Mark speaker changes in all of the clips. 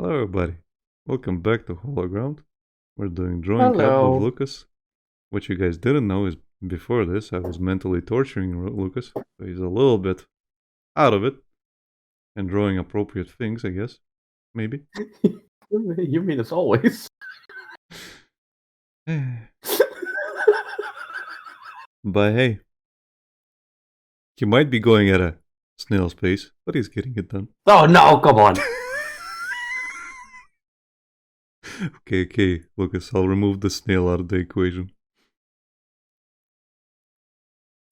Speaker 1: Hello, everybody. Welcome back to Hologround. We're doing Drawing Up with
Speaker 2: Hello.
Speaker 1: Lucas. What you guys didn't know is before this, I was mentally torturing Lucas, so he's a little bit out of it and drawing appropriate things, I guess. Maybe.
Speaker 2: You mean as always?
Speaker 1: But hey, he might be going at a snail's pace, but he's getting it done.
Speaker 2: Oh no, come on.
Speaker 1: Okay, Lucas, I'll remove the snail out of the equation.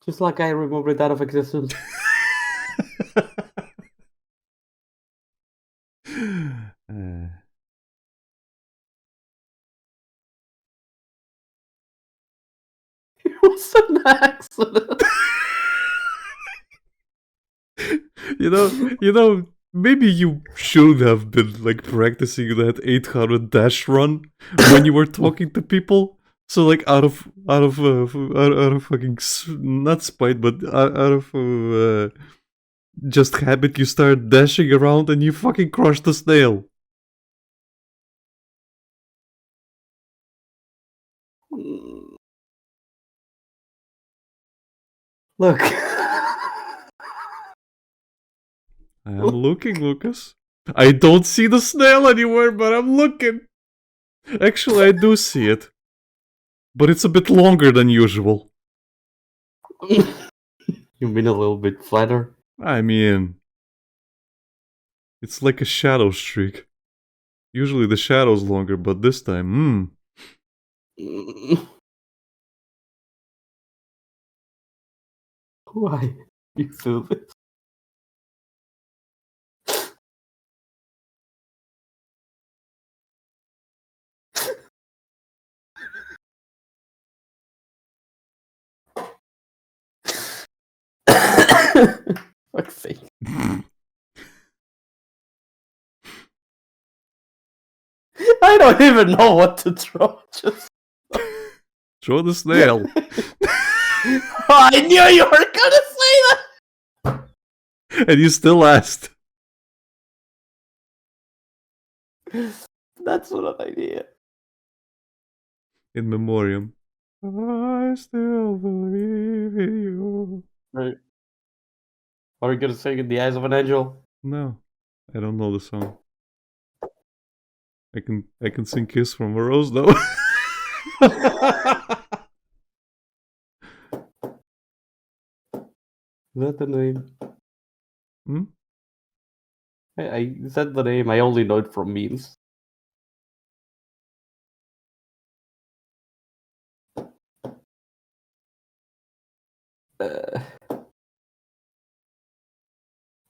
Speaker 2: Just like I removed it out of existence. It was an accident.
Speaker 1: Maybe you should have been like practicing that 800 dash run when you were talking to people. So like out of fucking not spite, but out of just habit, you start dashing around and you fucking crush the snail.
Speaker 2: Look.
Speaker 1: I'm looking, Lucas. I don't see the snail anywhere, but I'm looking. Actually, I do see it, but it's a bit longer than usual.
Speaker 2: You mean a little bit flatter?
Speaker 1: I mean, it's like a shadow streak. Usually the shadow's longer, but this time,
Speaker 2: Why you do this? Fuck's sake. I don't even know what to draw. Just
Speaker 1: Draw the snail.
Speaker 2: I knew you were gonna say
Speaker 1: And you still asked.
Speaker 2: that. That's not an idea.
Speaker 1: In memoriam. I still believe in you.
Speaker 2: Right. Are you gonna sing in the eyes of an angel?
Speaker 1: No, I don't know the song. I can sing Kiss from a Rose though.
Speaker 2: Is that the name?
Speaker 1: Hmm?
Speaker 2: I said the name. I only know it from memes. Uh,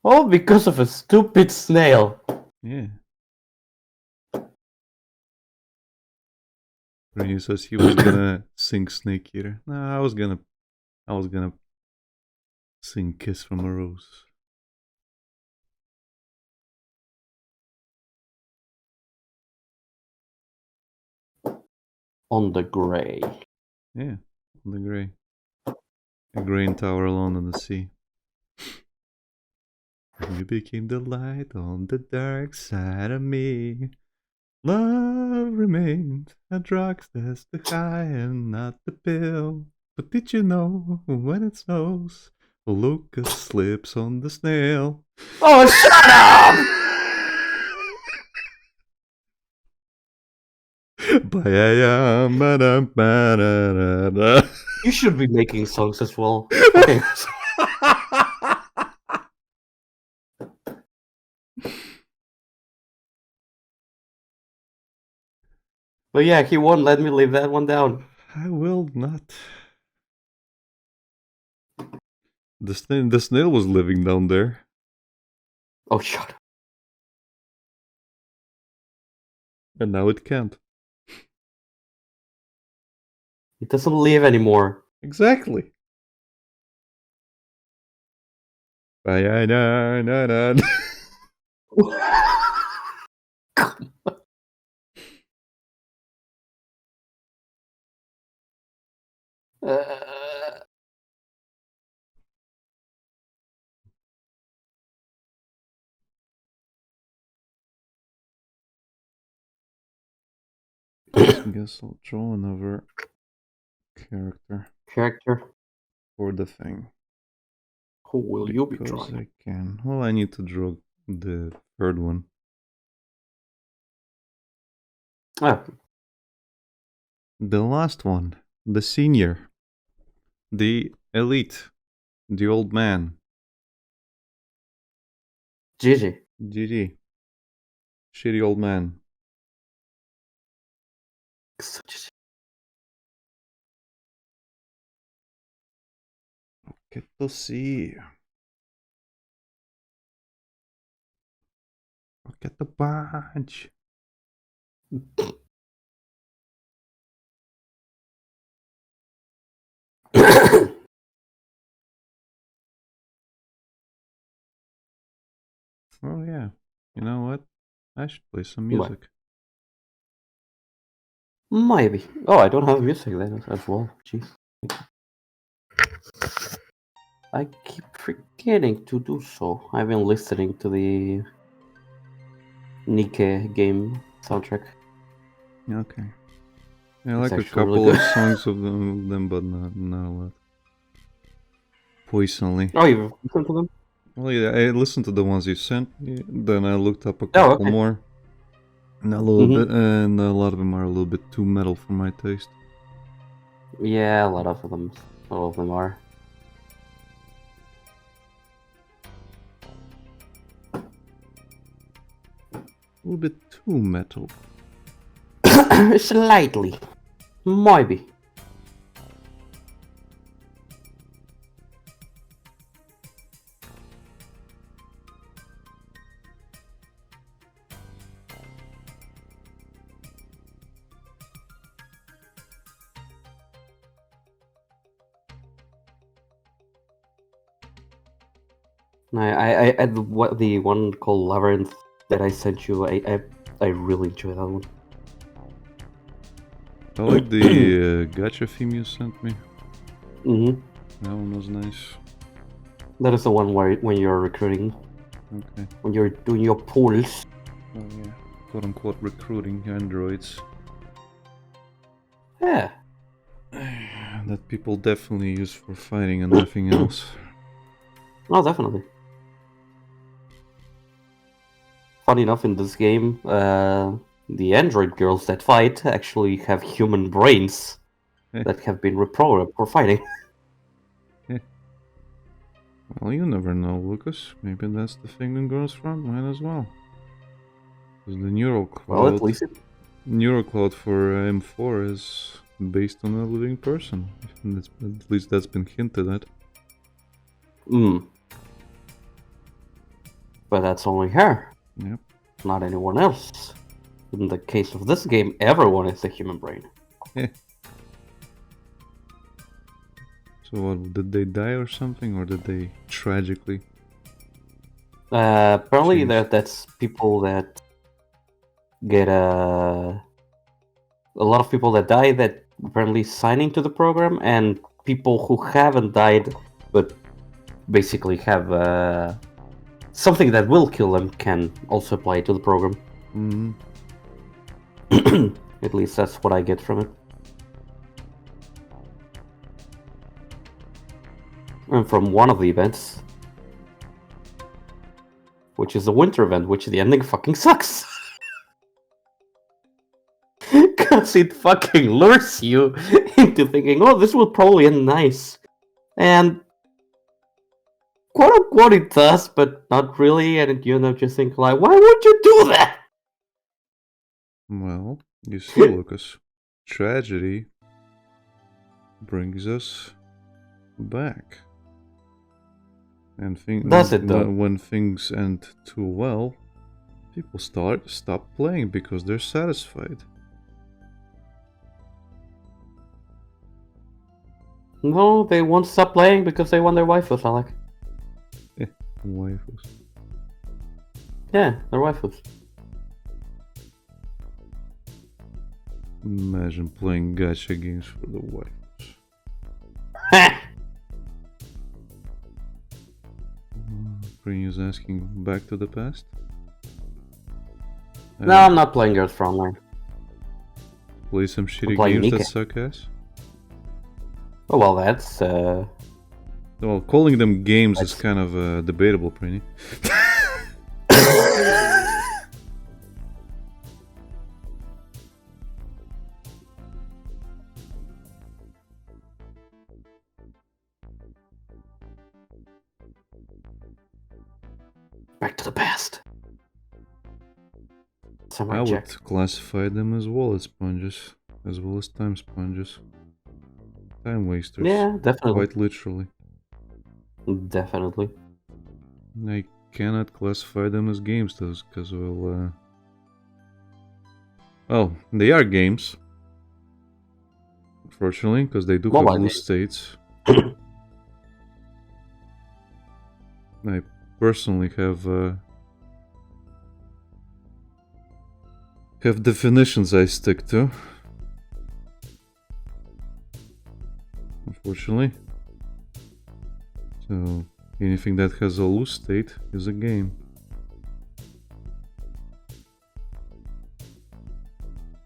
Speaker 2: all because of a stupid snail.
Speaker 1: Yeah. Rennie says he was gonna sing Snake Eater. No, I was gonna sing Kiss from a Rose.
Speaker 2: On the gray.
Speaker 1: Yeah, on the gray. A grain tower alone on the sea. You became the light on the dark side of me. Love remains a drug that's the high and not the pill. But did you know when it snows, Lucas slips on the snail?
Speaker 2: Oh, shut up! You should be making songs as well. Okay. But yeah, he won't let me leave that one down.
Speaker 1: I will not. The snail was living down there.
Speaker 2: Oh, shut up.
Speaker 1: And now it can't.
Speaker 2: It doesn't live anymore.
Speaker 1: Exactly.
Speaker 2: Uh,
Speaker 1: Guess I'll draw another character
Speaker 2: Character.
Speaker 1: for the thing.
Speaker 2: Who will you be
Speaker 1: Because
Speaker 2: drawing?
Speaker 1: I can. Well, I need to draw the third one.
Speaker 2: Oh,
Speaker 1: The last one. The senior. The elite. The old man.
Speaker 2: Gigi.
Speaker 1: GG. Shitty old man. Che tossi. Look at the badge. Oh yeah. You know what? I should play some
Speaker 2: What?
Speaker 1: music.
Speaker 2: Maybe. Oh, I don't have music then as well. Jeez. I keep forgetting to do so. I've been listening to the Nike game soundtrack.
Speaker 1: Okay. I
Speaker 2: It's
Speaker 1: like a
Speaker 2: actually really
Speaker 1: couple of
Speaker 2: good.
Speaker 1: songs of them, but not a lot. Personally.
Speaker 2: Oh, you've listened to them?
Speaker 1: Well, yeah, I listened to the ones you sent me, then I looked up a
Speaker 2: Oh,
Speaker 1: couple
Speaker 2: okay.
Speaker 1: more. And a little bit, and a lot of them are a little bit too metal for my taste.
Speaker 2: Yeah, a lot of them. All of them are.
Speaker 1: A little bit too metal.
Speaker 2: Slightly. Maybe. The one called Labyrinth that I sent you, I really enjoy that one.
Speaker 1: I like the gacha theme you sent me.
Speaker 2: Mm-hmm.
Speaker 1: That one was nice.
Speaker 2: That is the one where when you're recruiting,
Speaker 1: Okay.
Speaker 2: when you're doing your polls.
Speaker 1: Oh yeah. Quote unquote recruiting androids.
Speaker 2: Yeah.
Speaker 1: That people definitely use for fighting and nothing else.
Speaker 2: Oh, definitely. Funny enough, in this game, the android girls that fight actually have human brains that have been reprogrammed for fighting.
Speaker 1: Well, you never know, Lucas. Maybe that's the thing in Girls Front. Might as well. Because the
Speaker 2: Well, at least
Speaker 1: neural cloud for M4 is based on a living person. At least that's been hinted at.
Speaker 2: But that's only her.
Speaker 1: Yep.
Speaker 2: Not anyone else. In the case of this game, everyone is a human brain.
Speaker 1: Yeah. So what, did they die or something, or did they tragically?
Speaker 2: Apparently
Speaker 1: Change.
Speaker 2: that's people that get a lot of people that die that apparently signing to the program, and people who haven't died but basically have something that will kill them can also apply to the program.
Speaker 1: Mm-hmm.
Speaker 2: At least that's what I get from it. And from one of the events, which is the winter event, which the ending fucking sucks. Because it fucking lures you into thinking, oh, this will probably end nice. And quote unquote it does, but not really, and you end up just thinking like, why would you do that?
Speaker 1: Well, you see, Lucas, tragedy brings us back. And
Speaker 2: Does it though?
Speaker 1: when things end too well, people stop playing because they're satisfied.
Speaker 2: No, they won't stop playing because they want their waifus, Alec.
Speaker 1: Waifus.
Speaker 2: Yeah, their waifus.
Speaker 1: Imagine playing gacha games for the waifus. Prince asking back to the past?
Speaker 2: No, I'm not playing Girls for Online.
Speaker 1: Play some shitty
Speaker 2: Play
Speaker 1: games
Speaker 2: Nika.
Speaker 1: that suck ass?
Speaker 2: Oh, well, that's...
Speaker 1: Well, calling them games is kind of debatable, Prinny.
Speaker 2: Back to the past.
Speaker 1: I would classify them as wallet sponges, as well as time sponges. Time wasters.
Speaker 2: Yeah, definitely.
Speaker 1: Quite literally.
Speaker 2: Definitely.
Speaker 1: I cannot classify them as games, though, because, well, they are games. Unfortunately, because they do have loose states. I personally have definitions I stick to. Unfortunately. So anything that has a loose state is a game.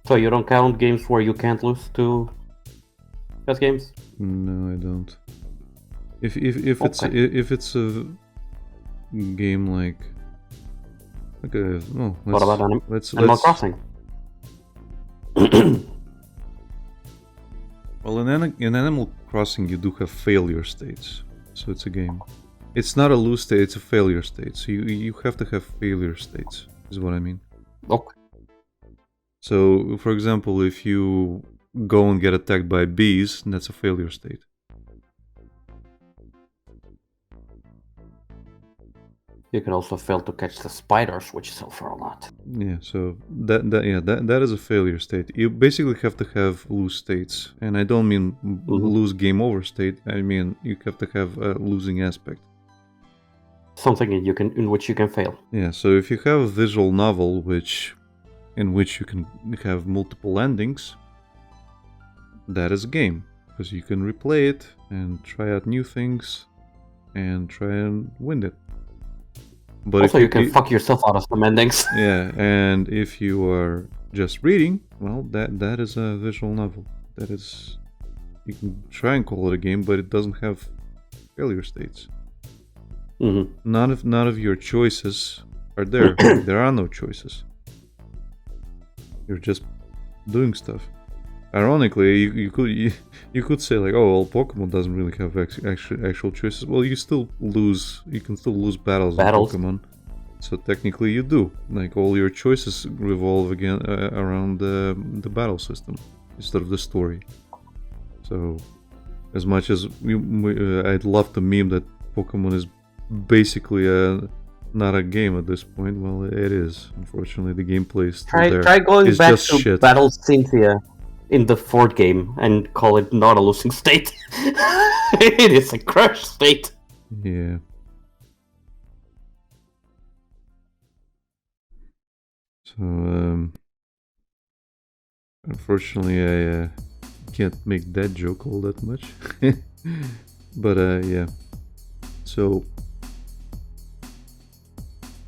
Speaker 2: So you don't count games where you can't lose to as games?
Speaker 1: No, I don't. If it's a game like okay, well,
Speaker 2: what about Animal Crossing?
Speaker 1: Well, in Animal Crossing you do have failure states, so it's a game. It's not a lose state; it's a failure state. So you have to have failure states, is what I mean.
Speaker 2: Okay.
Speaker 1: So, for example, if you go and get attacked by bees, that's a failure state.
Speaker 2: You can also fail to catch the spiders, which suffer a lot.
Speaker 1: Yeah, so that is a failure state. You basically have to have loose states, and I don't mean lose game over state. I mean you have to have a losing aspect.
Speaker 2: Something in which you can fail.
Speaker 1: Yeah, so if you have a visual novel in which you can have multiple endings, that is a game, because you can replay it and try out new things and try and win it. But
Speaker 2: also, you can fuck yourself out of some endings.
Speaker 1: Yeah, and if you are just reading, well, that is a visual novel. That is, you can try and call it a game, but it doesn't have failure states. None of your choices are there. There are no choices. You're just doing stuff. Ironically, you could say like, oh, well, Pokemon doesn't really have actual choices. Well, you still lose. You can still lose battles in Pokemon. So technically, you do. Like all your choices revolve again around the battle system instead of the story. So, as much as I'd love to meme that Pokemon is basically not a game at this point. Well, it is. Unfortunately, the gameplay is still there.
Speaker 2: Try going
Speaker 1: it's
Speaker 2: back
Speaker 1: just
Speaker 2: to
Speaker 1: shit.
Speaker 2: Battle Cynthia in the fourth game and call it not a losing state. It is a crush state.
Speaker 1: Yeah. So, unfortunately, I can't make that joke all that much. But, yeah. So,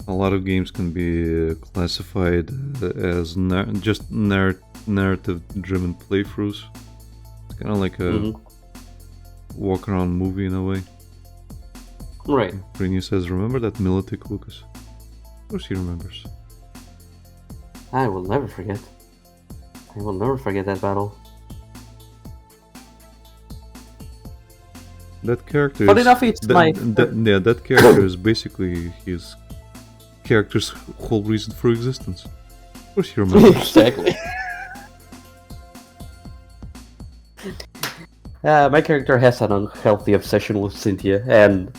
Speaker 1: a lot of games can be classified as just narrative-driven playthroughs. It's kind of like a walk-around movie in a way.
Speaker 2: Right.
Speaker 1: Britney says, remember that Militic, Lucas? Of course he remembers.
Speaker 2: I will never forget. I will never forget that battle.
Speaker 1: That character
Speaker 2: But
Speaker 1: is...
Speaker 2: enough, it's
Speaker 1: that character is basically his character's whole reason for existence. Of course he remembers.
Speaker 2: Exactly. My character has an unhealthy obsession with Cynthia, and...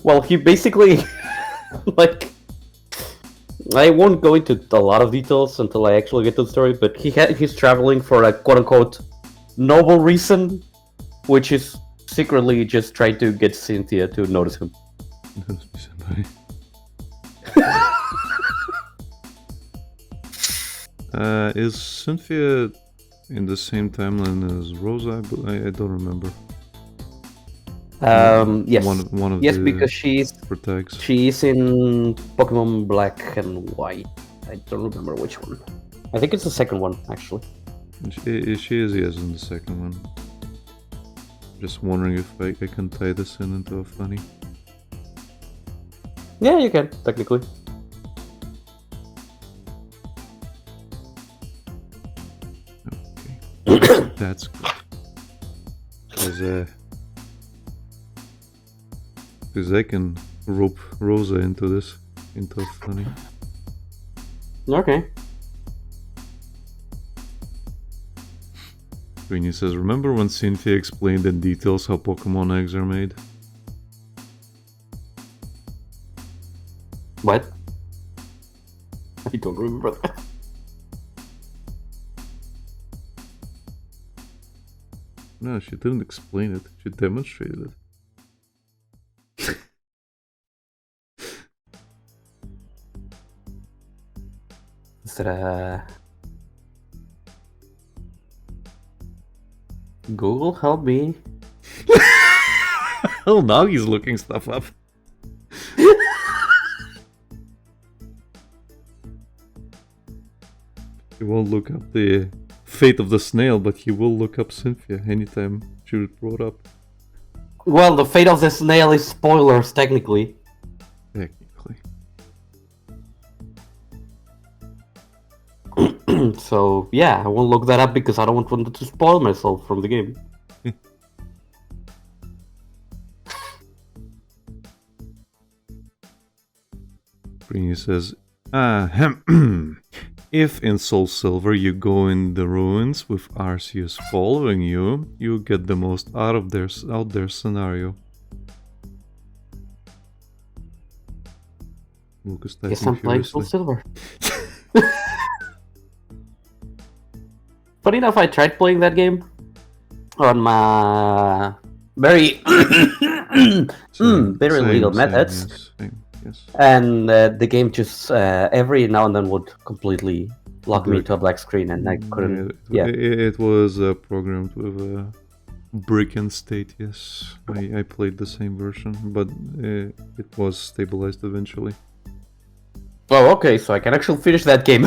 Speaker 2: Well, he basically... like... I won't go into a lot of details until I actually get to the story, but he's traveling for a quote-unquote noble reason, which is secretly just trying to get Cynthia to notice him.
Speaker 1: Notice me, somebody. Is Cynthia in the same timeline as Rosa? I don't remember.
Speaker 2: Yes.
Speaker 1: One of
Speaker 2: yes,
Speaker 1: the
Speaker 2: because she's
Speaker 1: protects.
Speaker 2: in Pokemon Black and White. I don't remember which one. I think it's the second one, actually.
Speaker 1: She is yes in the second one. Just wondering if I can tie this into a funny.
Speaker 2: Yeah, you can, technically.
Speaker 1: Okay. That's good. Because I can rope Rosa into this, into a funny.
Speaker 2: Okay.
Speaker 1: Greenie says, remember when Cynthia explained in details how Pokemon eggs are made?
Speaker 2: What? I don't remember that.
Speaker 1: No, she didn't explain it. She demonstrated it.
Speaker 2: Is that a... Google, help me.
Speaker 1: Oh, now he's looking stuff up. He won't look up the fate of the snail, but he will look up Cynthia anytime she would brought up.
Speaker 2: Well, the fate of the snail is spoilers, technically.
Speaker 1: Technically.
Speaker 2: So, yeah, I won't look that up because I don't want to spoil myself from the game.
Speaker 1: Greenie says, if in Soul Silver you go in the ruins with Arceus following you, you get the most out their scenario. Lucas typing
Speaker 2: Guess I'm playing Soul
Speaker 1: furiously.
Speaker 2: Silver. Funny enough, I tried playing that game on my very legal methods.
Speaker 1: Yes, yes.
Speaker 2: And the game just every now and then would completely lock me into a black screen, and I couldn't.
Speaker 1: It was programmed with a brick and state. Yes, I played the same version, but it was stabilized eventually.
Speaker 2: Oh, okay, so I can actually finish that game.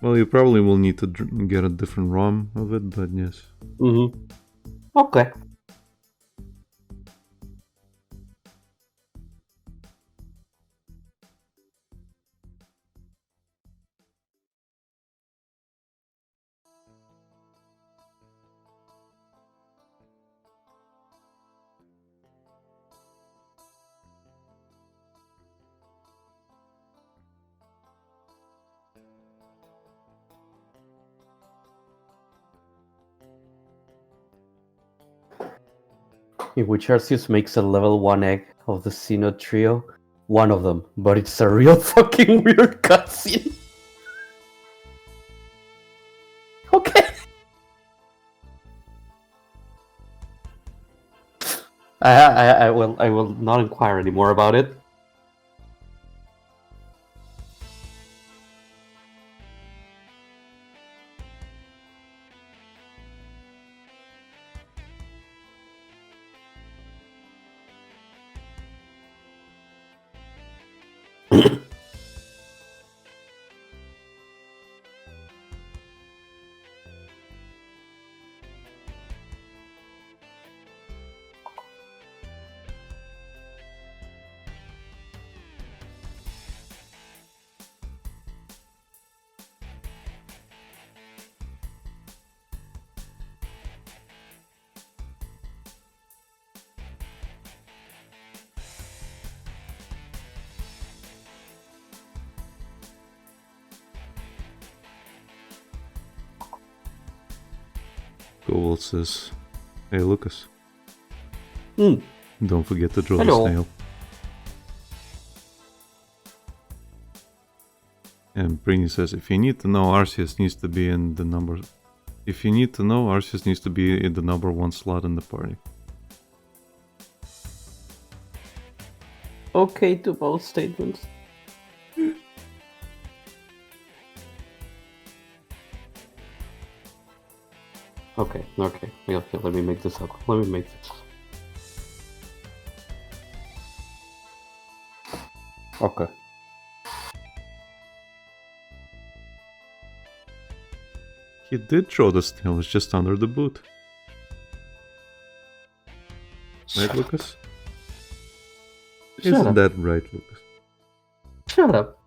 Speaker 1: Well, you probably will need to get a different ROM of it, but yes.
Speaker 2: Mm-hmm. Okay. In which Arceus makes a level 1 egg of the Sinnoh trio. One of them, but it's a real fucking weird cutscene. Okay. I will not inquire anymore about it.
Speaker 1: Gold says, hey Lucas.
Speaker 2: Mm.
Speaker 1: Don't forget to draw
Speaker 2: Hello.
Speaker 1: the snail. And Brini says, if you need to know, Arceus needs to be in the number... If you need to know, Arceus needs to be in the number 1 slot in the party.
Speaker 2: Okay to both statements. Okay. Yeah, let me make this up. Let me make this. Okay.
Speaker 1: He did throw the snail, it's just under the boot. Right,
Speaker 2: Shut
Speaker 1: Lucas?
Speaker 2: Shut
Speaker 1: Isn't
Speaker 2: up.
Speaker 1: that right, Lucas?
Speaker 2: Shut up.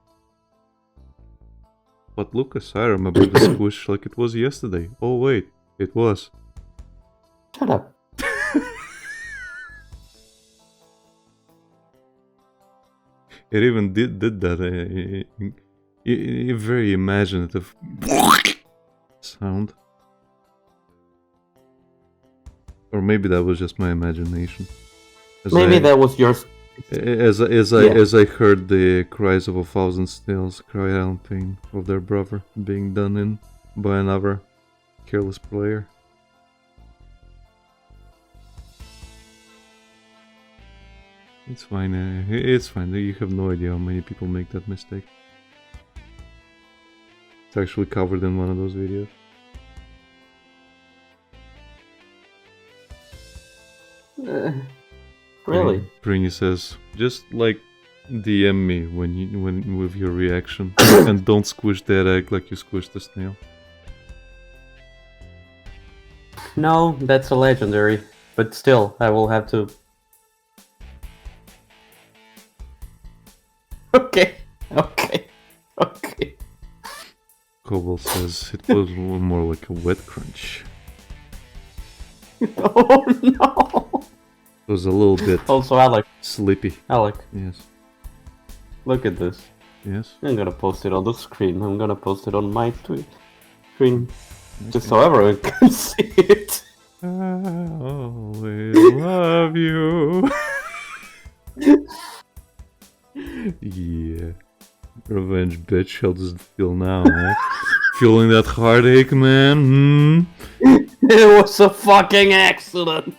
Speaker 1: But Lucas, I remember the squish like it was yesterday. Oh wait, it was.
Speaker 2: Shut up.
Speaker 1: It even did that a very imaginative sound. Or maybe that was just my imagination.
Speaker 2: Maybe that was yours.
Speaker 1: As I heard the cries of 1,000 snails cry out in pain of their brother being done in by another careless player. It's fine, it's fine, you have no idea how many people make that mistake. It's actually covered in one of those videos.
Speaker 2: Really?
Speaker 1: Brini says, just like DM me when with your reaction, and don't squish that egg like you squished the snail.
Speaker 2: No, that's a legendary. But still, I will have to... Okay.
Speaker 1: Cobalt says it was more like a wet crunch.
Speaker 2: Oh no!
Speaker 1: It was a little bit
Speaker 2: Also, Alec.
Speaker 1: sleepy.
Speaker 2: Alec,
Speaker 1: Yes.
Speaker 2: look at this.
Speaker 1: Yes.
Speaker 2: I'm gonna post it on the screen. I'm gonna post it on my screen. Just so everyone can see it.
Speaker 1: I always love you. Yeah. Revenge bitch, how does it feel now, huh? Feeling that heartache, man?
Speaker 2: It was a fucking accident!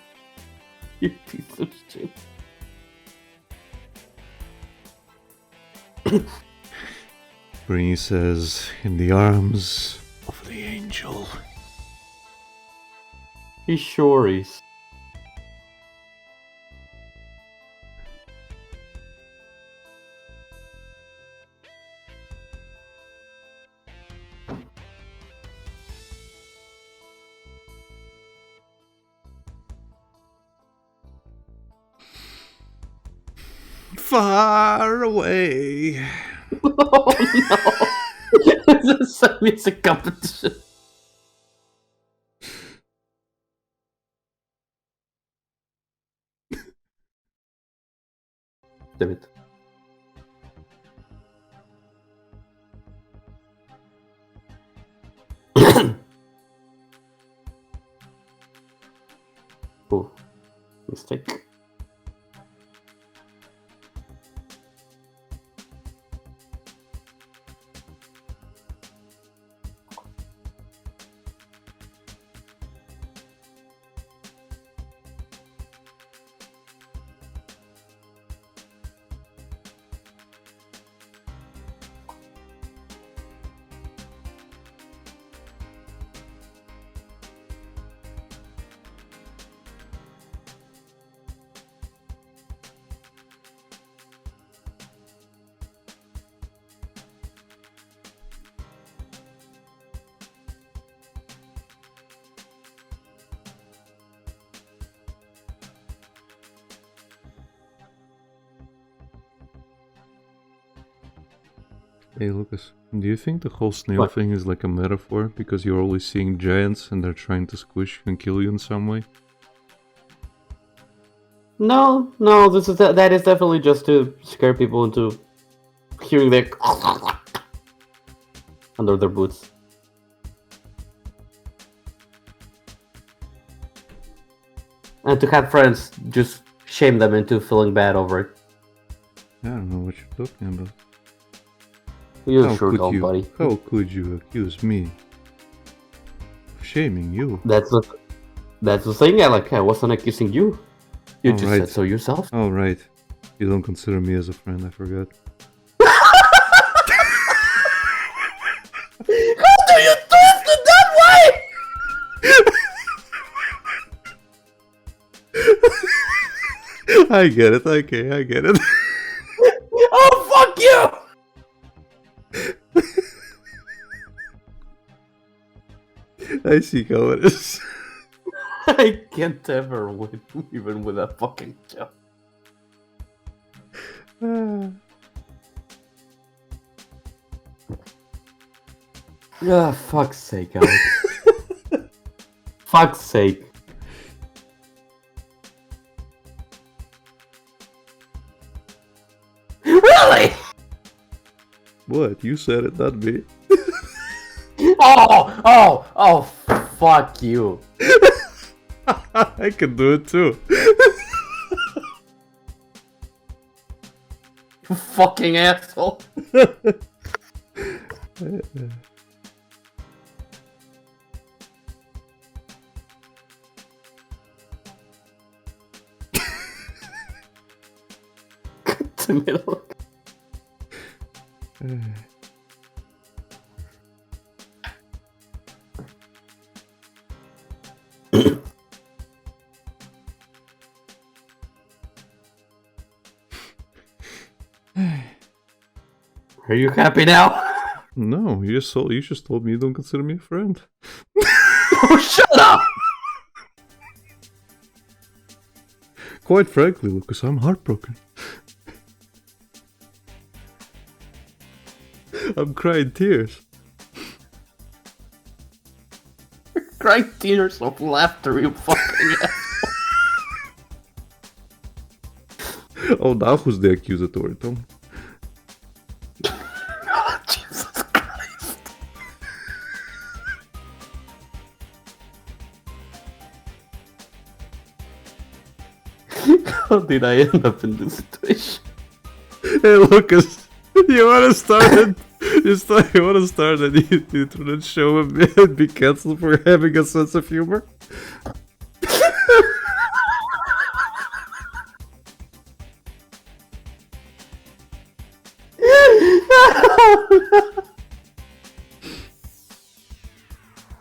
Speaker 2: You piece of shit.
Speaker 1: Brini says, in the arms of the angel.
Speaker 2: He sure is.
Speaker 1: Far away.
Speaker 2: Oh no! It's a music competition. Damn it. Oh, mistake.
Speaker 1: Hey Lucas, do you think the whole snail
Speaker 2: What?
Speaker 1: thing is like a metaphor because you're always seeing giants and they're trying to squish you and kill you in some way?
Speaker 2: No, that is definitely just to scare people into hearing their under their boots. And to have friends just shame them into feeling bad over it.
Speaker 1: I don't know what you're talking about.
Speaker 2: You
Speaker 1: How
Speaker 2: sure
Speaker 1: could
Speaker 2: don't,
Speaker 1: you?
Speaker 2: buddy.
Speaker 1: How could you accuse me of shaming you?
Speaker 2: That's the thing, Alec. I wasn't accusing you. You just
Speaker 1: Alright.
Speaker 2: said so yourself.
Speaker 1: Oh right, you don't consider me as a friend, I forgot.
Speaker 2: How do you twist it that way?
Speaker 1: I get it, okay, I get it.
Speaker 2: Oh, fuck you!
Speaker 1: I see how it is.
Speaker 2: I can't ever win, even with a fucking joke. Ah, fuck's sake, Alex. Fuck's sake. Really?
Speaker 1: What? You said it, not me.
Speaker 2: Oh, fuck you.
Speaker 1: I can do it too.
Speaker 2: You fucking asshole. The middle. Are you happy now?
Speaker 1: No, you just told me you don't consider me a friend.
Speaker 2: Oh, shut up!
Speaker 1: Quite frankly, Lucas, I'm heartbroken. I'm crying tears.
Speaker 2: Crying tears of laughter, you fucking asshole.
Speaker 1: Oh, now who's the accusatory, Tom?
Speaker 2: Oh, Jesus Christ. How did I end up in this situation?
Speaker 1: Hey, Lucas, you wanna start it? You wanna start an internet show and be cancelled for having a sense of humor?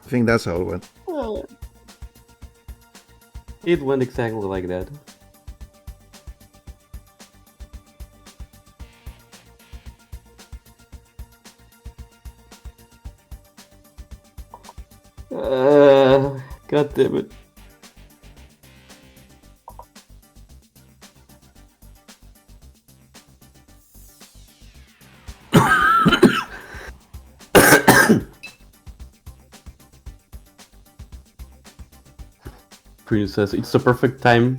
Speaker 1: I think that's how it went.
Speaker 2: It went exactly like that. God damn it. Princess, it's the perfect time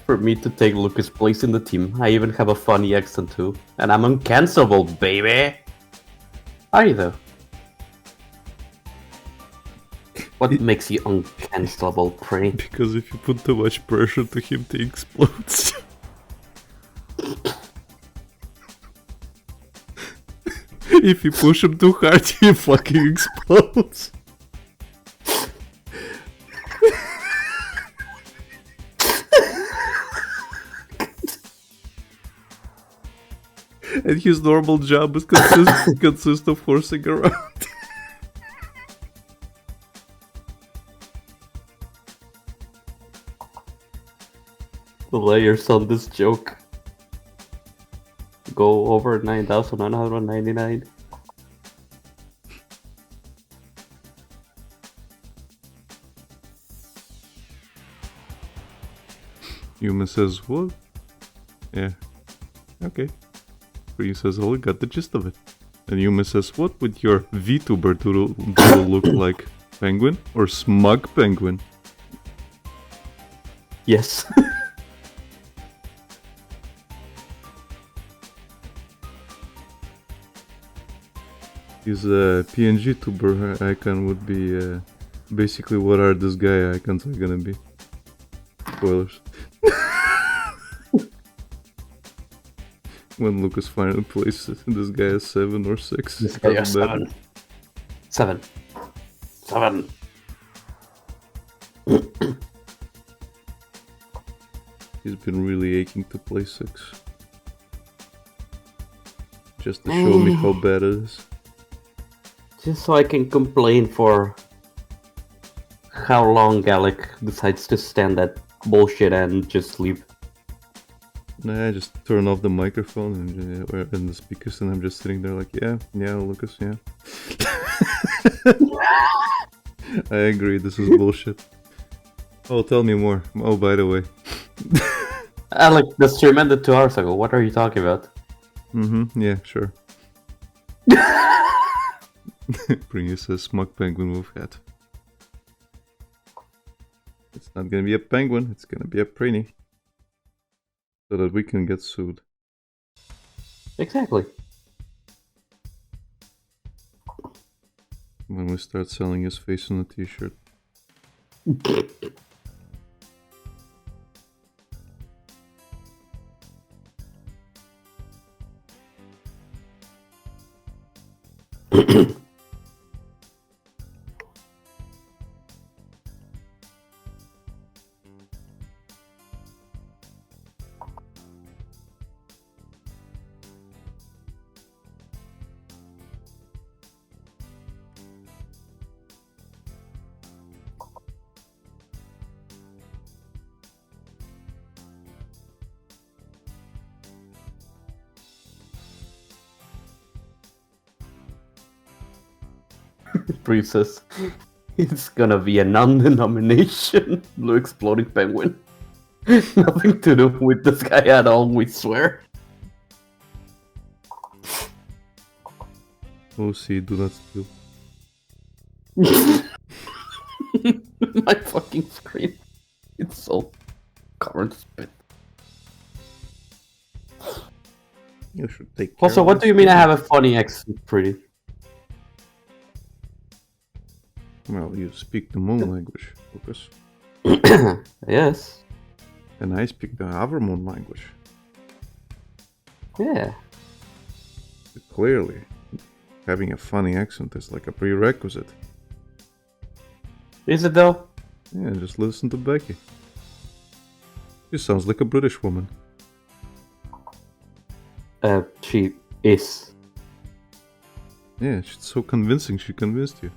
Speaker 2: for me to take Lucas' place in the team. I even have a funny accent too. And I'm uncancelable, baby! Are you though? What makes you uncancelable, Pri?
Speaker 1: Because if you put too much pressure to him, he explodes. If you push him too hard, he fucking explodes. And his normal job is consist of horsing around.
Speaker 2: The layers on this joke go over 9,999.
Speaker 1: Human says, what? Yeah. Okay. Green says, oh, I got the gist of it. And Human says, what would your VTuber doodle look like? Penguin or smug penguin?
Speaker 2: Yes.
Speaker 1: His PNG tuber icon would be basically what are this guy icons are gonna be. Spoilers. When Lucas finally places this guy as 7 or 6.
Speaker 2: This guy is
Speaker 1: doesn't matter.
Speaker 2: 7. 7.
Speaker 1: He's been really aching to play 6. Just to show me how bad it is.
Speaker 2: Just so I can complain for how long Alec decides to stand that bullshit and just sleep.
Speaker 1: Nah, I just turn off the microphone and the speakers, and I'm just sitting there like, yeah, Lucas, yeah. I agree, this is bullshit. Oh, tell me more. Oh, by the way.
Speaker 2: Like, the stream ended 2 hours ago. What are you talking about?
Speaker 1: Yeah, sure. Bring says smug penguin wolf hat. It's not gonna be a penguin, it's gonna be a preenie. So that we can get sued.
Speaker 2: Exactly.
Speaker 1: When we start selling his face on a t-shirt.
Speaker 2: Princess. It's gonna be a non-denomination blue exploding penguin. Nothing to do with this guy at all, we swear.
Speaker 1: Oh, see, do not steal.
Speaker 2: My fucking screen. It's so covered in spit.
Speaker 1: You should take care
Speaker 2: Also,
Speaker 1: of
Speaker 2: what
Speaker 1: this
Speaker 2: do you mean I
Speaker 1: business.
Speaker 2: have a funny accent, pretty?
Speaker 1: Well, you speak the moon language, Lucas.
Speaker 2: Yes.
Speaker 1: And I speak the Havermoon language.
Speaker 2: Yeah.
Speaker 1: Clearly, having a funny accent is like a prerequisite.
Speaker 2: Is it though?
Speaker 1: Yeah, just listen to Becky. She sounds like a British woman.
Speaker 2: She is.
Speaker 1: Yeah, she's so convincing, she convinced you.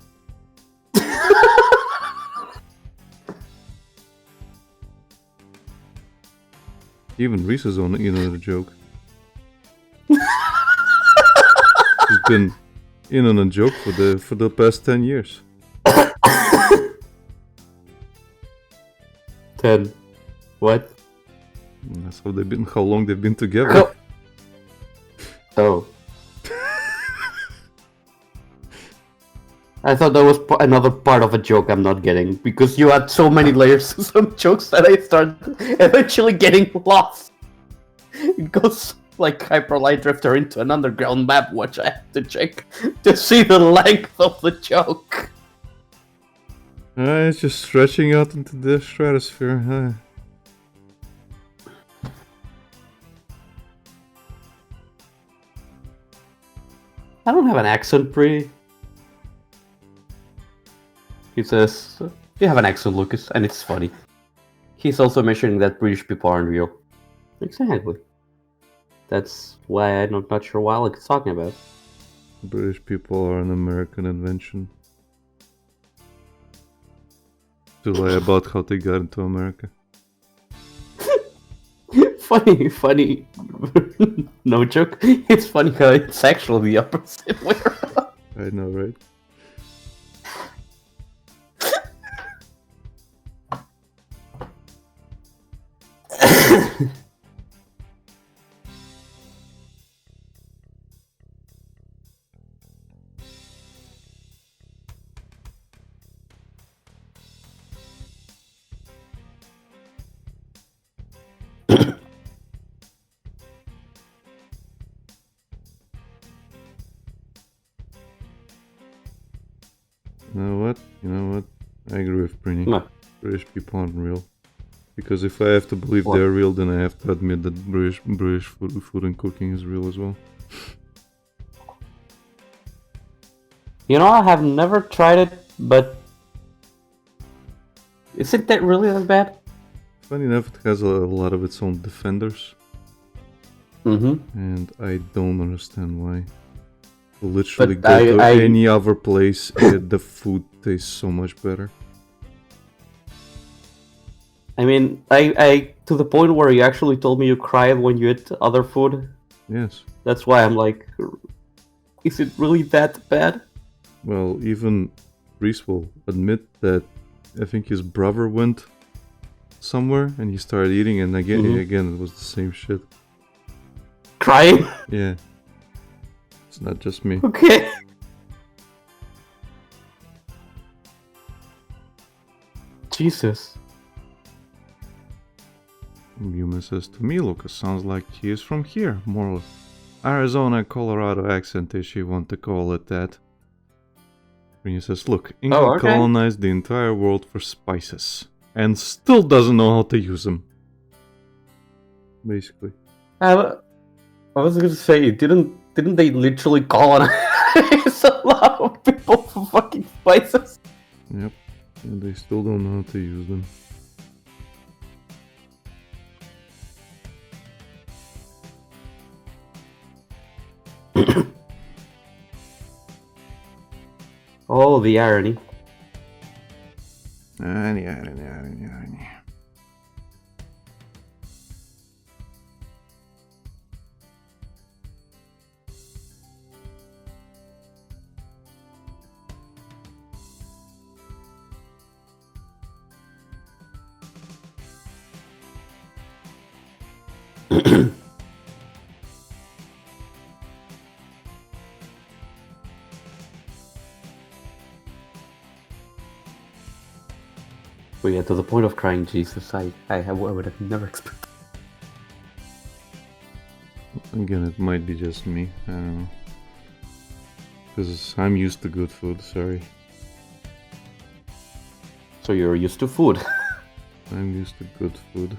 Speaker 1: Even Reese is on in on the joke. She's been in on a joke for the past 10 years.
Speaker 2: 10. What?
Speaker 1: And that's how long they've been together.
Speaker 2: Oh. I thought that was another part of a joke I'm not getting, because you had so many layers to some jokes that I started eventually getting lost. It goes like Hyper Light Drifter into an underground map, which I have to check to see the length of the joke.
Speaker 1: It's just stretching out into the stratosphere.
Speaker 2: I don't have an accent, Bree. He says, you have an accent, Lucas, and it's funny. He's also mentioning that British people aren't real. Exactly. That's why I'm not sure what Alec is talking about.
Speaker 1: British people are an American invention. To lie about how they got into America.
Speaker 2: funny. No joke. It's funny how it's actually the opposite way around.
Speaker 1: I know, right? You know what? I agree with Brini.
Speaker 2: No.
Speaker 1: British people aren't real. Because if I have to believe
Speaker 2: What?
Speaker 1: they're real, then I have to admit that British food and cooking is real as well.
Speaker 2: You know, I have never tried it, but isn't that really that bad?
Speaker 1: Funny enough, it has a lot of its own defenders.
Speaker 2: Mm-hmm.
Speaker 1: And I don't understand why. Literally
Speaker 2: But
Speaker 1: go to
Speaker 2: I-
Speaker 1: any other place, the food tastes so much better.
Speaker 2: I mean, I to the point where you actually told me you cried when you ate other food.
Speaker 1: Yes.
Speaker 2: That's why I'm like, is it really that bad?
Speaker 1: Well, even Reese will admit that I think his brother went somewhere and he started eating, and again,
Speaker 2: Mhm.
Speaker 1: it was the same shit.
Speaker 2: Crying?
Speaker 1: Yeah. It's not just me.
Speaker 2: Okay. Jesus.
Speaker 1: Yuma says, to me, Lucas sounds like he is from here, more or less. Arizona, Colorado accent, if you want to call it that. He says, look, England
Speaker 2: okay.
Speaker 1: colonized the entire world for spices, and still doesn't know how to use them. Basically.
Speaker 2: I was gonna say, didn't they literally colonize a lot of people for fucking spices?
Speaker 1: Yep. And they still don't know how to use them.
Speaker 2: Oh, the irony.
Speaker 1: Irony.
Speaker 2: But yeah, to the point of crying Jesus, I would have never expected.
Speaker 1: Again, it might be just me. I don't know. Because I'm used to good food, sorry.
Speaker 2: So you're used to food.
Speaker 1: I'm used to good food.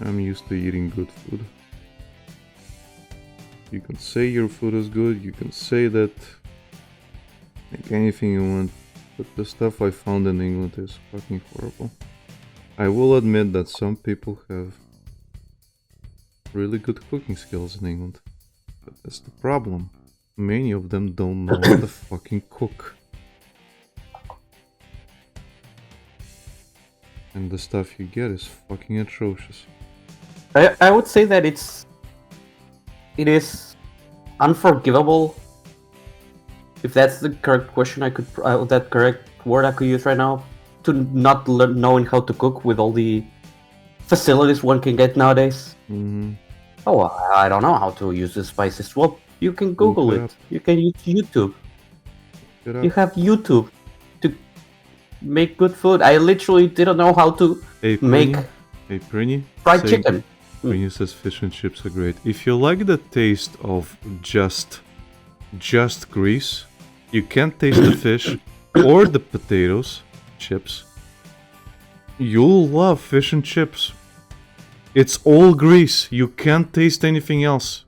Speaker 1: I'm used to eating good food. You can say your food is good, you can say that. Like anything you want. But the stuff I found in England is fucking horrible. I will admit that some people have really good cooking skills in England. But that's the problem. Many of them don't know how to fucking cook. And the stuff you get is fucking atrocious.
Speaker 2: I would say that it is unforgivable. If that's the correct question, that correct word I could use right now, to not knowing how to cook with all the facilities one can get nowadays.
Speaker 1: Mm-hmm.
Speaker 2: Oh, I don't know how to use the spices. Well, you can Google
Speaker 1: Look it
Speaker 2: it.
Speaker 1: up.
Speaker 2: You can use YouTube.
Speaker 1: Get up.
Speaker 2: You have YouTube to make good food. I literally didn't know how to make
Speaker 1: Prinny,
Speaker 2: fried chicken.
Speaker 1: Prinny says fish and chips are great. If you like the taste of just grease, you can't taste the fish or the potatoes, chips. You'll love fish and chips. It's all grease. You can't taste anything else.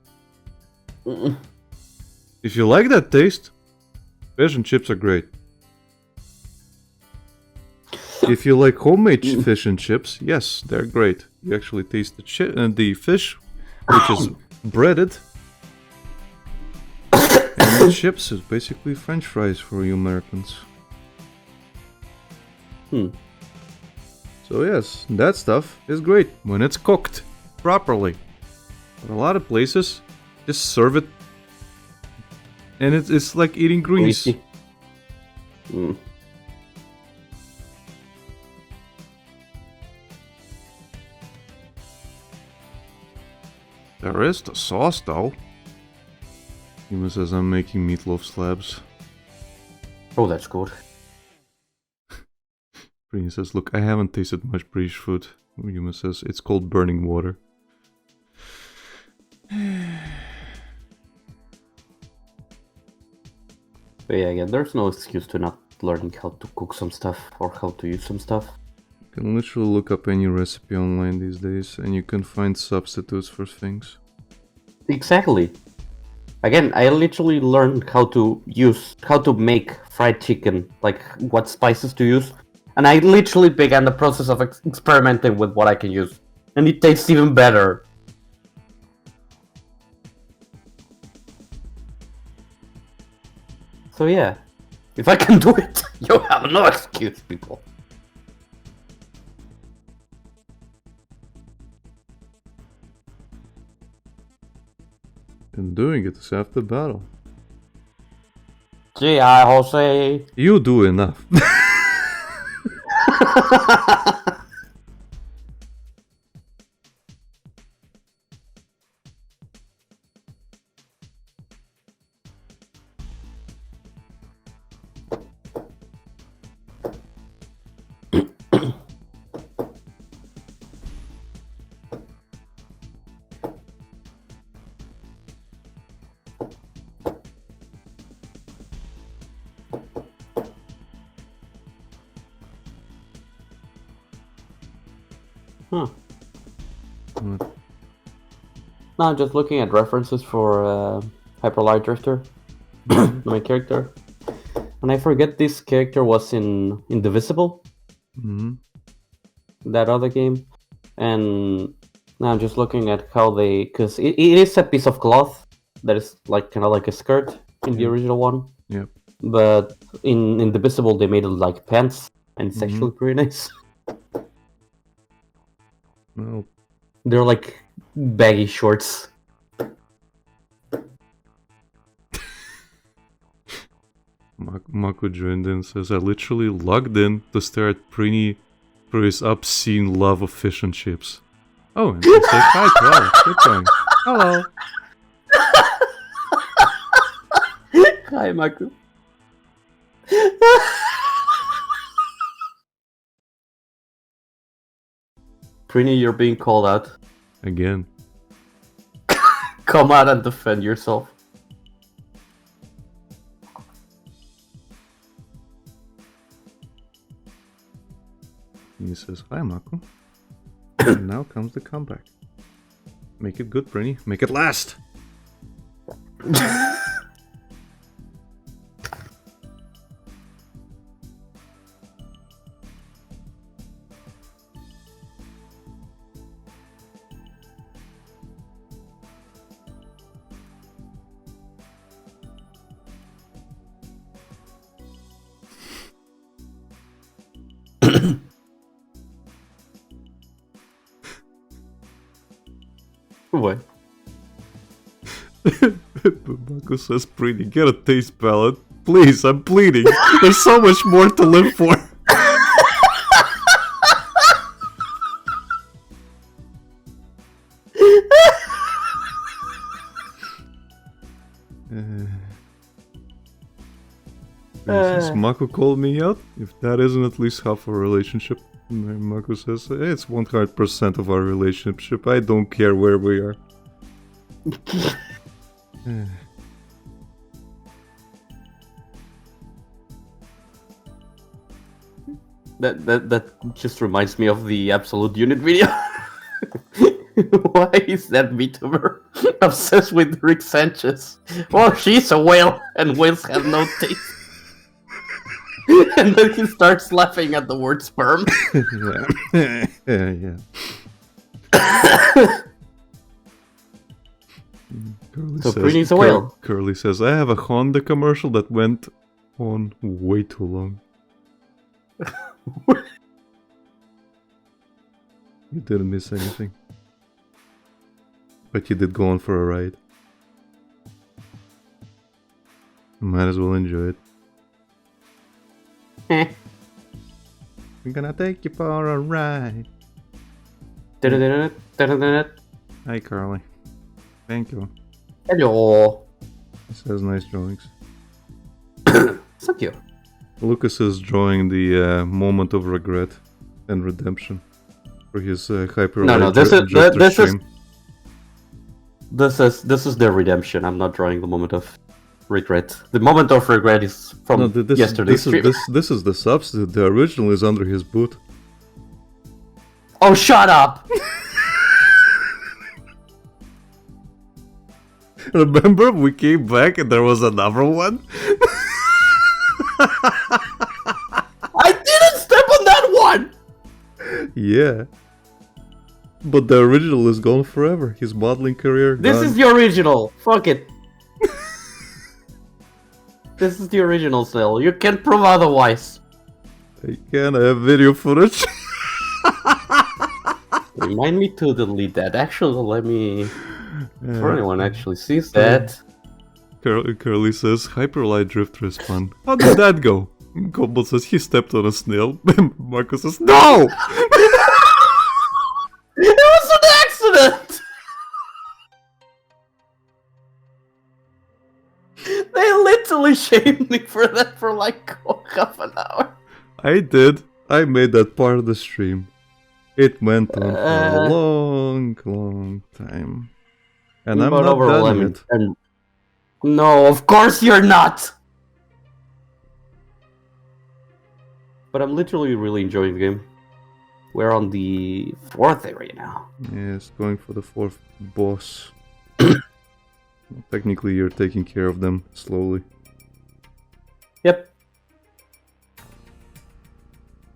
Speaker 1: If you like that taste, fish and chips are great. If you like homemade fish and chips, yes, they're great. You actually taste the fish, which is breaded. And the chips is basically French fries for you Americans. So yes, that stuff is great when it's cooked properly. But a lot of places just serve it, and it's like eating grease. There is the sauce though. Yuma says I'm making meatloaf slabs.
Speaker 2: Oh, that's good.
Speaker 1: Brina says, look, I haven't tasted much British food. Yuma says, it's called burning water.
Speaker 2: But yeah, again, there's no excuse to not learning how to cook some stuff or how to use some stuff.
Speaker 1: You can literally look up any recipe online these days and you can find substitutes for things.
Speaker 2: Exactly. Again, I literally learned how to make fried chicken, like what spices to use. And I literally began the process of experimenting with what I can use. And it tastes even better. So yeah, if I can do it, you have no excuse, people.
Speaker 1: And doing it is half the battle.
Speaker 2: G.I. Jose.
Speaker 1: You do enough.
Speaker 2: Huh.
Speaker 1: What?
Speaker 2: No, I'm just looking at references for Hyperlight Drifter, the main character. And I forget this character was in Indivisible,
Speaker 1: Mm-hmm.
Speaker 2: that other game. And now I'm just looking at how they... Because it is a piece of cloth that is like kind of like a skirt in the
Speaker 1: Yeah.
Speaker 2: original one.
Speaker 1: Yep.
Speaker 2: But in Indivisible, they made it like pants. And it's
Speaker 1: Mhm.
Speaker 2: actually pretty nice.
Speaker 1: Well,
Speaker 2: They're like baggy shorts.
Speaker 1: Mako joined in, says, I literally logged in to stare at Prini for his obscene love of fish and chips. Oh, and he says, hi, Carl. Good going. Hello.
Speaker 2: Hi, Michael. Prini, you're being called out.
Speaker 1: Again.
Speaker 2: Come out and defend yourself.
Speaker 1: He says, hi, Mako. And now comes the comeback. Make it good, Prini. Make it last.
Speaker 2: What?
Speaker 1: Mako says, Prini, get a taste palette. Please, I'm pleading. There's so much more to live for. Since Mako called me out, if that isn't at least half a relationship, Mako says, it's 100% of our relationship. I don't care where we are.
Speaker 2: That just reminds me of the Absolute Unit video. Why is that VTuber obsessed with Rick Sanchez? Oh, she's a whale, and whales have no teeth. And then he starts laughing at the word sperm.
Speaker 1: Yeah. Yeah. Curly
Speaker 2: So Prini's a whale.
Speaker 1: Curly says, I have a Honda commercial that went on way too long. You didn't miss anything. But you did go on for a ride. Might as well enjoy it. We're gonna take you for a ride. Hi, Carly. Thank you.
Speaker 2: Hello.
Speaker 1: He says nice drawings.
Speaker 2: Thank you.
Speaker 1: Lucas is drawing the moment of regret and redemption for his hyper.
Speaker 2: No, this is the redemption. I'm not drawing the moment of regret. The moment of regret is from yesterday's stream.
Speaker 1: This is the substitute. The original is under his boot.
Speaker 2: Oh, shut up!
Speaker 1: Remember, we came back and there was another one?
Speaker 2: I didn't step on that one!
Speaker 1: Yeah. But the original is gone forever. His modeling career
Speaker 2: This
Speaker 1: gone.
Speaker 2: is the original. Fuck it. This is the original still. You can't prove otherwise.
Speaker 1: I can't have video footage.
Speaker 2: Remind me to delete that. Actually, let me... Before anyone actually sees that...
Speaker 1: Curly says, Hyperlight Drifter is fun. How did that go? Cobalt says, he stepped on a snail. Marcus says, no!
Speaker 2: It was an accident! They literally shamed me for that for like half an hour.
Speaker 1: I did. I made that part of the stream. It went on for a long time. And I'm
Speaker 2: But
Speaker 1: not
Speaker 2: overall,
Speaker 1: done yet.
Speaker 2: No, of course you're not! But I'm literally really enjoying the game. We're on the 4th area now.
Speaker 1: Yes, going for the 4th boss. Technically, you're taking care of them slowly.
Speaker 2: Yep.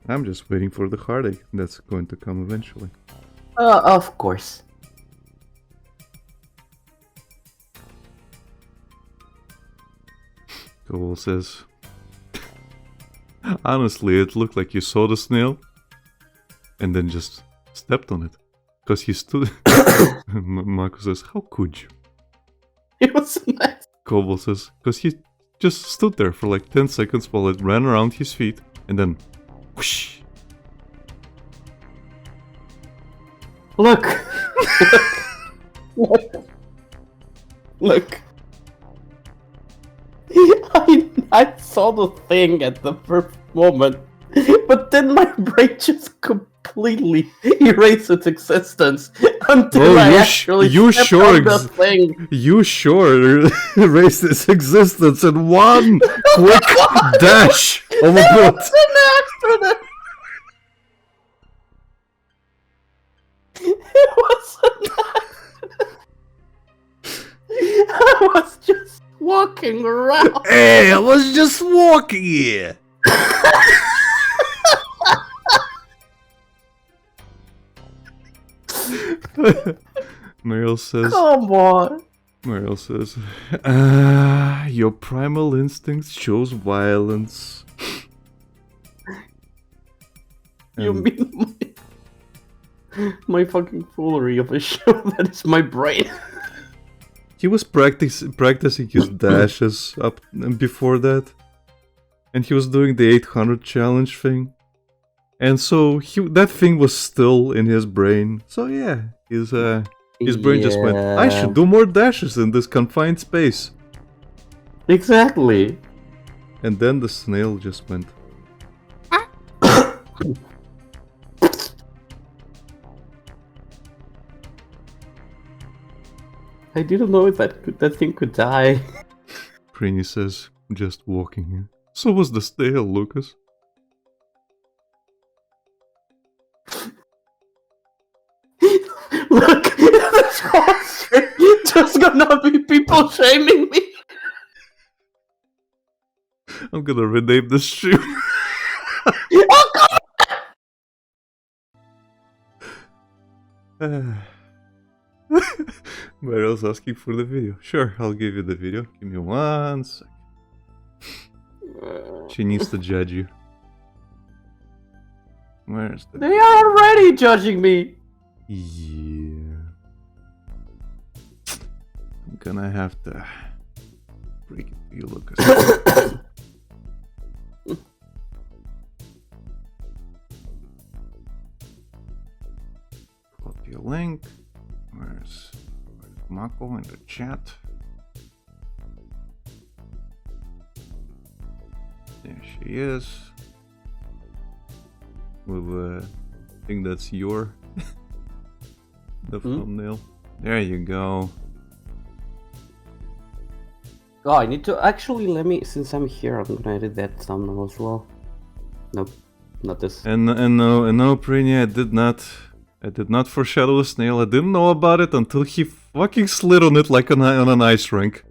Speaker 1: I'm just waiting for the heartache that's going to come eventually.
Speaker 2: Of course.
Speaker 1: Cole says, honestly, it looked like you saw the snail and then just stepped on it. Because he stood... Marco says, how could you?
Speaker 2: It was nice.
Speaker 1: Koval says, because he just stood there for like 10 seconds while it ran around his feet and then whoosh.
Speaker 2: Look! Look! I saw the thing at the first moment, but then my brain just completely erased its existence until I actually stepped on the thing.
Speaker 1: You sure erased its existence in one quick dash of a boat.
Speaker 2: It was an accident! It was an accident! I was just walking around.
Speaker 1: Hey, I was just walking here. Meryl says,
Speaker 2: come on.
Speaker 1: Meryl says, your primal instincts shows violence.
Speaker 2: You mean my fucking foolery of a show that is my brain.
Speaker 1: He was practicing his dashes up before that. And he was doing the 800 challenge thing. And so that thing was still in his brain. So yeah, his brain just went, I should do more dashes in this confined space.
Speaker 2: Exactly.
Speaker 1: And then the snail just went.
Speaker 2: I didn't know that thing could die.
Speaker 1: Prini says, just walking here. So was the snail, Lucas.
Speaker 2: Look, this whole stream just gonna be people shaming me.
Speaker 1: I'm gonna rename this stream.
Speaker 2: Oh, God.
Speaker 1: Meryl's asking for the video. Sure, I'll give you the video. Give me 1 sec. She needs to judge you. Where's the...
Speaker 2: They are already judging me.
Speaker 1: Yeah. I'm gonna have to break it to you, Lucas. Copy a link. Where's Mako in the chat? There she is. With I think that's your the thumbnail. There you go.
Speaker 2: Oh, I need to actually since I'm here, I'm gonna edit that thumbnail as well. Nope, not this.
Speaker 1: And no, Prini, I did not foreshadow the snail. I didn't know about it until he fucking slid on it like on an ice rink.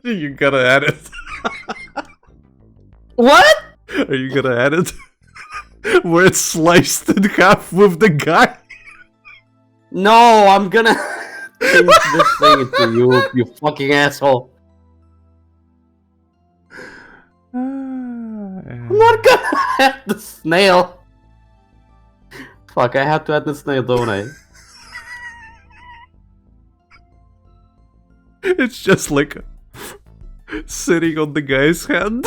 Speaker 1: You gotta add it.
Speaker 2: What?
Speaker 1: Are you gonna add it? Where it's sliced in half with the guy?
Speaker 2: No, I'm gonna change this thing into you fucking asshole. I'm not gonna have the snail. Fuck, I have to add the snail, don't I?
Speaker 1: It's just like sitting on the guy's hand,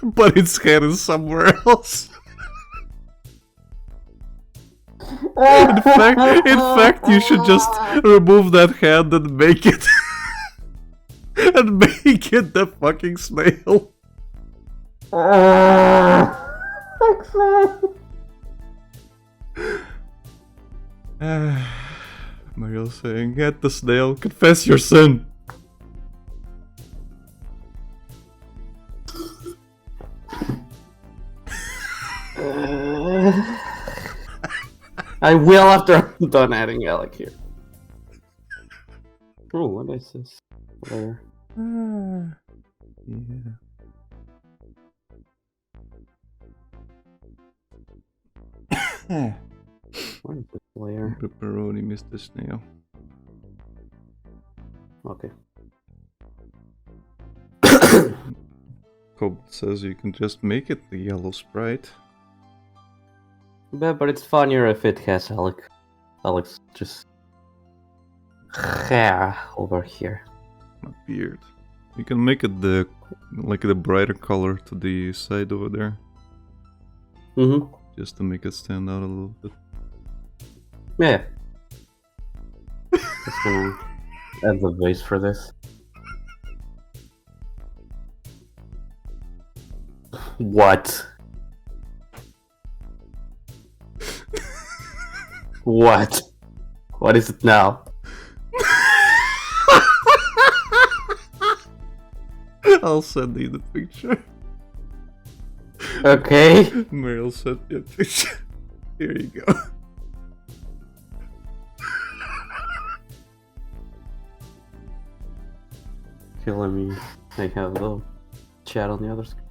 Speaker 1: but its head is somewhere else. In fact, you should just remove that hand and make it, and make it the fucking snail. Mariel saying, "Get the snail, confess your sin."
Speaker 2: I will after I'm done adding Alec here. Oh, what is this? Layer.
Speaker 1: Yeah.
Speaker 2: What is this layer?
Speaker 1: Pepperoni, Mr. Snail.
Speaker 2: Okay.
Speaker 1: Cobalt says you can just make it the yellow sprite.
Speaker 2: But it's funnier if it has Alec. Alec's just hair over here.
Speaker 1: A beard. You can make it the brighter color to the side over there,
Speaker 2: Mm-hmm.
Speaker 1: just to make it stand out a little bit.
Speaker 2: Yeah. Just gonna add the base for this. What? What? What is it now?
Speaker 1: I'll send you the picture.
Speaker 2: Okay.
Speaker 1: Meryl sent me a picture. Here you go.
Speaker 2: Okay, let me. I have the chat on the other screen.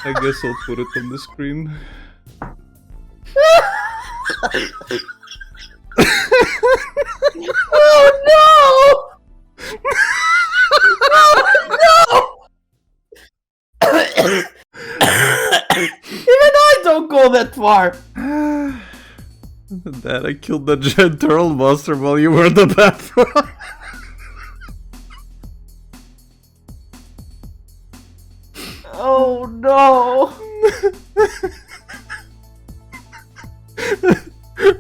Speaker 1: I guess I'll put it on the screen.
Speaker 2: Oh no! Oh no! Even I don't go that far.
Speaker 1: Dad, I killed that giant turtle monster while you were in the bathroom.
Speaker 2: Oh no!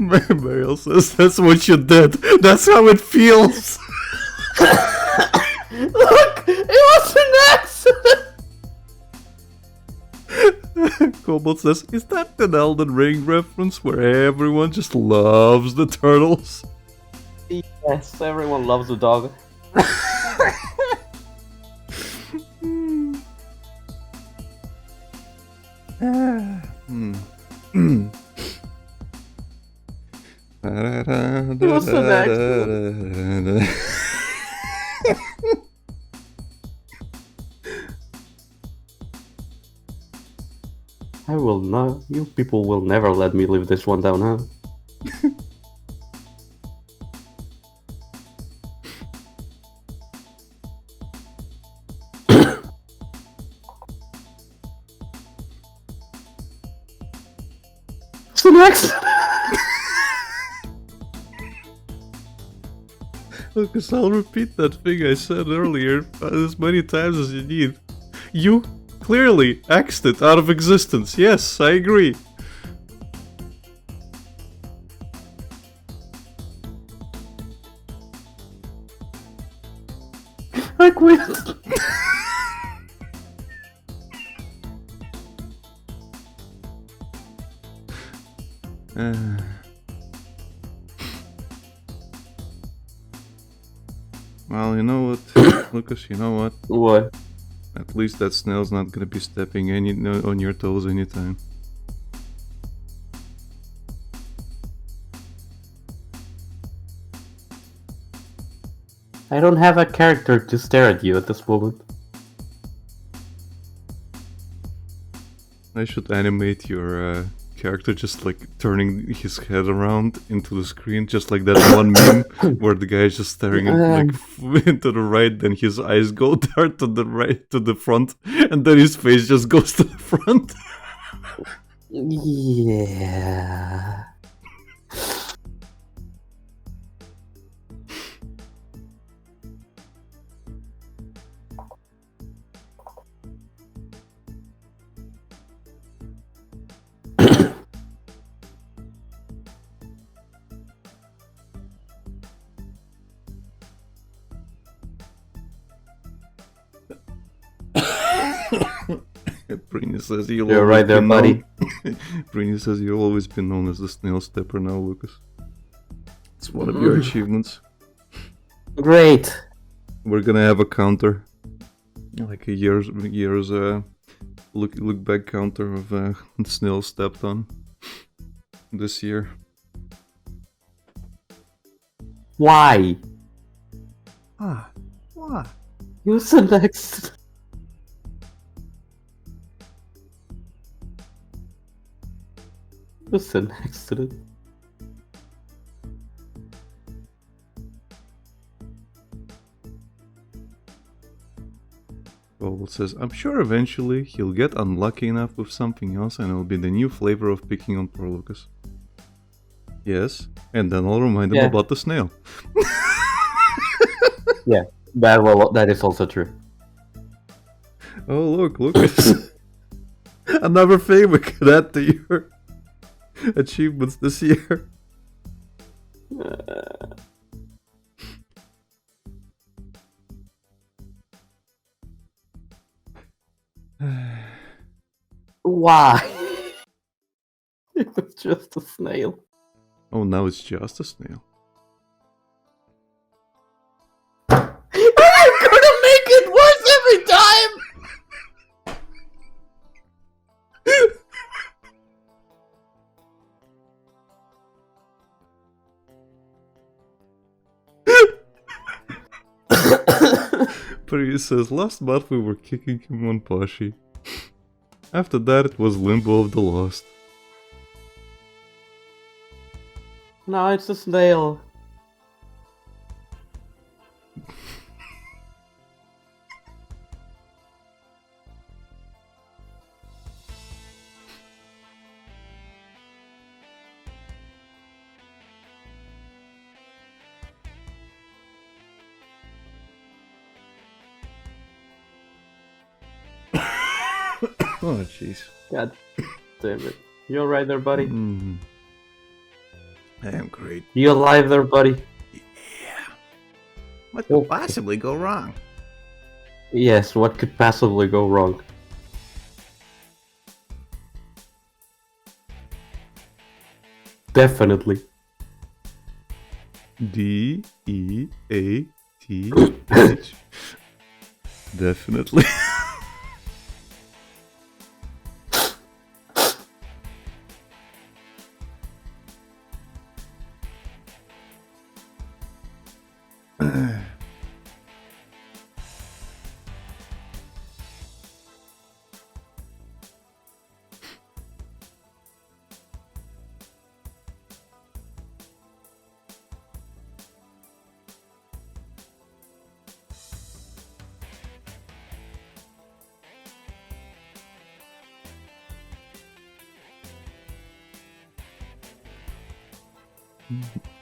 Speaker 1: Mariel says that's what you did. That's how it feels.
Speaker 2: Look, it was an accident.
Speaker 1: Cobalt says, is that an Elden Ring reference where everyone just loves the turtles?
Speaker 2: Yes, everyone loves the dog. was an accident. I will not. You people will never let me live this one down, huh? It's an accident.
Speaker 1: Lucas, I'll repeat that thing I said earlier as many times as you need. You clearly axed it out of existence. Yes, I agree.
Speaker 2: I quit.
Speaker 1: Well, you know what, Lucas, you know what?
Speaker 2: What?
Speaker 1: At least that snail's not gonna be stepping on your toes anytime.
Speaker 2: I don't have a character to stare at you at this moment.
Speaker 1: I should animate your character just like turning his head around into the screen, just like that one meme where the guy is just staring like into the right, then his eyes go there to the right, to the front, and then his face just goes to the front.
Speaker 2: Yeah.
Speaker 1: Brini says
Speaker 2: You're right there, buddy.
Speaker 1: Brini says you'll always be known as the snail stepper now, Lucas. It's one of your achievements.
Speaker 2: Great.
Speaker 1: We're gonna have a counter, like a year's look back counter of snail stepped on this year.
Speaker 2: Why?
Speaker 1: Why?
Speaker 2: Use the next. What's an accident?
Speaker 1: Well, it says, I'm sure eventually he'll get unlucky enough with something else and it'll be the new flavor of picking on poor Lucas. Yes, and then I'll remind him about the snail.
Speaker 2: Yeah, that is also true.
Speaker 1: Oh, look, Lucas. Another thing we could add to your achievements this year.
Speaker 2: Why? It was just a snail.
Speaker 1: Oh, now it's just a snail.
Speaker 2: I'm gonna make it worse every time!
Speaker 1: But he says, last month we were kicking him on Pashi. After that it was Limbo of the Lost.
Speaker 2: No, it's a snail.
Speaker 1: Oh, jeez.
Speaker 2: God damn it. You alright there, buddy?
Speaker 1: I am great.
Speaker 2: You alive there, buddy?
Speaker 1: Yeah. What could possibly go wrong?
Speaker 2: Yes, what could possibly go wrong? Definitely.
Speaker 1: D-E-A-T-H. Definitely.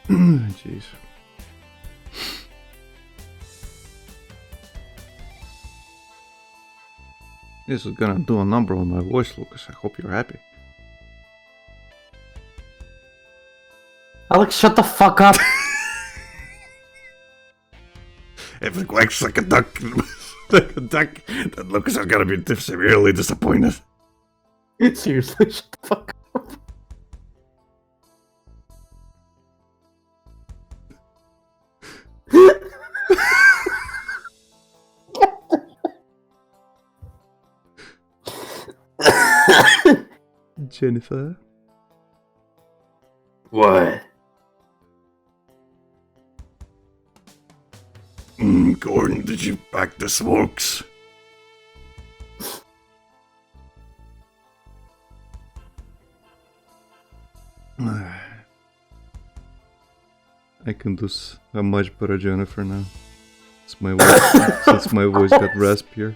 Speaker 1: Jeez. This is gonna do a number on my voice, Lucas. I hope you're happy.
Speaker 2: Alex, shut the fuck up!
Speaker 1: If it quacks like a duck, then Lucas is gonna be severely disappointed.
Speaker 2: Seriously, shut the fuck up.
Speaker 1: Jennifer?
Speaker 2: What?
Speaker 1: Gordon, did you pack the smokes? I can do a much better Jennifer now. Since my voice got raspier.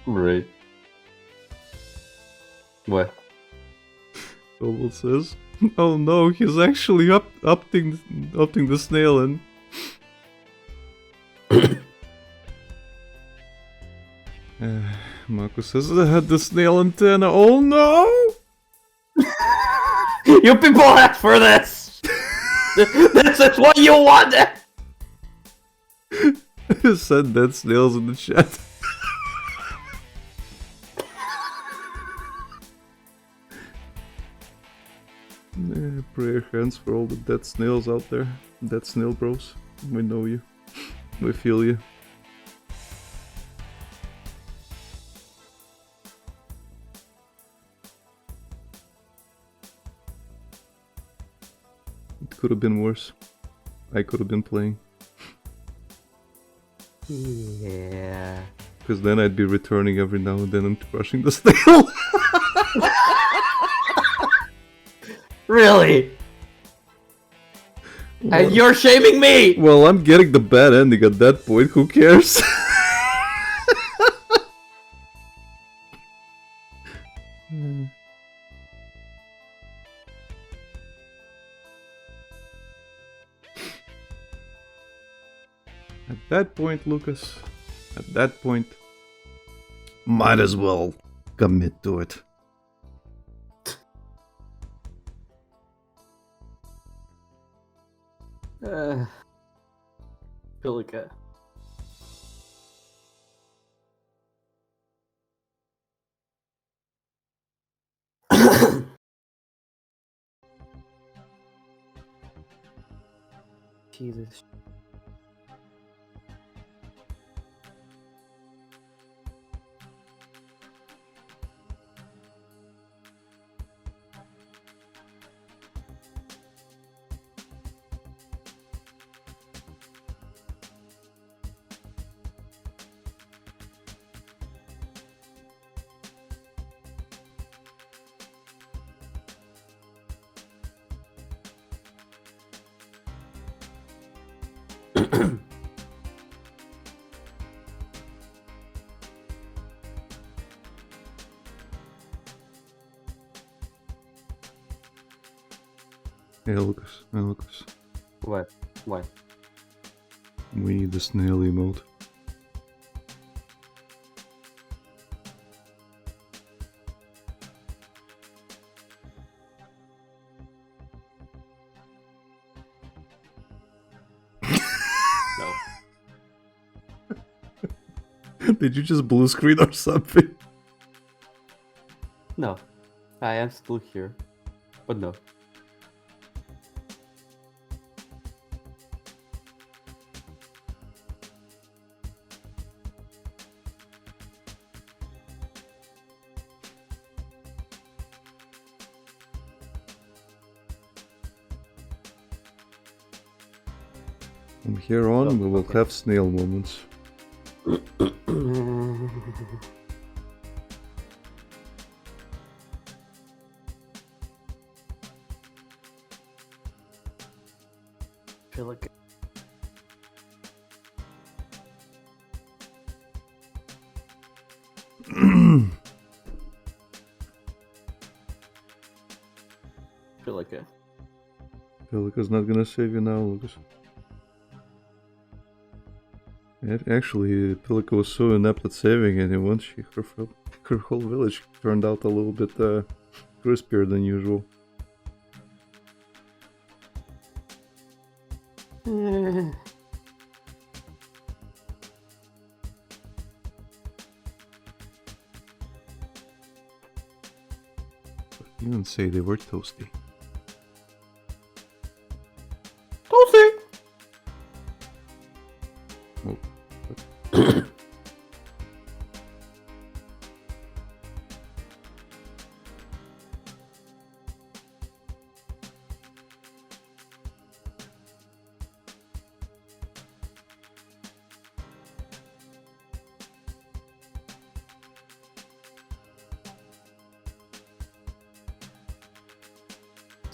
Speaker 2: Right. What?
Speaker 1: Oval says, "Oh no, he's actually upping the snail and." Marco says, "I had the snail antenna. Oh no!"
Speaker 2: You people asked for this. This is what you wanted.
Speaker 1: Send dead snails in the chat. Prayer hands for all the dead snails out there. Dead snail bros. We know you. We feel you. It could have been worse. I could have been playing.
Speaker 2: Yeah.
Speaker 1: Because then I'd be returning every now and then and crushing the snail.
Speaker 2: Really?
Speaker 1: Well,
Speaker 2: And you're shaming me!
Speaker 1: well, I'm getting the bad ending at that point. Who cares? At that point, Lucas, at that point, might as well commit to it.
Speaker 2: Pilica. Jesus.
Speaker 1: Hey Lucas,
Speaker 2: What? What?
Speaker 1: we need the snail emote.
Speaker 2: No.
Speaker 1: Did you just blue screen or something?
Speaker 2: No. I am still here. But no.
Speaker 1: From here on,
Speaker 2: Oh,
Speaker 1: we will
Speaker 2: okay.
Speaker 1: have snail moments.
Speaker 2: Pilica. Pilica.
Speaker 1: Pelica's not gonna save you now, Lucas. Actually, Pelica was so inept at saving anyone, her whole village turned out a little bit crispier than usual. You didn't say they were toasty.
Speaker 2: Toasty!
Speaker 1: Oh.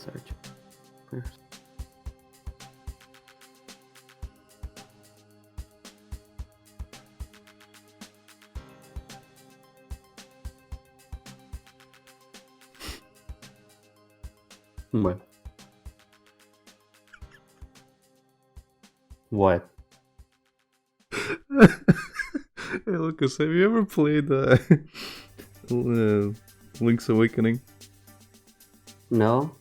Speaker 2: Search. First. What? What?
Speaker 1: Hey Lucas, have you ever played Link's Awakening?
Speaker 2: No?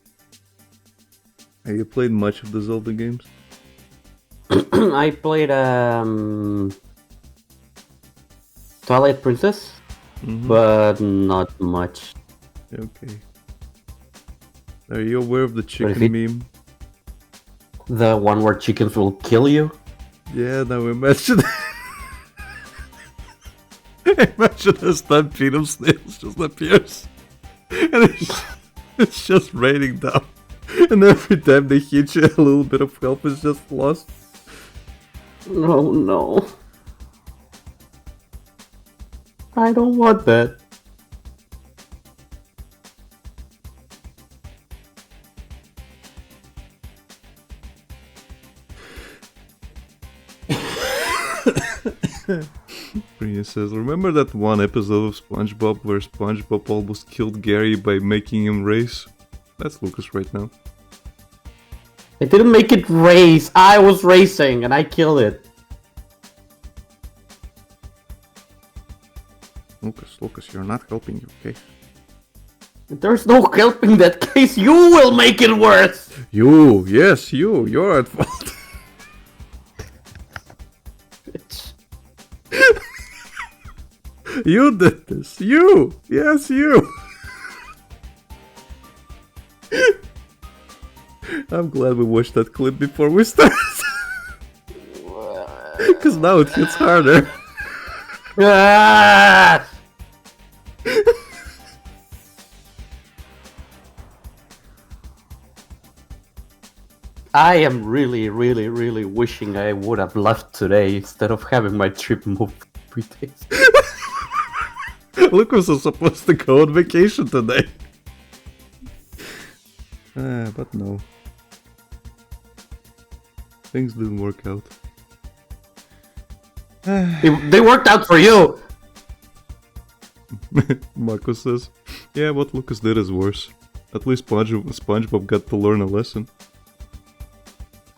Speaker 1: Have you played much of the Zelda games?
Speaker 2: I played Twilight Princess, but not much.
Speaker 1: Okay. Are you aware of the chicken
Speaker 2: if it-
Speaker 1: meme?
Speaker 2: The one where chickens will kill you?
Speaker 1: Yeah, now imagine. Imagine a stampede of snails just appears. And it's just raining down. And every time they hit you, a little bit of health is just lost.
Speaker 2: No, no. I don't want that.
Speaker 1: Brina says, remember that one episode of SpongeBob where SpongeBob almost killed Gary by making him race? That's Lucas right now.
Speaker 2: I didn't make it race. I was racing and I killed it.
Speaker 1: Lucas, you're not helping you, okay?
Speaker 2: There's no helping that case. You will make it worse.
Speaker 1: Yes, you're at fault.
Speaker 2: Bitch.
Speaker 1: You did this. Yes, you. I'm glad we watched that clip before we started. Because now it hits harder.
Speaker 2: Ah! I am really, really, really wishing I would have left today instead of having my trip moved 3 days.
Speaker 1: Lucas was supposed to go on vacation today. But no. Things didn't work out.
Speaker 2: They worked out for you!
Speaker 1: Marco says, yeah, what Lucas did is worse. At least SpongeBob got to learn a lesson.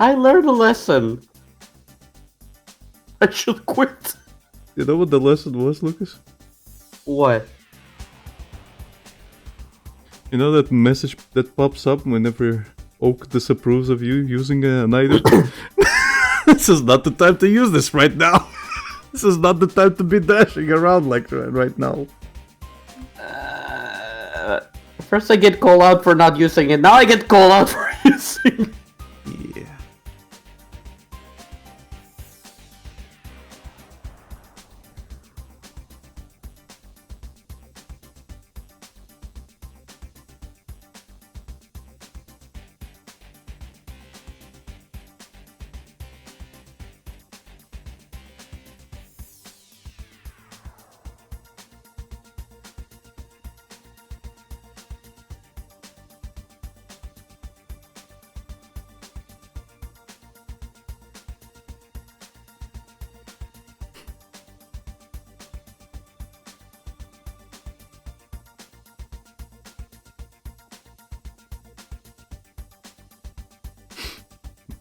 Speaker 2: I learned a lesson. I should quit.
Speaker 1: You know what the lesson was, Lucas?
Speaker 2: What?
Speaker 1: You know that message that pops up whenever Oak disapproves of you using an item? This is not the time to use this right now. This is not the time to be dashing around like right now.
Speaker 2: First I get called out for not using it, now I get called out for using it.
Speaker 1: Yeah.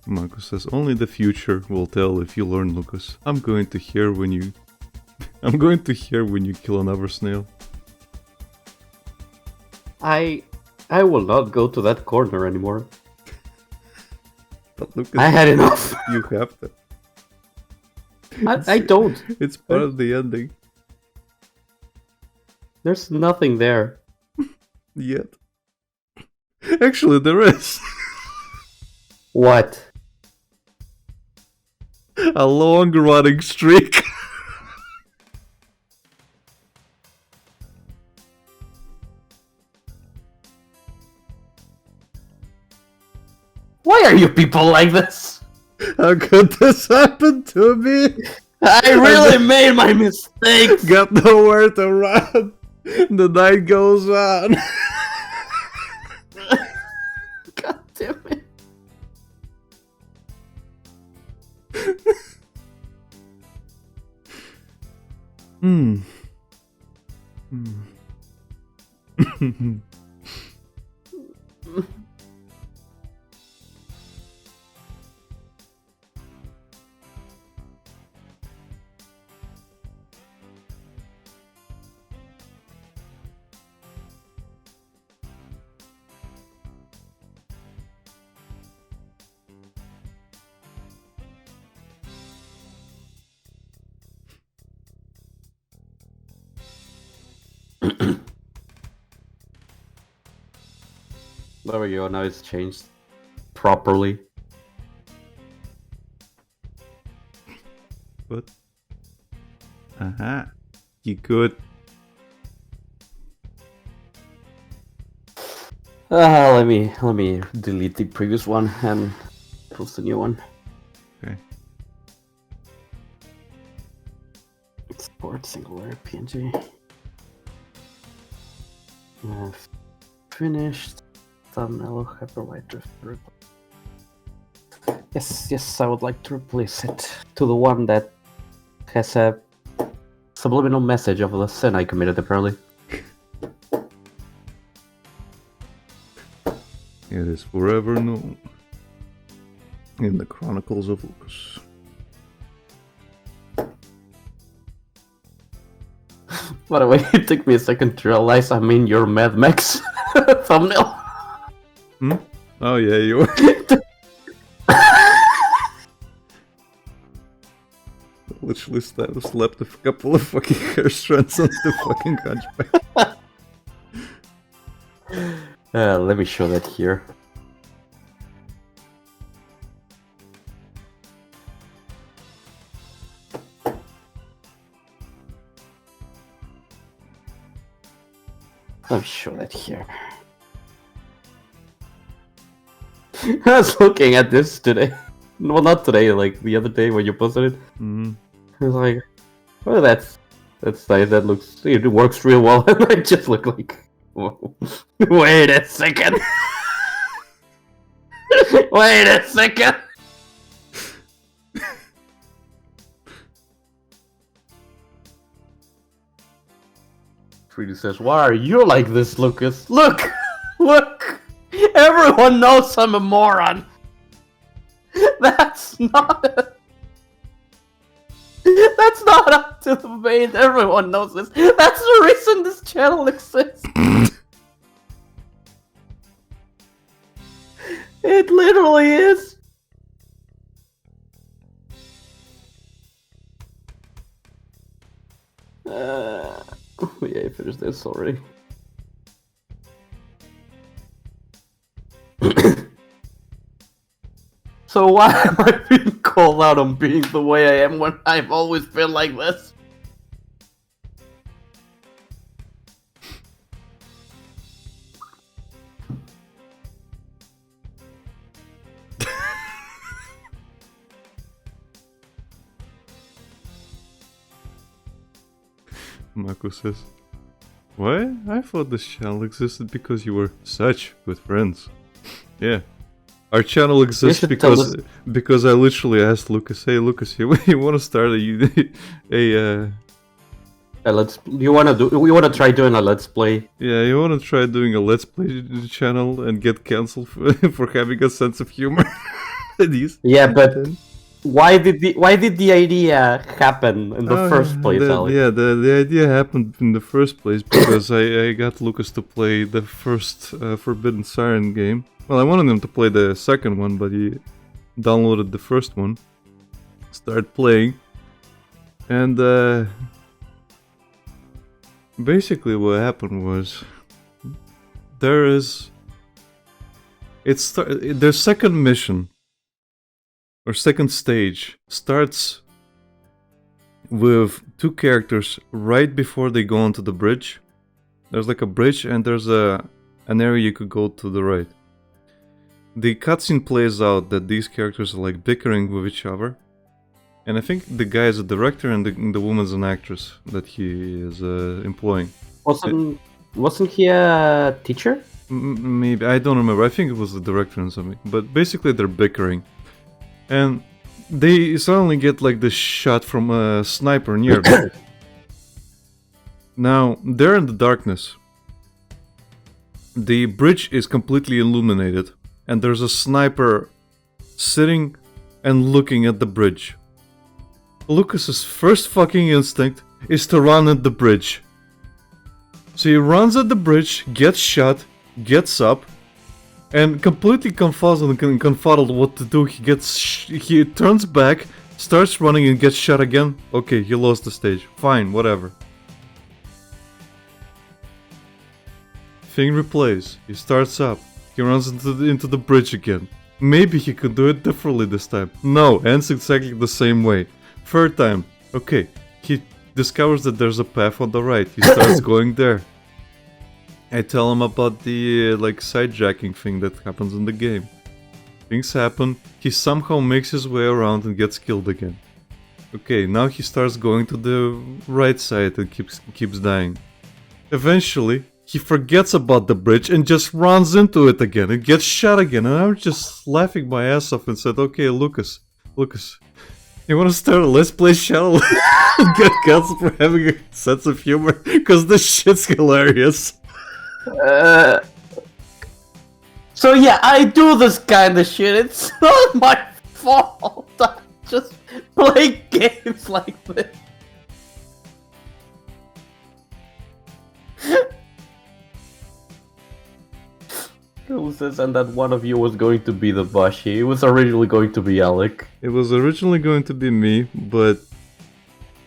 Speaker 1: Marcus says, only the future will tell if you learn, Lucas. I'm going to hear when you kill another snail.
Speaker 2: I will not go to that corner anymore.
Speaker 1: But Lucas,
Speaker 2: I had enough.
Speaker 1: you have to.
Speaker 2: I don't.
Speaker 1: It's part of the ending.
Speaker 2: There's nothing there.
Speaker 1: Yet. Actually, there is.
Speaker 2: What?
Speaker 1: A long running streak.
Speaker 2: Why are you people like this?
Speaker 1: How could this happen to me?
Speaker 2: I really made my mistakes.
Speaker 1: Got nowhere to run. The night goes on. Hmm.
Speaker 2: There we go. Now it's changed properly.
Speaker 1: What? You good?
Speaker 2: Let me delete the previous one and post the new one.
Speaker 1: Okay.
Speaker 2: Export single layer PNG. Finished. Thumbnail hyperlight drift. Yes, I would like to replace it to the one that has a subliminal message of the sin I committed, apparently.
Speaker 1: It is forever known in the Chronicles of Lucas.
Speaker 2: By the way, it took me a second to realize I'm in your Mad Max thumbnail.
Speaker 1: Oh yeah, you are. Literally slapped a couple of fucking hair strands on the fucking hunchback.
Speaker 2: Let me show that here. Let me show that here. I was looking at this today. Well, not today, like the other day when you posted it.
Speaker 1: Mm-hmm.
Speaker 2: I was like, oh, that's nice. That looks, it works real well. And I just look like, whoa. Wait a second. Wait a second. Treaty says, why are you like this, Lucas? Look! Look! Everyone knows I'm a moron! That's not up to the debate. Everyone knows this. That's the reason this channel exists. It literally is. Yeah, I finished this already. So why am I being called out on being the way I am when I've always been like this?
Speaker 1: Mako says, "Why? I thought this channel existed because you were such good friends." Yeah. Our channel exists because I literally asked Lucas, "Hey Lucas, you want to start
Speaker 2: we want to try doing a let's play?
Speaker 1: Yeah, you want to try doing a let's play channel and get cancelled for having a sense of humor?"
Speaker 2: Yeah, but why did the idea happen in the first place, Alex?
Speaker 1: Yeah, the idea happened in the first place because I got Lucas to play the first Forbidden Siren game. Well, I wanted him to play the second one, but he downloaded the first one, started playing, and basically what happened was their second mission or second stage starts with two characters right before they go onto the bridge. There's like a bridge and there's an area you could go to the right. The cutscene plays out that these characters are like bickering with each other, and I think the guy is a director and the woman's an actress that he is employing.
Speaker 2: Wasn't he a teacher?
Speaker 1: Maybe, I don't remember. I think it was the director and something. But basically they're bickering, and they suddenly get like this shot from a sniper near them. Now, they're in the darkness. The bridge is completely illuminated, and there's a sniper sitting and looking at the bridge. Lucas's first fucking instinct is to run at the bridge. So he runs at the bridge, gets shot, gets up, and completely confuddled what to do. He turns back, starts running and gets shot again. Okay, he lost the stage. Fine, whatever. Thing replays. He starts up. He runs into the bridge again. Maybe he could do it differently this time. No, ends exactly the same way. Third time. Okay, he discovers that there's a path on the right. He starts going there. I tell him about the sidejacking thing that happens in the game. Things happen. He somehow makes his way around and gets killed again. Okay, now he starts going to the right side and keeps dying. Eventually, he forgets about the bridge and just runs into it again and gets shot again. And I was just laughing my ass off and said, okay, Lucas, you want to start a Let's Play channel and get canceled for having a sense of humor? Because this shit's hilarious.
Speaker 2: So yeah, I do this kind of shit. It's not my fault. I just play games like this. Who says and that one of you was going to be the Bashi? It was originally going to be Alec.
Speaker 1: It was originally going to be me, but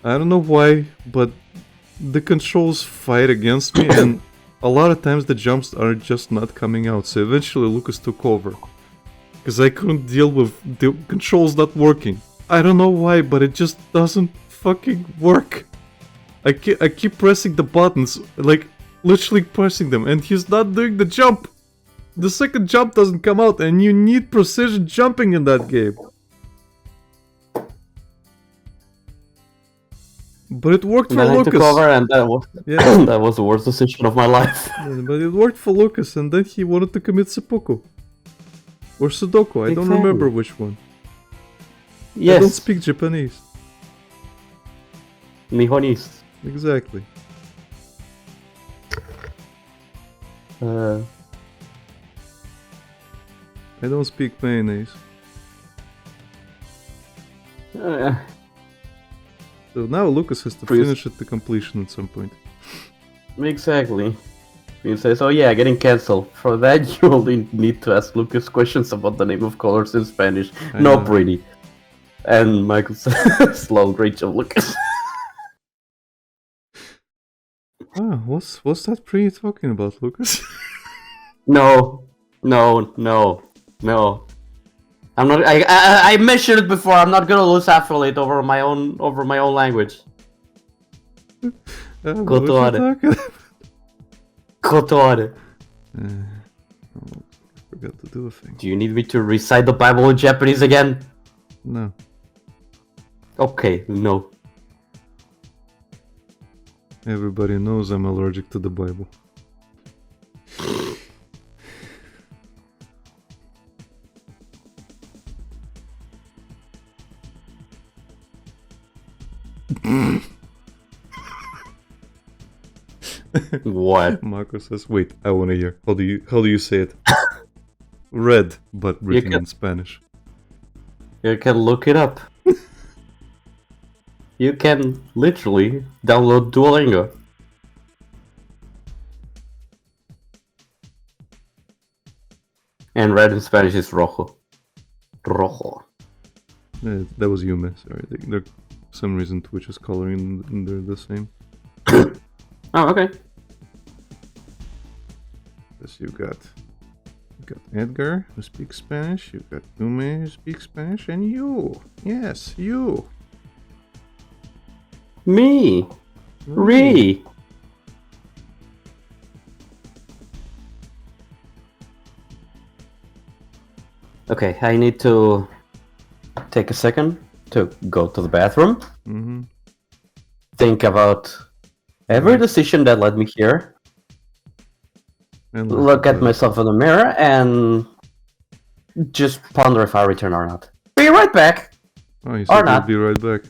Speaker 1: I don't know why, but the controls fight against me, and a lot of times the jumps are just not coming out. So eventually Lucas took over, because I couldn't deal with the controls not working. I don't know why, but it just doesn't fucking work. I keep pressing the buttons, like literally pressing them, and he's not doing the jump. The second jump doesn't come out, and you need precision jumping in that game. But it worked for Lucas.
Speaker 2: I took over, and that was that was the worst decision of my life.
Speaker 1: Yeah, but it worked for Lucas, and then he wanted to commit seppuku. Or Sudoku, I don't remember which one.
Speaker 2: Yes.
Speaker 1: I don't speak Japanese.
Speaker 2: Nihonese.
Speaker 1: Exactly. I don't speak mayonnaise. So now Lucas has to finish it to completion at some point.
Speaker 2: Exactly. You say, so yeah, getting cancelled. For that, you only need to ask Lucas questions about the name of colors in Spanish. No, pretty. And Michael says, "Long great job, Lucas."
Speaker 1: What's that pretty talking about, Lucas?
Speaker 2: No. I'm not. I mentioned it before. I'm not gonna lose affiliate over my own language. Kotoare. Kotoare.
Speaker 1: Forgot to do a thing.
Speaker 2: Do you need me to recite the Bible in Japanese again?
Speaker 1: No.
Speaker 2: Okay, no.
Speaker 1: Everybody knows I'm allergic to the Bible.
Speaker 2: What?
Speaker 1: Marco says, "Wait, I want to hear. How do you say it? Red, but written in Spanish."
Speaker 2: You can look it up. You can literally download Duolingo. And red in Spanish is rojo. Rojo.
Speaker 1: That was Yume, sorry. For some reason Twitch is coloring and they're the same.
Speaker 2: Oh, okay.
Speaker 1: Yes, you got Edgar, who speaks Spanish, you got Yume, who speaks Spanish, and you. Yes, you.
Speaker 2: Me. Re. Okay, I need to take a second to go to the bathroom.
Speaker 1: Mm-hmm.
Speaker 2: Think about every decision that led me here.
Speaker 1: And
Speaker 2: Look at myself in the mirror and just ponder if I return or not. Be right back.
Speaker 1: Oh, you said you'll be right back.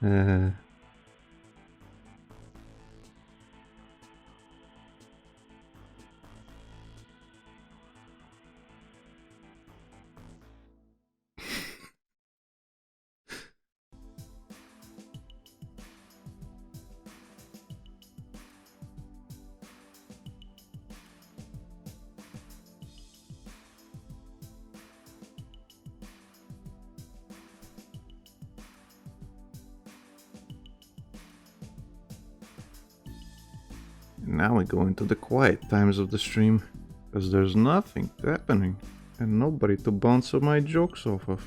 Speaker 1: uh, now we go into the quiet times of the stream, because there's nothing happening and nobody to bounce my jokes off of.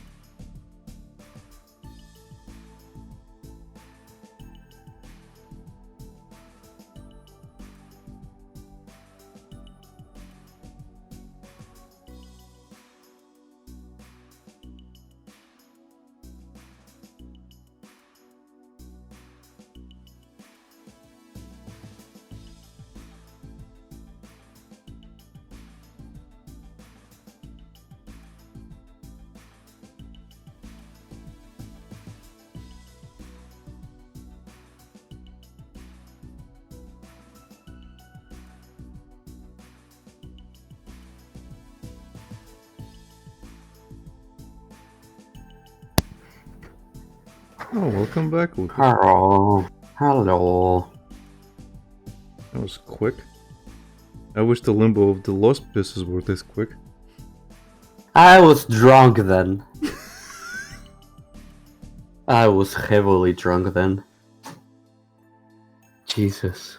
Speaker 1: Oh, welcome back, Lucas.
Speaker 2: Hello. Hello.
Speaker 1: That was quick. I wish the limbo of the lost pieces were this quick.
Speaker 2: I was drunk then. I was heavily drunk then. Jesus.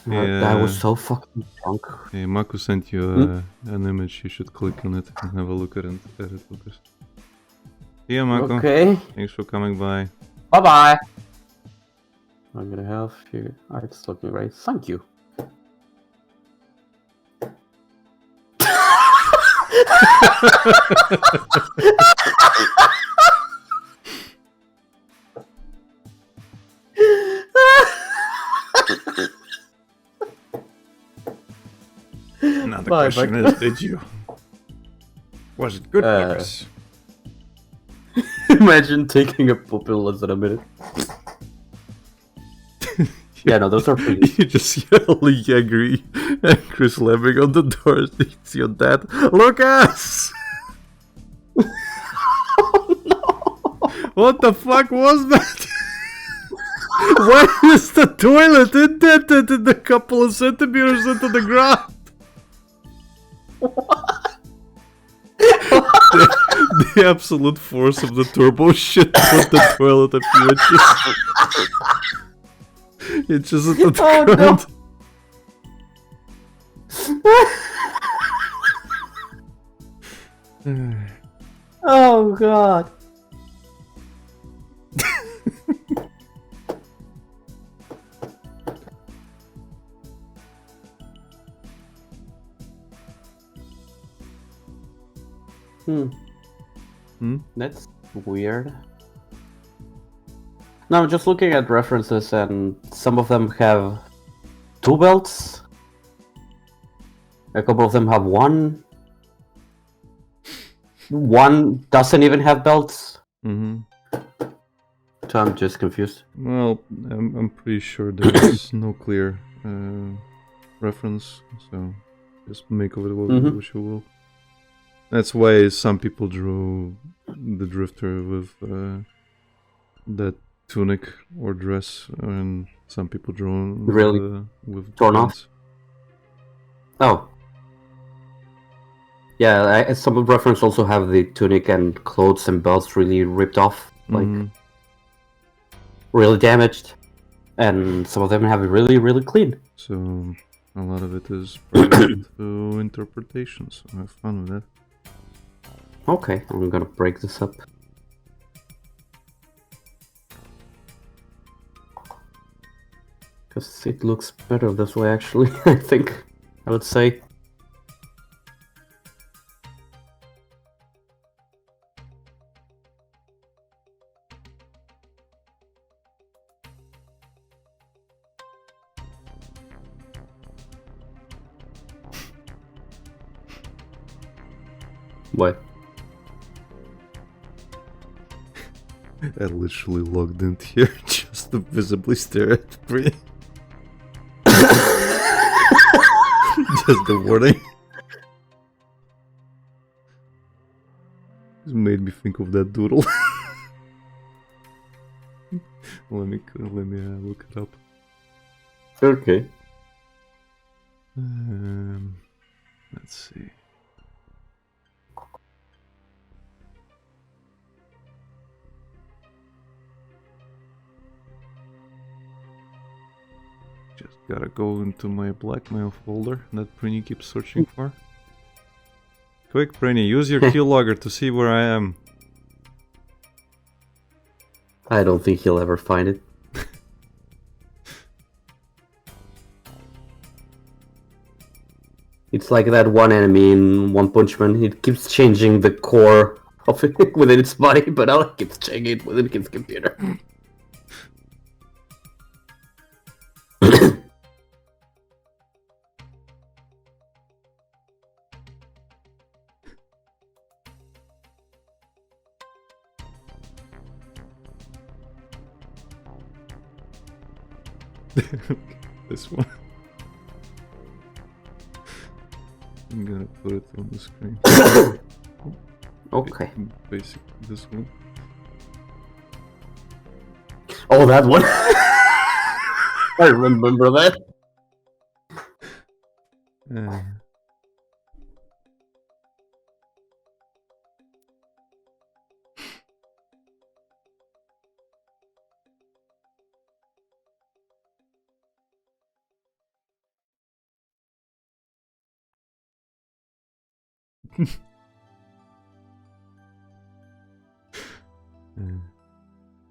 Speaker 2: I was so fucking drunk.
Speaker 1: Hey, Mako sent you an image. You should click on it and have a look at it, Lucas. Yeah, Mako.
Speaker 2: Okay.
Speaker 1: Thanks for coming by.
Speaker 2: Bye bye. I'm gonna have you. It's looking right. Thank you.
Speaker 1: Now the question is, did you? Was it good, Lucas?
Speaker 2: Imagine taking a poop in less than a minute. Yeah, no, those are pretty.
Speaker 1: You just yell angry and Chris slamming on the door. It's your dad. Lucas!
Speaker 2: Oh, no.
Speaker 1: What the fuck was that? Why is the toilet indented in a couple of centimeters into the ground?
Speaker 2: What?
Speaker 1: The absolute force of the turbo shit put the toilet a few inches. Inches into the ground.
Speaker 2: No. Oh god. That's weird. No, I'm just looking at references and some of them have 2 belts. A couple of them have 1. One doesn't even have belts.
Speaker 1: Mm-hmm.
Speaker 2: So I'm just confused.
Speaker 1: Well, I'm pretty sure there's no clear reference, so just make of it what you will. That's why some people drew the drifter with that tunic or dress, and some people drew with
Speaker 2: torn off. Oh. Yeah, some reference also have the tunic and clothes and belts really ripped off, like really damaged, and some of them have it really, really clean.
Speaker 1: So a lot of it is probably to interpretation. So have fun with that.
Speaker 2: Okay, I'm gonna break this up. Because it looks better this way, actually, I think, I would say. What?
Speaker 1: I literally logged into here just to visibly stare at Brie. Just the warning. Just made me think of that doodle. let me look it up.
Speaker 2: Okay.
Speaker 1: Let's see. Just gotta go into my blackmail folder that Prinny keeps searching for. Quick, Prinny, use your keylogger to see where I am.
Speaker 2: I don't think he'll ever find it. It's like that one enemy in One Punch Man. It keeps changing the core of it within its body, but now it keeps changing it within its computer.
Speaker 1: This one. I'm gonna put it on the screen.
Speaker 2: Okay.
Speaker 1: Basically, this one.
Speaker 2: Oh, that one. I remember that.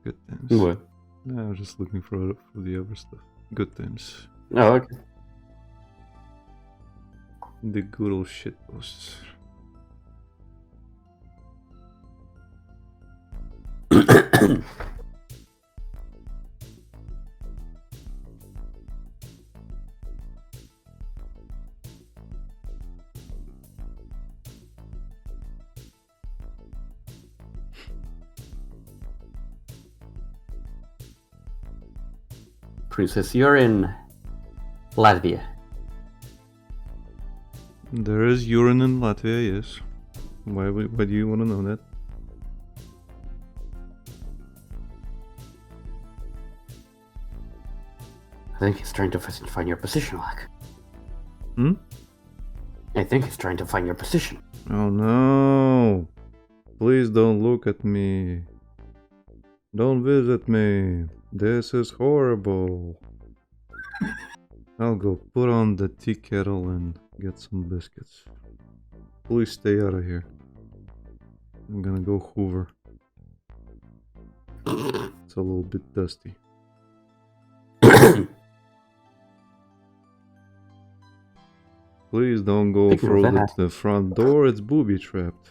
Speaker 1: Good times.
Speaker 2: What?
Speaker 1: No, I was just looking for the other stuff. Good times.
Speaker 2: Oh, okay.
Speaker 1: The good old shit posts.
Speaker 2: Princess, you're in Latvia.
Speaker 1: There is urine in Latvia, yes. Why do you want to know that?
Speaker 2: I think he's trying to find your position, Lack.
Speaker 1: Hmm?
Speaker 2: I think he's trying to find your position.
Speaker 1: Oh no! Please don't look at me. Don't visit me. This is horrible. I'll go put on the tea kettle and get some biscuits. Please stay out of here. I'm gonna go hoover. It's a little bit dusty. Please don't go through the front door, it's booby trapped.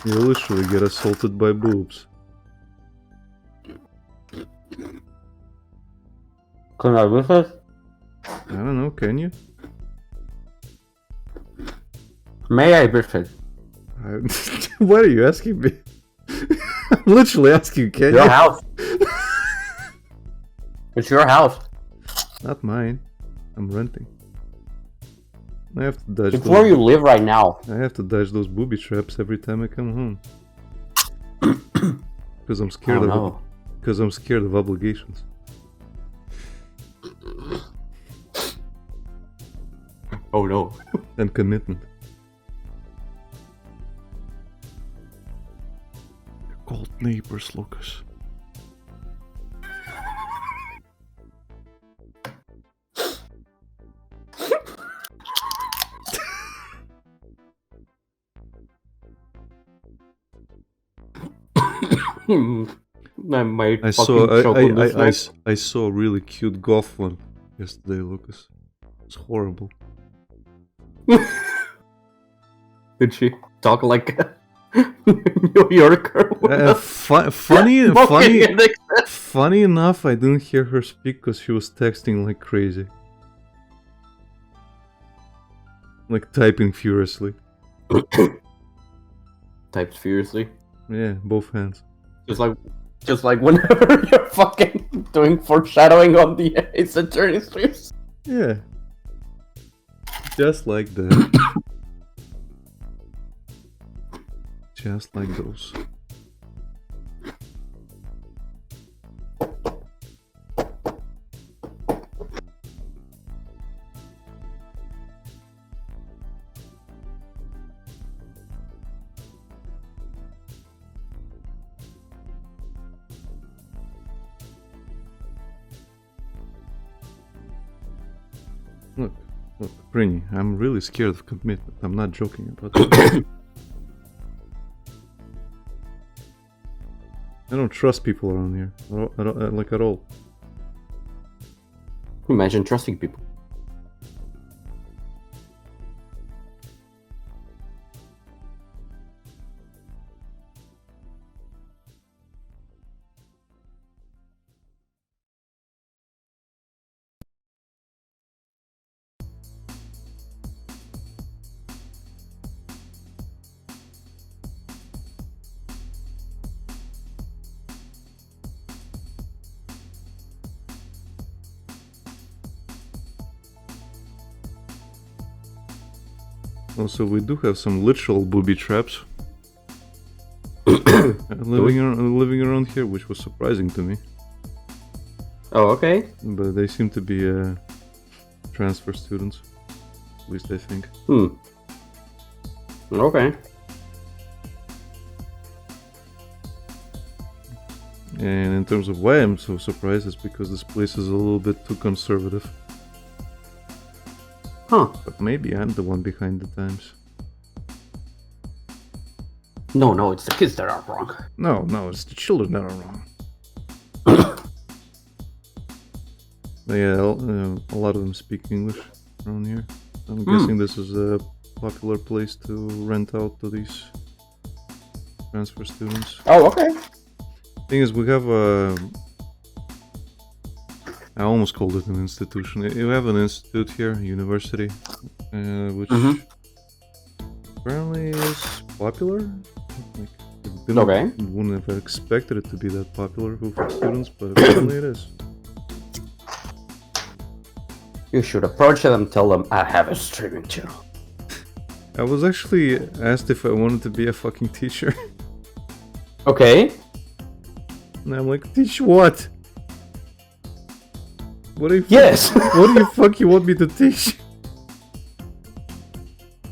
Speaker 1: You literally get assaulted by boobs.
Speaker 2: Can I visit?
Speaker 1: I don't know, can you?
Speaker 2: May I visit?
Speaker 1: What are you asking me? I'm literally asking, can you?
Speaker 2: Your house. It's your house.
Speaker 1: Not mine. I'm renting. I have to dodge.
Speaker 2: It's where you live right now.
Speaker 1: I have to dodge those booby traps every time I come home. Because I'm scared of. Because I'm scared of obligations.
Speaker 2: Oh no.
Speaker 1: And commitment. They're called neighbors, Lucas. I saw a really cute golf one yesterday, Lucas. It's horrible.
Speaker 2: Did she talk like a New Yorker?
Speaker 1: Funny enough, I didn't hear her speak because she was texting like crazy. Like typing furiously.
Speaker 2: Types furiously.
Speaker 1: Yeah, both hands.
Speaker 2: Just like whenever you're fucking doing foreshadowing on the Ace Attorney streams.
Speaker 1: Yeah. Just like that. Just like those. Look, Brini, I'm really scared of commitment. I'm not joking about that. I don't trust people around here. I don't like at all.
Speaker 2: Imagine trusting people.
Speaker 1: Also, we do have some literal booby traps living around here, which was surprising to me.
Speaker 2: Oh, okay.
Speaker 1: But they seem to be transfer students, at least I think.
Speaker 2: Okay.
Speaker 1: And in terms of why I'm so surprised, is because this place is a little bit too conservative.
Speaker 2: Huh.
Speaker 1: But maybe I'm the one behind the times.
Speaker 2: No, it's the kids that are wrong.
Speaker 1: No, it's the children that are wrong. Yeah, a lot of them speak English around here. I'm guessing this is a popular place to rent out to these transfer students.
Speaker 2: Oh, okay.
Speaker 1: Thing is, we have a... I almost called it an institution. We have an institute here, a university, which apparently is popular. Like, wouldn't have expected it to be that popular for students, but apparently it is.
Speaker 2: You should approach them and tell them I have a streaming channel.
Speaker 1: I was actually asked if I wanted to be a fucking teacher.
Speaker 2: Okay.
Speaker 1: And I'm like, teach what? What do you
Speaker 2: Yes!
Speaker 1: What do you fuck you want me to teach?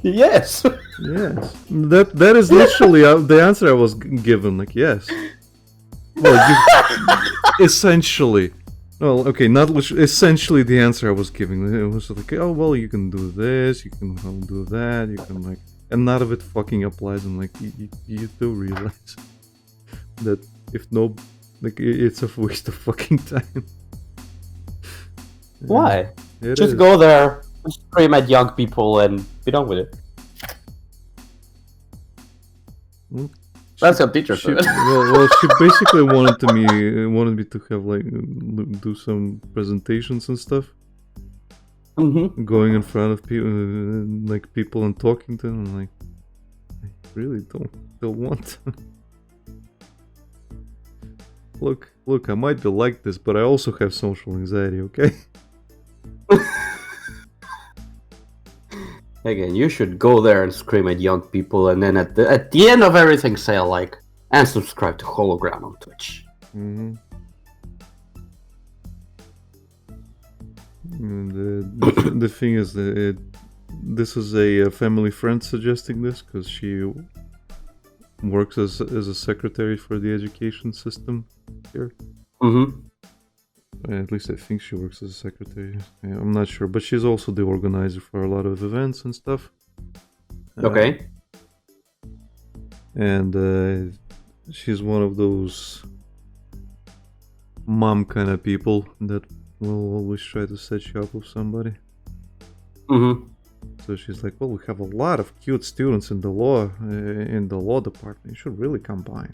Speaker 2: Yes!
Speaker 1: Yes. That is literally the answer I was given, like, yes. Well, essentially. Well, okay, not literally, essentially the answer I was giving. It was like, oh, well, you can do this, you can do that, you can, like... And none of it fucking applies. I'm like, you do realize that if no... Like, it's a waste of fucking time.
Speaker 2: Why?
Speaker 1: It
Speaker 2: Just
Speaker 1: is.
Speaker 2: go there, scream at young people, and be done with it.
Speaker 1: Well,
Speaker 2: That's how teachers do it.
Speaker 1: well, she basically wanted me to have like do some presentations and stuff, going in front of people, like people and talking to them. I'm like, I really don't want to. Look, I might be like this, but I also have social anxiety. Okay.
Speaker 2: Again, you should go there and scream at young people, and then at the end of everything, say like, and subscribe to Hologram on Twitch.
Speaker 1: And the thing is that this is a family friend suggesting this because she works as a secretary for the education system here. At least I think she works as a secretary. Yeah, I'm not sure, but she's also the organizer for a lot of events and stuff.
Speaker 2: Okay.
Speaker 1: And she's one of those mom kind of people that will always try to set you up with somebody. So she's like, well, we have a lot of cute students in the law department. You should really combine.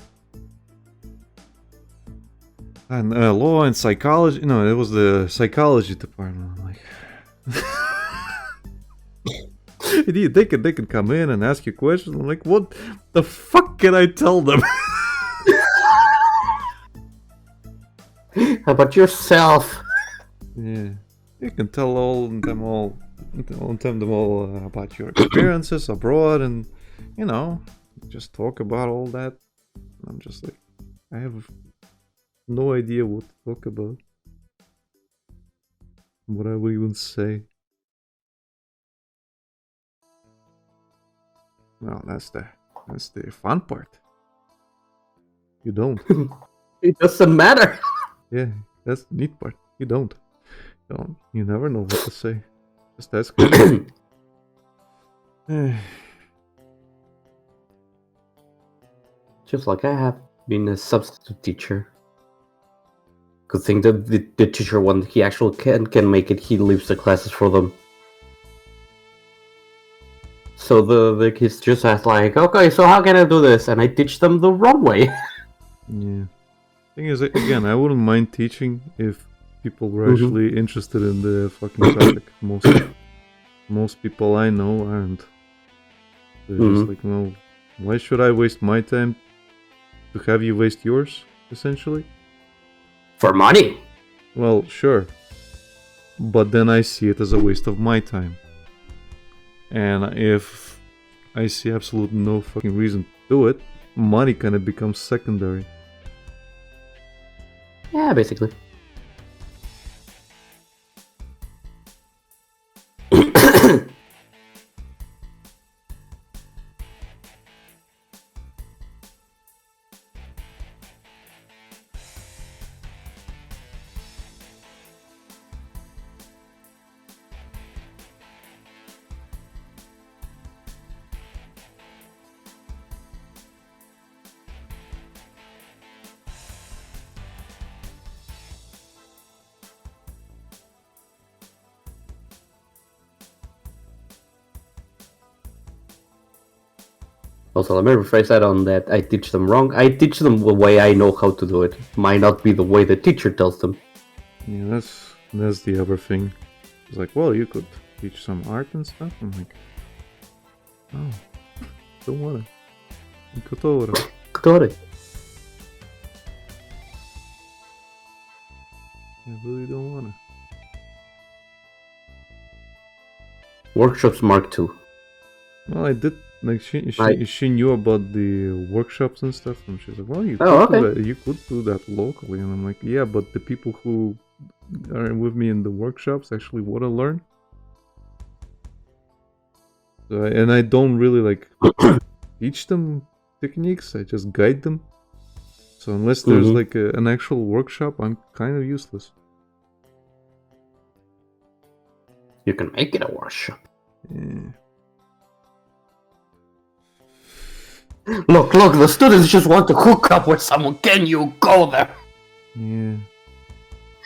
Speaker 1: And law and psychology. No, it was the psychology department. I'm like, they can come in and ask you questions. I'm like, what the fuck can I tell them?
Speaker 2: How about yourself?
Speaker 1: Yeah, you can tell them all about your experiences abroad, and just talk about all that. I'm just like, I have no idea what to talk about, what I would even say. Well, that's the fun part. You don't.
Speaker 2: It doesn't matter.
Speaker 1: Yeah, that's the neat part. You don't. You never know what to say. Just ask me.
Speaker 2: Just like I have been a substitute teacher. Good thing that the teacher, when he actually can make it, he leaves the classes for them. So the kids just ask like, okay, so how can I do this? And I teach them the wrong way.
Speaker 1: Yeah. Thing is, again, I wouldn't mind teaching if people were actually interested in the fucking topic. Most people I know aren't. They're just like, well, why should I waste my time to have you waste yours, essentially?
Speaker 2: For money.
Speaker 1: Well, sure. But then I see it as a waste of my time. And if I see absolutely no fucking reason to do it, money kind of becomes secondary.
Speaker 2: Yeah, basically. Also, let me rephrase that on that. I teach them wrong. I teach them the way I know how to do it. Might not be the way the teacher tells them.
Speaker 1: Yeah, that's the other thing. It's like, well, you could teach some art and stuff. I'm like, oh, don't wanna.
Speaker 2: Got it.
Speaker 1: I really don't wanna.
Speaker 2: Workshops Mark II.
Speaker 1: Well, I did. Like she knew about the workshops and stuff, and she's like, "Well, you could do that locally." And I'm like, "Yeah, but the people who are with me in the workshops actually want to learn." So and I don't really like teach them techniques. I just guide them. So unless there's like an actual workshop, I'm kind of useless.
Speaker 2: You can make it a workshop.
Speaker 1: Yeah.
Speaker 2: Look, the students just want to hook up with someone. Can you go there?
Speaker 1: Yeah.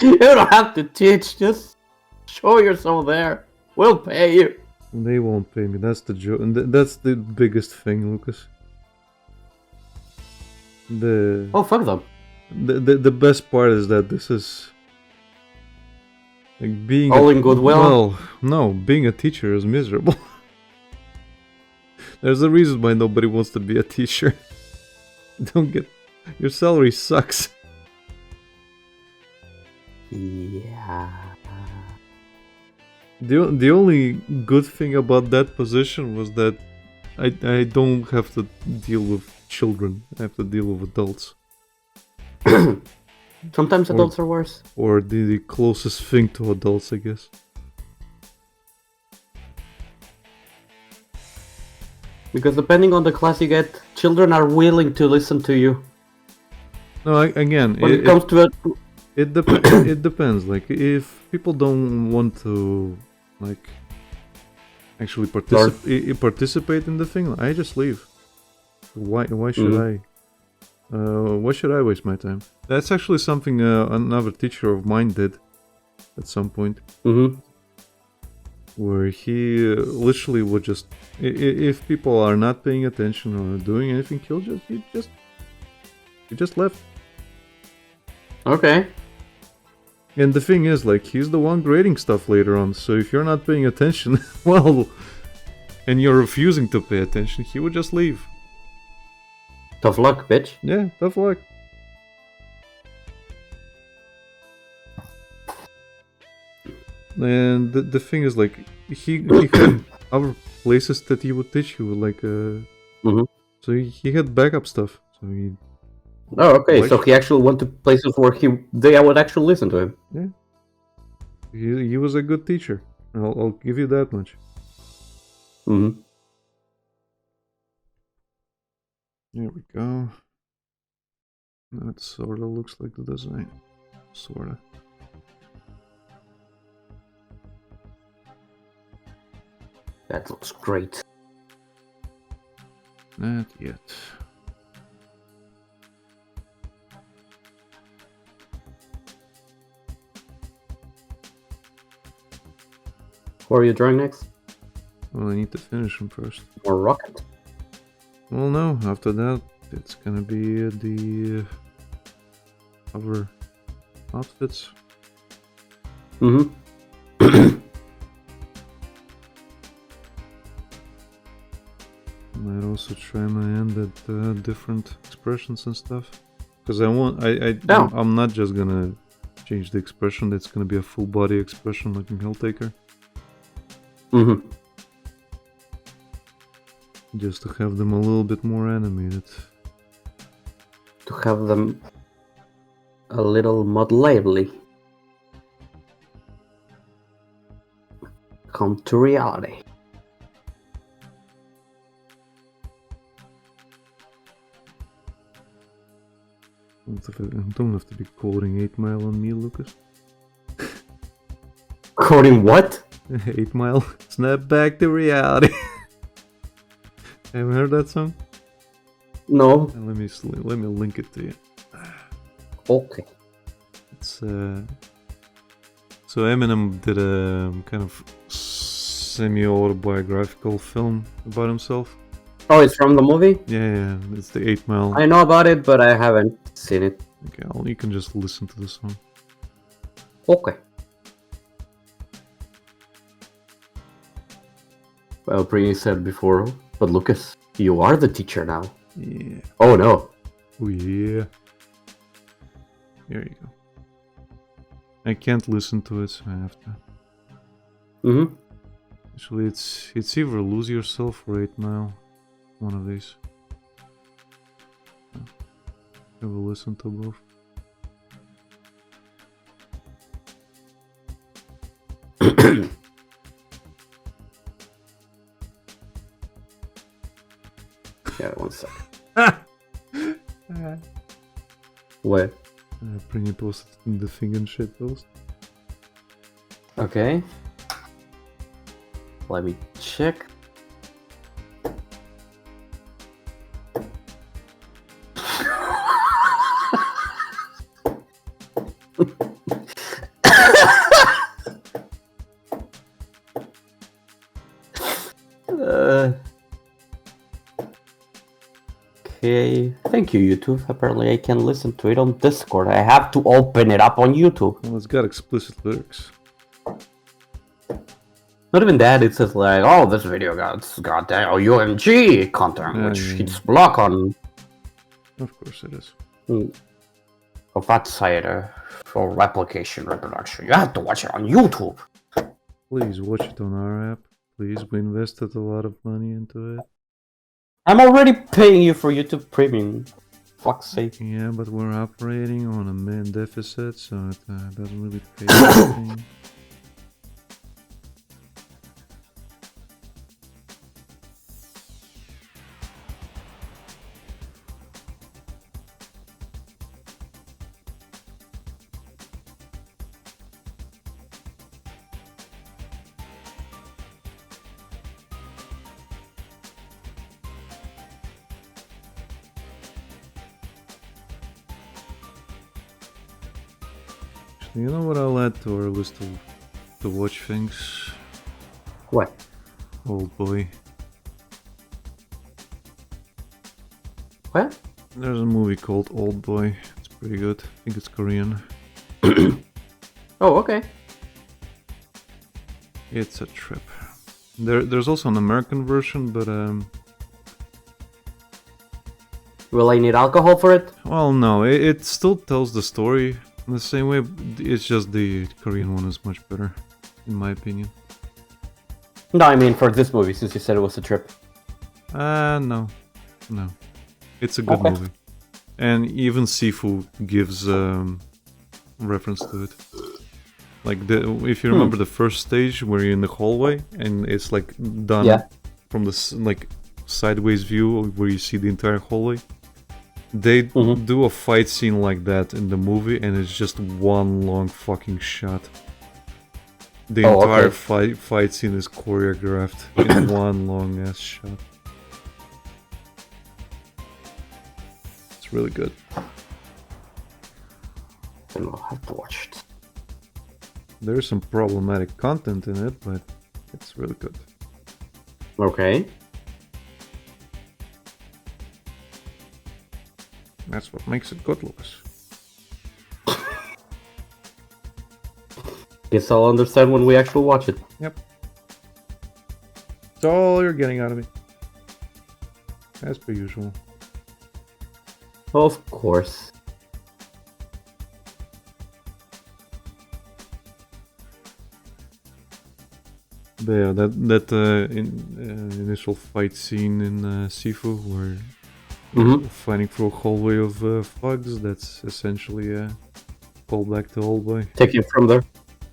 Speaker 2: You don't have to teach, just show yourself there. We'll pay you.
Speaker 1: They won't pay me, that's the joke. And that's the biggest thing, Lucas.
Speaker 2: Oh, fuck them.
Speaker 1: The best part is that this is... like being...
Speaker 2: all in goodwill?
Speaker 1: Well, no, being a teacher is miserable. There's a reason why nobody wants to be a teacher. Don't get... your salary sucks.
Speaker 2: Yeah.
Speaker 1: The only good thing about that position was that I don't have to deal with children. I have to deal with adults.
Speaker 2: Sometimes adults are worse.
Speaker 1: Or the closest thing to adults, I guess.
Speaker 2: Because depending on the class you get, children are willing to listen to you.
Speaker 1: No, again,
Speaker 2: when it comes to it,
Speaker 1: it depends. Like, if people don't want to, like, actually participate in the thing, I just leave. Why should I? Why should I waste my time? That's actually something another teacher of mine did at some point. Where he literally would just, if people are not paying attention or doing anything, he just left.
Speaker 2: Okay.
Speaker 1: And the thing is, like, he's the one grading stuff later on, so if you're not paying attention, well, and you're refusing to pay attention, he would just leave.
Speaker 2: Tough luck, bitch.
Speaker 1: Yeah, tough luck. And the thing is, like, he had other places that he would teach you, like, so he had backup stuff. So he.
Speaker 2: Oh, okay. So he actually went to places where I would actually listen to him.
Speaker 1: Yeah. He was a good teacher. I'll give you that much.
Speaker 2: Mm-hmm.
Speaker 1: There we go. That sort of looks like the design. Sort of.
Speaker 2: That looks great.
Speaker 1: Not yet.
Speaker 2: What are you drawing next?
Speaker 1: Well, I need to finish him first.
Speaker 2: Or rocket?
Speaker 1: Well, no. After that, it's gonna be the other outfits.
Speaker 2: Mm-hmm.
Speaker 1: Might also try my hand at different expressions and stuff. Because I'm not just gonna change the expression. It's gonna be a full body expression like in Helltaker.
Speaker 2: Mm-hmm.
Speaker 1: Just to have them a little bit more animated.
Speaker 2: To have them a little more lively. Come to reality.
Speaker 1: Don't have to be quoting 8 Mile on me, Lucas.
Speaker 2: Quoting what?
Speaker 1: 8 Mile. Snap back to reality. Haven't heard that song?
Speaker 2: No.
Speaker 1: Let me link it to you.
Speaker 2: Okay.
Speaker 1: It's so Eminem did a kind of semi-autobiographical film about himself.
Speaker 2: Oh, it's from the movie?
Speaker 1: Yeah, it's the 8 Mile.
Speaker 2: I know about it, but I haven't seen it.
Speaker 1: Okay, you can just listen to the song.
Speaker 2: Okay. Well, Brini said before, but Lucas, you are the teacher now.
Speaker 1: Yeah.
Speaker 2: Oh no.
Speaker 1: Oh yeah. There you go. I can't listen to it, so I have to.
Speaker 2: Mm-hmm.
Speaker 1: Actually, it's either Lose Yourself or 8 Mile. One of these. I will listen to both.
Speaker 2: Yeah, 1 second. What?
Speaker 1: Bring it posted in the thing and shit post.
Speaker 2: Okay. Let me check. Okay, thank you, YouTube. Apparently I can listen to it on Discord. I have to open it up on YouTube.
Speaker 1: Well, it's got explicit lyrics.
Speaker 2: Not even that, it says like, oh, this video got UMG content, which it's blocked on.
Speaker 1: Of course it is.
Speaker 2: Of that side for replication reproduction. You have to watch it on YouTube.
Speaker 1: Please watch it on our app. Please, we invested a lot of money into it.
Speaker 2: I'm already paying you for YouTube Premium. Fuck's sake.
Speaker 1: Yeah, but we're operating on a main deficit, so it doesn't really pay anything. You know what I'll add to our list of to watch things?
Speaker 2: What?
Speaker 1: Old Boy.
Speaker 2: What?
Speaker 1: There's a movie called Old Boy. It's pretty good. I think it's Korean.
Speaker 2: Oh, okay.
Speaker 1: It's a trip. There's also an American version, but
Speaker 2: Will I need alcohol for it?
Speaker 1: well, no, it still tells the story in the same way. It's just the Korean one is much better, in my opinion.
Speaker 2: No, I mean for this movie, since you said it was a trip.
Speaker 1: No, it's a good
Speaker 2: Okay.
Speaker 1: movie, and even Sifu gives reference to it. Like if you remember the first stage where you're in the hallway and it's like done
Speaker 2: Yeah.
Speaker 1: from the like sideways view where you see the entire hallway. They do a fight scene like that in the movie, and it's just one long fucking shot. The entire fight scene is choreographed in one long ass shot. It's really good.
Speaker 2: Then I'll have to watch it.
Speaker 1: There's some problematic content in it, but it's really good.
Speaker 2: Okay.
Speaker 1: That's what makes it good, Lucas.
Speaker 2: Guess I'll understand when we actually watch it.
Speaker 1: Yep. That's all you're getting out of me. As per usual.
Speaker 2: Of course.
Speaker 1: But yeah, that initial fight scene in Sifu where you're fighting through a hallway of thugs, that's essentially a callback to Old Boy.
Speaker 2: Taking from there.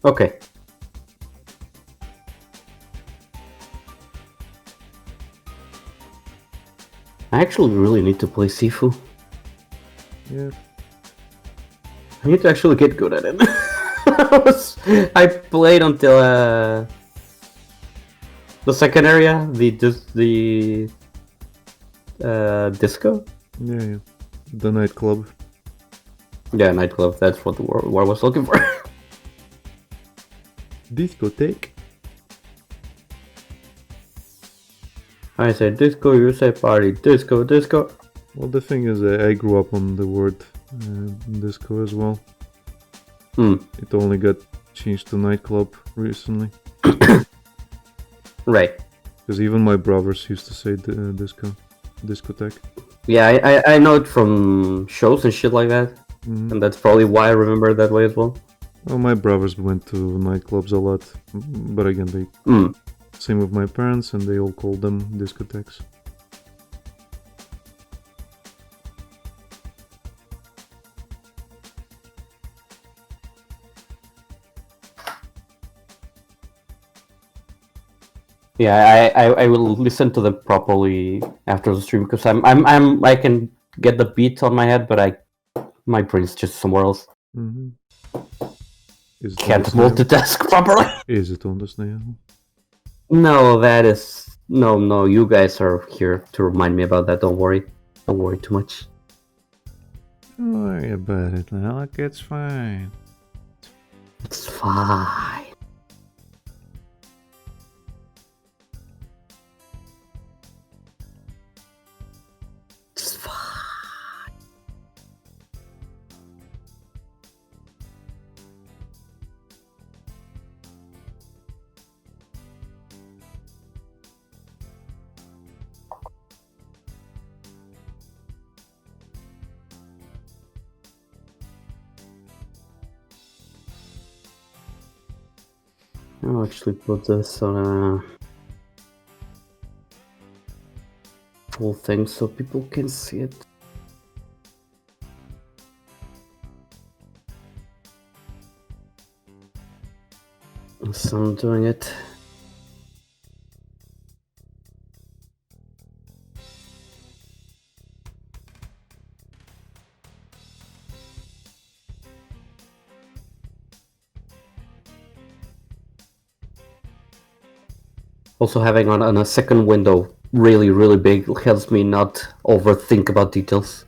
Speaker 2: Okay. I actually really need to play Sifu.
Speaker 1: Yeah.
Speaker 2: I need to actually get good at it. I played until the second area, the disco.
Speaker 1: Yeah. The nightclub.
Speaker 2: Yeah, nightclub. That's what the word I was looking for.
Speaker 1: Discotheque.
Speaker 2: I say disco, you say party. Disco, disco.
Speaker 1: Well, the thing is, I grew up on the word disco as well. It only got changed to nightclub recently.
Speaker 2: Right.
Speaker 1: Because even my brothers used to say discotheque.
Speaker 2: Yeah, I know it from shows and shit like that. And that's probably why I remember it that way as well.
Speaker 1: Well, my brothers went to nightclubs a lot, but again, they same with my parents, and they all called them discotheques.
Speaker 2: Yeah, I will listen to them properly after the stream because I can get the beat on my head, but my brain's just somewhere else. Can't multitask properly.
Speaker 1: Is it on the snail?
Speaker 2: No, that is no. You guys are here to remind me about that. Don't worry too much.
Speaker 1: Don't worry about it, Alec. It's fine.
Speaker 2: It's fine. It's fine. I'll actually put this on a full thing so people can see it. So I'm doing it. Also having on a second window really big helps me not overthink about details.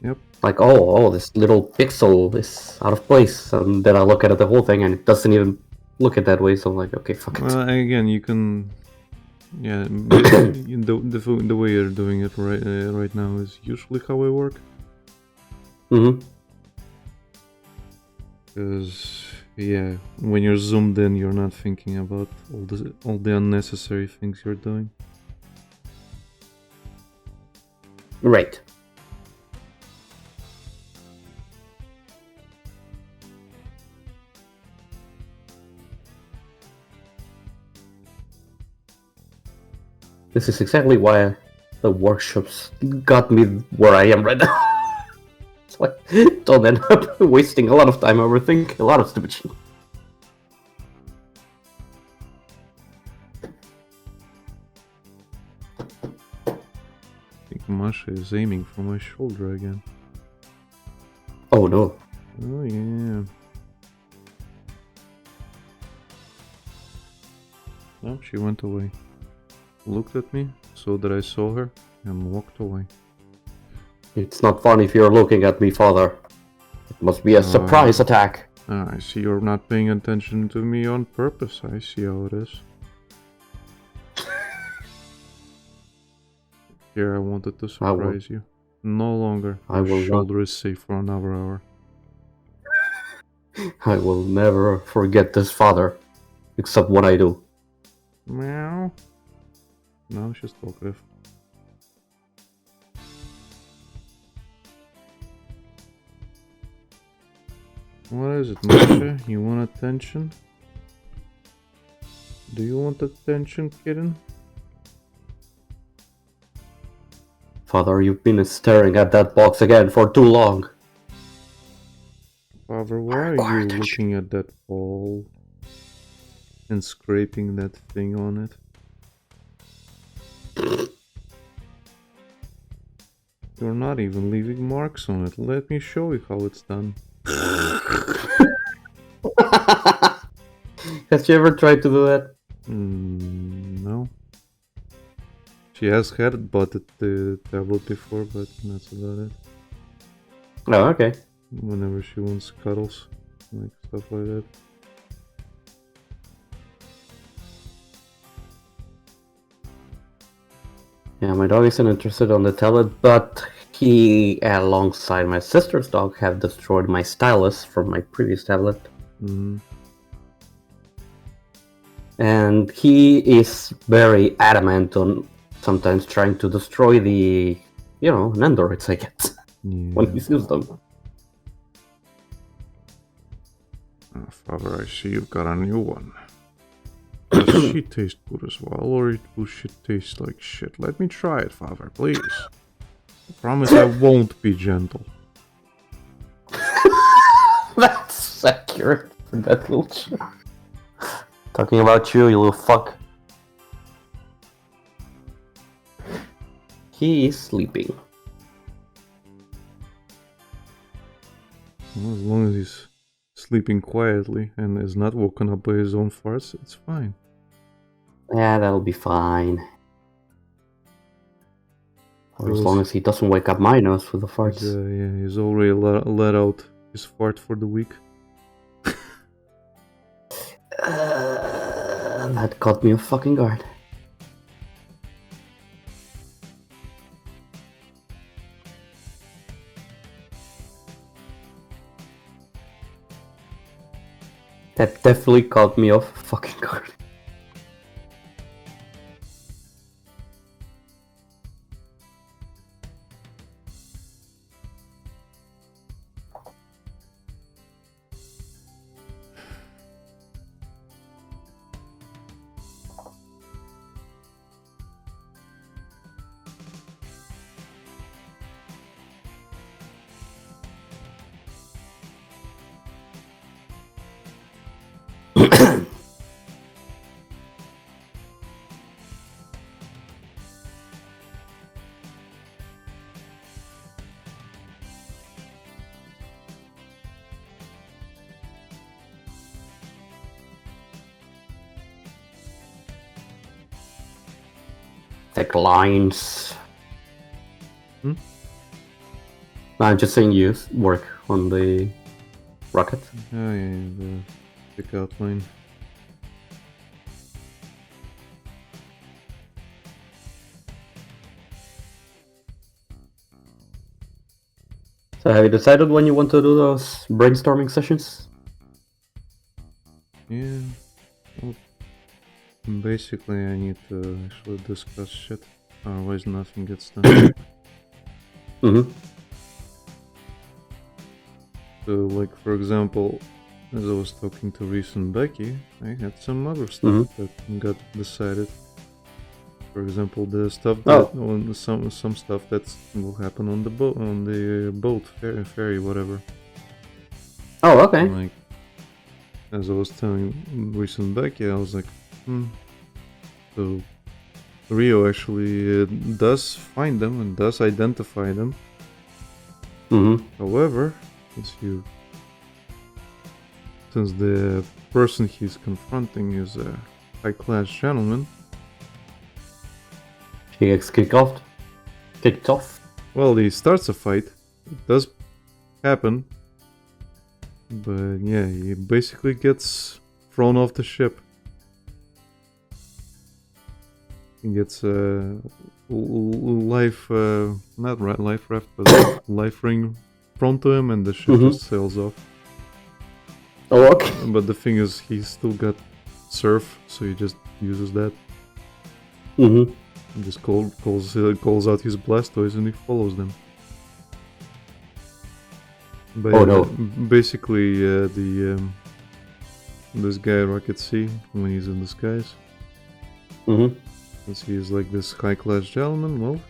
Speaker 1: Yep.
Speaker 2: Like, oh, this little pixel is out of place, and then I look at the whole thing and it doesn't even look at that way, so I'm like, okay, fuck it.
Speaker 1: Well, again, you can... Yeah, the way you're doing it right now is usually how I work. Because Yeah, when you're zoomed in, you're not thinking about all the unnecessary things you're doing.
Speaker 2: Right. This is exactly why the workshops got me where I am right now. So I don't end up wasting a lot of time overthinking a lot of stupid shit.
Speaker 1: I think Masha is aiming for my shoulder again.
Speaker 2: Oh no.
Speaker 1: Oh yeah. Oh, she went away. Looked at me, saw that I saw her, and walked away.
Speaker 2: It's not fun if you're looking at me, father. It must be a surprise attack.
Speaker 1: I see you're not paying attention to me on purpose. I see how it is. Here, I wanted to surprise you. No longer. Your shoulder is safe for another hour.
Speaker 2: I will never forget this, father. Except what I do.
Speaker 1: Meow. Now she's talkative. What is it, Masha? You want attention? Do you want attention, kitten?
Speaker 2: Father, you've been staring at that box again for too long.
Speaker 1: Father, why are you looking at that ball and scraping that thing on it? You're not even leaving marks on it. Let me show you how it's done.
Speaker 2: Has she ever tried to do that?
Speaker 1: No. She has had butted the tablet before, but that's about it.
Speaker 2: Oh, okay.
Speaker 1: Whenever she wants cuddles, like stuff like that.
Speaker 2: Yeah, my dog isn't interested on the tablet, but he, alongside my sister's dog, have destroyed my stylus from my previous tablet. And he is very adamant on sometimes trying to destroy the, Nendoroids I get when he sees them.
Speaker 1: Father, I see you've got a new one. Does she taste good as well, or will she taste like shit? Let me try it, Father, please. I promise I won't be gentle.
Speaker 2: That's accurate for that little shit. Talking about you little fuck. He is sleeping.
Speaker 1: Well, as long as he's sleeping quietly and is not woken up by his own farts, it's fine.
Speaker 2: Yeah, that'll be fine. Or as long as he doesn't wake up my nose with the farts.
Speaker 1: Yeah, he's already let out his fart for the week.
Speaker 2: That caught me off fucking guard. That definitely caught me off fucking guard. Thick lines. I'm just saying you work on the rocket.
Speaker 1: Oh yeah, the thick outline.
Speaker 2: So have you decided when you want to do those brainstorming sessions?
Speaker 1: Basically, I need to actually discuss shit, otherwise nothing gets done.
Speaker 2: Mm-hmm.
Speaker 1: So, like, for example, as I was talking to Reese and Becky, I had some other stuff that got decided. For example, the stuff that some stuff that will happen on the boat, ferry, whatever.
Speaker 2: Oh, okay.
Speaker 1: Like, as I was telling Reese and Becky, I was like, So Rio actually does find them and does identify them. However, since the person he's confronting is a high-class gentleman,
Speaker 2: he gets kicked off.
Speaker 1: Well, he starts a fight. It does happen, but yeah, he basically gets thrown off the ship. He gets life, not life raft, but life ring thrown to him, and the ship just sails off.
Speaker 2: Oh, okay.
Speaker 1: But the thing is, he's still got surf, so he just uses that.
Speaker 2: Mm-hmm.
Speaker 1: He just calls out his Blastoise and he follows them. But, basically, this guy Rocket C, when he's in disguise, since he's like this high-class gentleman, well,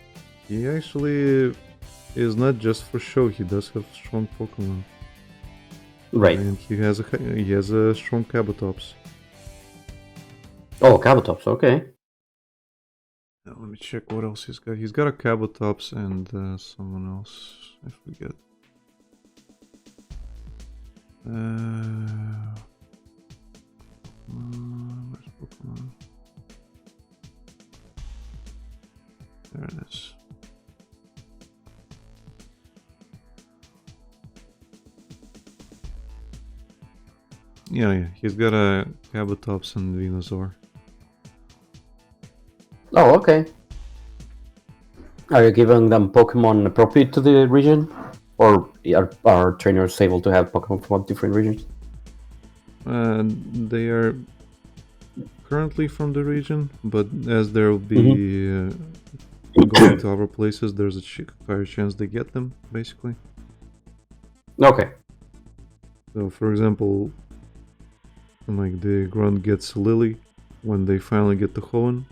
Speaker 1: he actually is not just for show. He does have strong Pokemon.
Speaker 2: Right.
Speaker 1: And he has a strong Kabutops.
Speaker 2: Oh, Kabutops, okay.
Speaker 1: Now, let me check what else he's got. He's got a Kabutops and someone else. I forget. Where's Pokemon? There it is. Yeah, he's got a Kabutops and Venusaur.
Speaker 2: Oh, okay. Are you giving them Pokemon appropriate to the region? Or are trainers able to have Pokemon from different regions?
Speaker 1: They are currently from the region, but as there will be going to other places, there's a higher chance they get them, basically.
Speaker 2: Okay.
Speaker 1: So, for example, like the Grunt gets Lily when they finally get to Hoenn.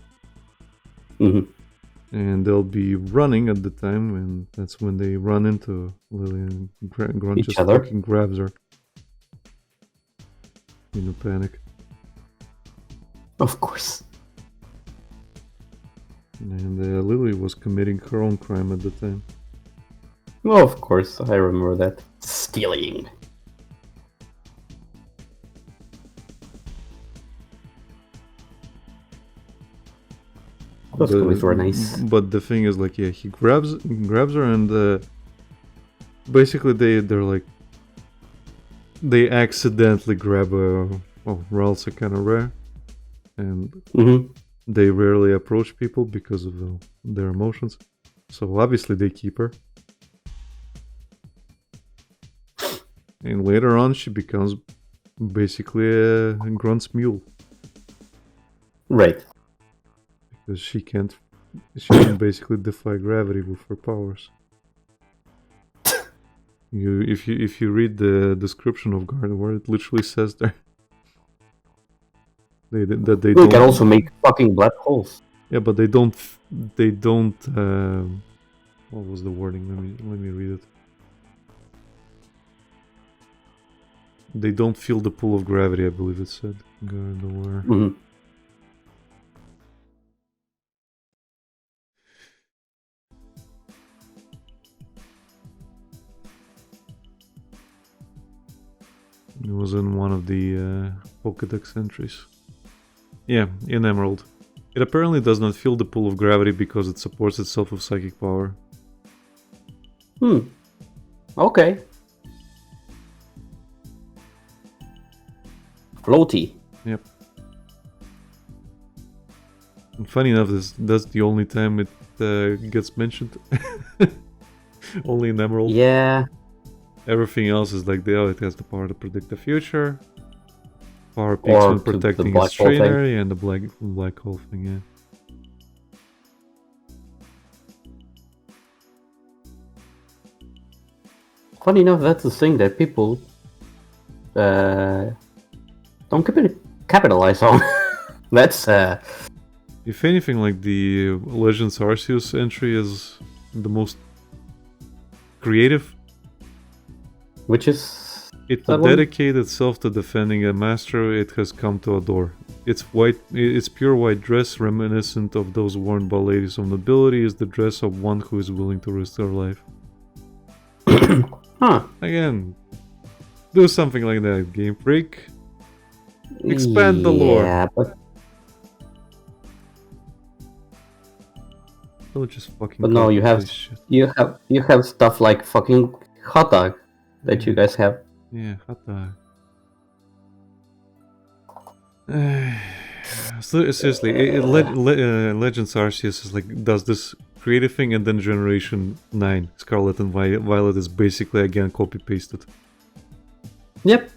Speaker 1: And they'll be running at the time, and that's when they run into Lily, and Grunt just fucking grabs her in a panic.
Speaker 2: Of course.
Speaker 1: And Lily was committing her own crime at the time.
Speaker 2: Well, of course, I remember that. Stealing. Those comics were nice.
Speaker 1: But the thing is, like, yeah, he grabs her, and basically they're like, they accidentally grab Ralts are kind of rare, and they rarely approach people because of their emotions. So obviously they keep her, and later on she becomes basically a Grunt's mule.
Speaker 2: Right.
Speaker 1: Because she can basically defy gravity with her powers. If you read the description of Gardevoir, it literally says there that they
Speaker 2: can also make fucking black holes.
Speaker 1: Yeah, but they don't. What was the wording? Let me read it. They don't feel the pull of gravity, I believe it said. Gardevoir. It was in one of the Pokédex entries. Yeah, in Emerald. It apparently does not feel the pull of gravity because it supports itself with psychic power.
Speaker 2: Okay. Floaty.
Speaker 1: Yep. And funny enough, that's the only time it gets mentioned. Only in Emerald.
Speaker 2: Yeah.
Speaker 1: Everything else is like, it has the power to predict the future. Power peaks
Speaker 2: Or
Speaker 1: when
Speaker 2: to the
Speaker 1: protecting
Speaker 2: black
Speaker 1: his
Speaker 2: hole thing.
Speaker 1: trainer, and the black hole thing, yeah.
Speaker 2: Funny enough, that's the thing that people don't capitalize on. That's
Speaker 1: If anything, like the Legends Arceus entry is the most creative.
Speaker 2: which is
Speaker 1: It
Speaker 2: that one?
Speaker 1: dedicated itself to defending a master it has come to adore. Its pure white dress, reminiscent of those worn by ladies of nobility, is the dress of one who is willing to risk their life.
Speaker 2: Huh.
Speaker 1: Again, do something like that, Game Freak. Expand the lore.
Speaker 2: Yeah, but
Speaker 1: Don't just fucking.
Speaker 2: no, you have
Speaker 1: this shit.
Speaker 2: you have stuff like fucking hot dog that you guys have.
Speaker 1: Yeah, hot dog. Seriously, Legends Arceus is like does this creative thing, and then Generation 9, Scarlet and Violet is basically again copy pasted.
Speaker 2: Yep.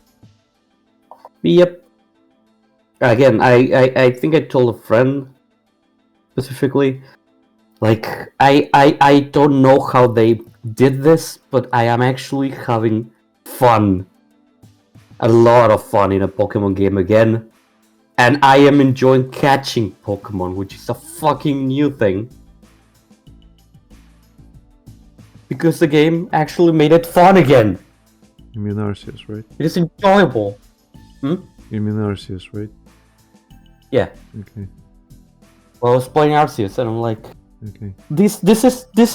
Speaker 2: Again, I think I told a friend specifically, like I don't know how they did this, but I am actually having fun. A lot of fun in a Pokemon game again. And I am enjoying catching Pokemon, which is a fucking new thing. Because the game actually made it fun again.
Speaker 1: You mean Arceus, right?
Speaker 2: It is enjoyable.
Speaker 1: You mean Arceus, right?
Speaker 2: Yeah.
Speaker 1: Okay.
Speaker 2: Well, I was playing Arceus and I'm like,
Speaker 1: Okay.
Speaker 2: this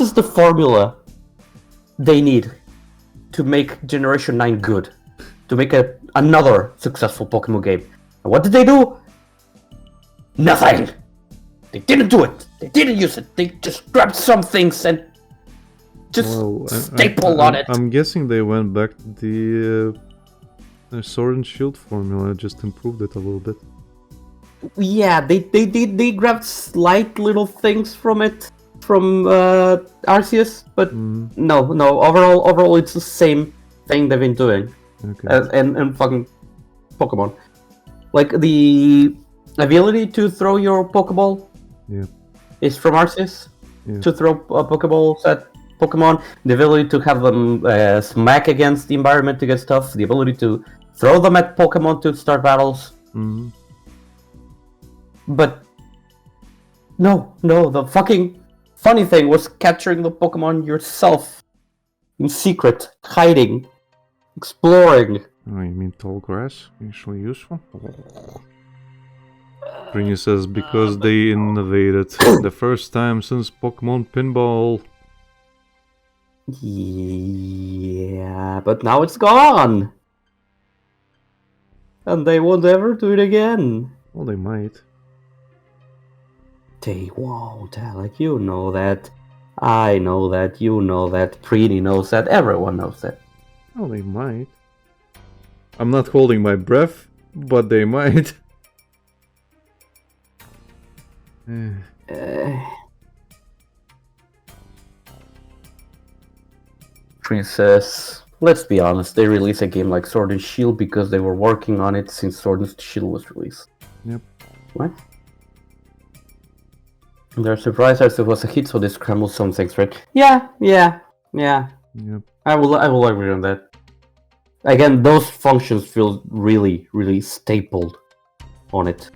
Speaker 2: is the formula they need to make Generation 9 good. To make another successful Pokemon game. And what did they do? Nothing! They didn't do it! They didn't use it! They just grabbed some things and just staple on it!
Speaker 1: I'm guessing they went back to the Sword and Shield formula, just improved it a little bit.
Speaker 2: Yeah, they grabbed slight little things from it, from Arceus, but no, overall it's the same thing they've been doing.
Speaker 1: Okay.
Speaker 2: And fucking Pokemon. Like the ability to throw your Pokeball is from Arceus.
Speaker 1: Yeah.
Speaker 2: To throw Pokeballs at Pokemon. The ability to have them smack against the environment to get stuff. The ability to throw them at Pokemon to start battles.
Speaker 1: Mm-hmm.
Speaker 2: But no, the fucking funny thing was capturing the Pokemon yourself. In secret, hiding. Exploring.
Speaker 1: Oh, you mean tall grass? Actually useful? Trini says because they innovated the first time since Pokemon Pinball.
Speaker 2: Yeah, but now it's gone! And they won't ever do it again.
Speaker 1: Well, they might.
Speaker 2: They won't, Alec. You know that. I know that. You know that. Trini knows that. Everyone knows that.
Speaker 1: Well, they might. I'm not holding my breath, but they might.
Speaker 2: Princess, let's be honest, they released a game like Sword and Shield because they were working on it since Sword and Shield was released.
Speaker 1: Yep.
Speaker 2: What? They're surprised as it was a hit, so they scrambled some things, right? Yeah.
Speaker 1: Yep.
Speaker 2: I will agree on that. Again, those functions feel really, really stapled on it.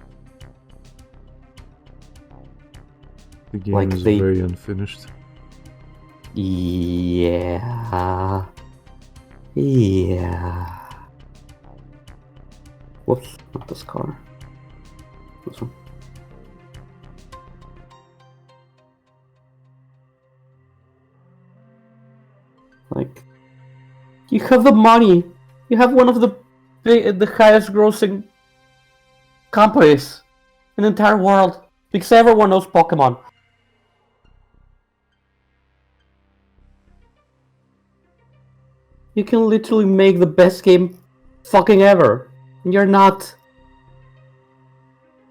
Speaker 1: The game
Speaker 2: Like
Speaker 1: is very unfinished.
Speaker 2: Yeah. Whoops, not this car. This one. Like, you have the money. You have one of the highest grossing companies in the entire world. Because everyone knows Pokemon. You can literally make the best game fucking ever. And you're not.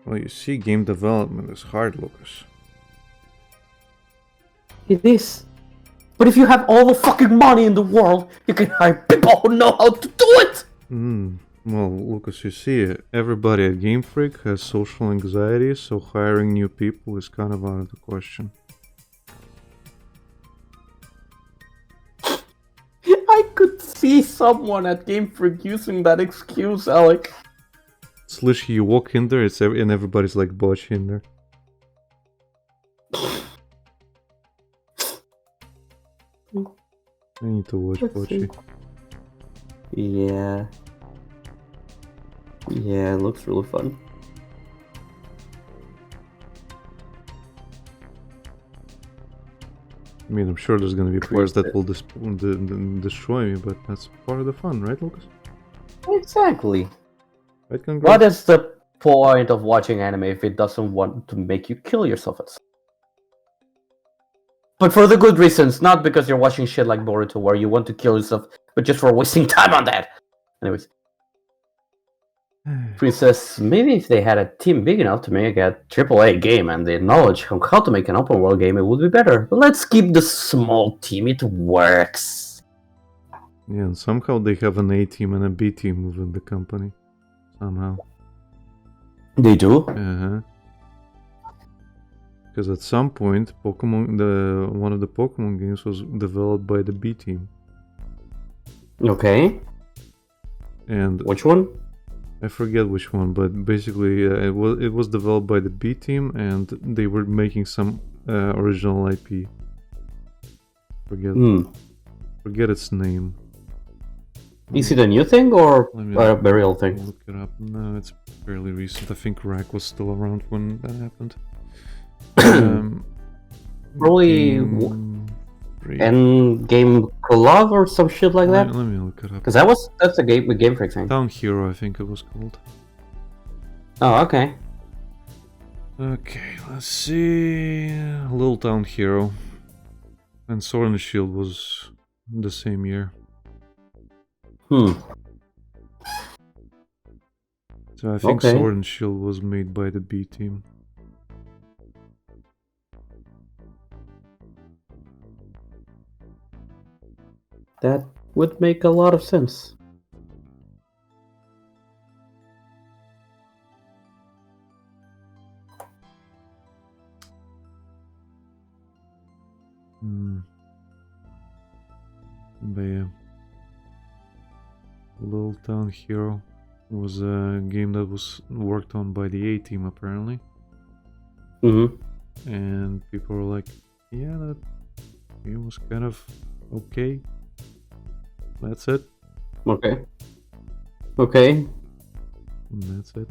Speaker 1: Well, you see, game development is hard, Lucas.
Speaker 2: It is. But if you have all the fucking money in the world, you can hire people who know how to do it!
Speaker 1: Well, Lucas, you see, everybody at Game Freak has social anxiety, so hiring new people is kind of out of the question.
Speaker 2: I could see someone at Game Freak using that excuse, Alec.
Speaker 1: It's literally you walk in there, and everybody's like botchy in there. I need to watch botchy.
Speaker 2: Yeah. Yeah, it looks really fun.
Speaker 1: I mean, I'm sure there's gonna be players that will destroy me, but that's part of the fun, right, Lucas?
Speaker 2: Exactly.
Speaker 1: Right, congrats?
Speaker 2: What is the point of watching anime if it doesn't want to make you kill yourself? But for the good reasons, not because you're watching shit like Boruto where you want to kill yourself, but just for wasting time on that. Anyways. Princess, maybe if they had a team big enough to make a AAA game and the knowledge of how to make an open world game, it would be better. But let's keep the small team, it works.
Speaker 1: Yeah, and somehow they have an A team and a B team within the company. Somehow.
Speaker 2: They do?
Speaker 1: Uh-huh. Because at some point, one of the Pokemon games was developed by the B team.
Speaker 2: Okay.
Speaker 1: And
Speaker 2: which one?
Speaker 1: I forget which one, but basically it was developed by the B team, and they were making some original IP. Forget its name.
Speaker 2: Is it a new thing or a very old thing?
Speaker 1: Look it up. No, it's fairly recent. I think Rack was still around when that happened.
Speaker 2: Probably Endgame Collab or some shit like that.
Speaker 1: Let me look it up.
Speaker 2: Because that's a Game Freak thing.
Speaker 1: Town Hero, I think it was called.
Speaker 2: Oh, okay.
Speaker 1: Okay, let's see. Little Town Hero. And Sword and Shield was the same year. So I think Sword and Shield was made by the B team.
Speaker 2: That would make a lot of sense.
Speaker 1: But yeah. Little Town Hero was a game that was worked on by the A team apparently. And people were like, yeah, that game was kind of okay. That's it.
Speaker 2: Okay.
Speaker 1: And that's it.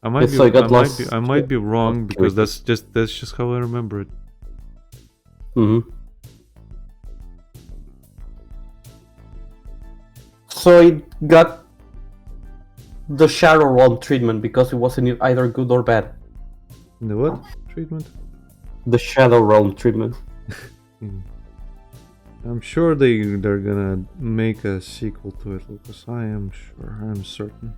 Speaker 1: I might be wrong because that's just how I remember it.
Speaker 2: So it got the Shadow Realm treatment because it wasn't either good or bad.
Speaker 1: The what treatment?
Speaker 2: The Shadow Realm treatment.
Speaker 1: I'm sure they're gonna make a sequel to it, Lucas. I'm certain.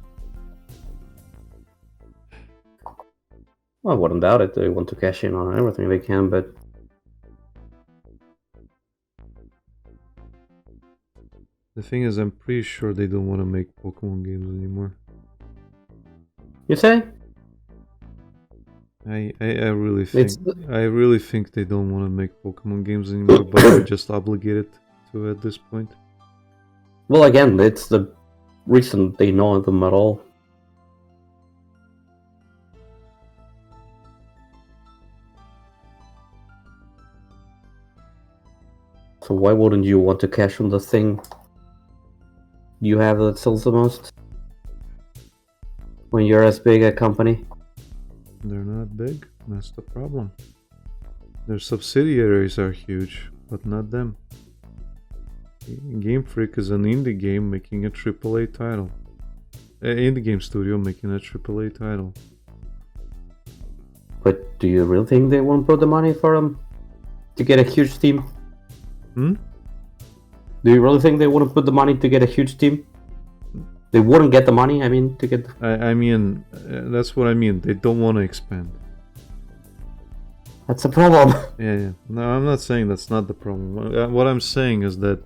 Speaker 2: I wouldn't doubt it. They want to cash in on everything they can, but
Speaker 1: the thing is, I'm pretty sure they don't want to make Pokemon games anymore.
Speaker 2: You say?
Speaker 1: I really think they don't want to make Pokemon games anymore, but they're just obligated to at this point.
Speaker 2: Well, again, it's the reason they know them at all. So why wouldn't you want to cash on the thing you have that sells the most? When you're as big a company?
Speaker 1: They're not big, that's the problem. Their subsidiaries are huge, but not them. Game Freak is an indie game making a AAA title. Indie game studio making a AAA title.
Speaker 2: But do you really think they won't put the money for them to get a huge team? Do you really think they wouldn't put the money to get a huge team? They wouldn't get the money, I mean, to get...
Speaker 1: I mean, that's what I mean. They don't want to expand.
Speaker 2: That's a problem.
Speaker 1: Yeah. No, I'm not saying that's not the problem. What I'm saying is that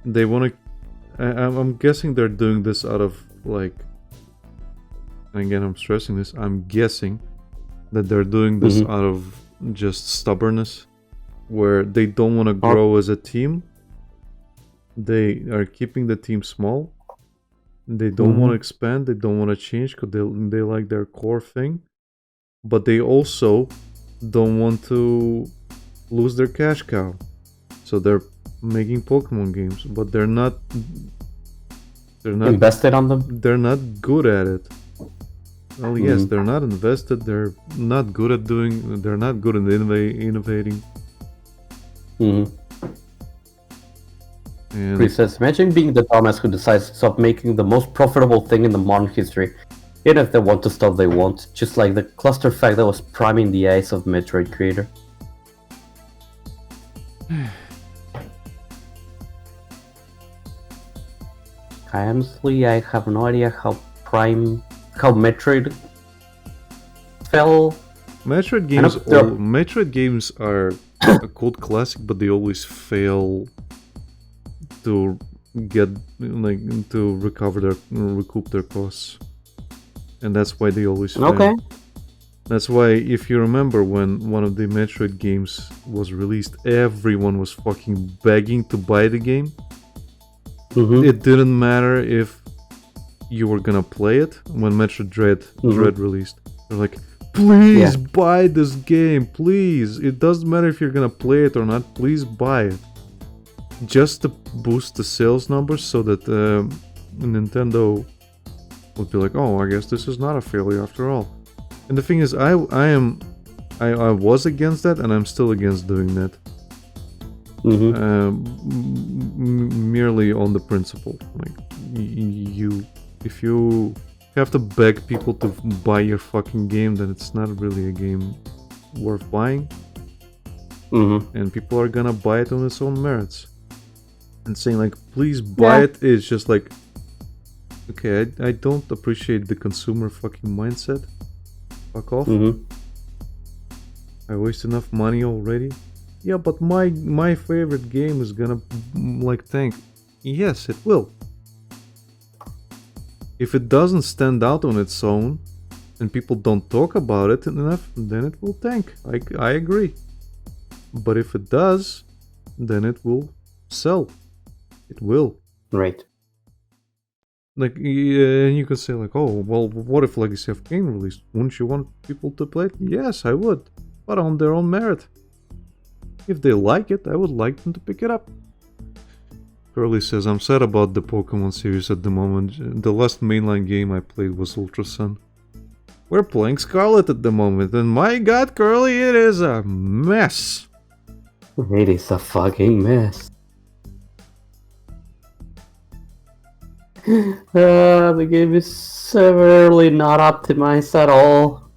Speaker 1: they want to... I'm guessing they're doing this out of like. And again, I'm stressing this. I'm guessing that they're doing this
Speaker 2: Mhm.
Speaker 1: out of just stubbornness, where they don't want to grow as a team. They are keeping the team small. They don't want to expand. They don't want to change because they like their core thing, but they also don't want to lose their cash cow. So they're making Pokemon games, but they're not
Speaker 2: Invested on them.
Speaker 1: they're not good at it. Well, yes, they're not invested. They're not good at doing. They're not good at innovating. And
Speaker 2: Chris says, imagine being the dumbass who decides to stop making the most profitable thing in the modern history. Even if they want to stop, they won't. Just like the clusterfuck that was priming the eyes of Metroid creator. Honestly, I have no idea how Metroid fell.
Speaker 1: Metroid games are a cult classic, but they always fail to get to recoup their costs, and that's why they always fail.
Speaker 2: Okay.
Speaker 1: That's why, if you remember, when one of the Metroid games was released, everyone was fucking begging to buy the game. It didn't matter if you were gonna play it. When Metroid Dread released, they're like, please buy this game, please. It doesn't matter if you're gonna play it or not, please buy it. Just to boost the sales numbers so that Nintendo would be like, oh, I guess this is not a failure after all. And the thing is, I was against that, and I'm still against doing that. Merely on the principle, like if you have to beg people to buy your fucking game, then it's not really a game worth buying. And people are gonna buy it on its own merits. And saying like, please buy it is just like, okay, I don't appreciate the consumer fucking mindset. Fuck off. I waste enough money already. Yeah, but my favorite game is gonna like tank. Yes, it will. If it doesn't stand out on its own and people don't talk about it enough, then it will tank. I agree. But if it does, then it will sell. It will.
Speaker 2: Right.
Speaker 1: Like, and you could say like, oh, well, what if Legacy of Kain released? Wouldn't you want people to play it? Yes, I would, but on their own merit. If they like it, I would like them to pick it up. Curly says, I'm sad about the Pokemon series at the moment. The last mainline game I played was Ultra Sun. We're playing Scarlet at the moment, and my god, Curly, it is a mess.
Speaker 2: It is a fucking mess. The game is severely not optimized at all.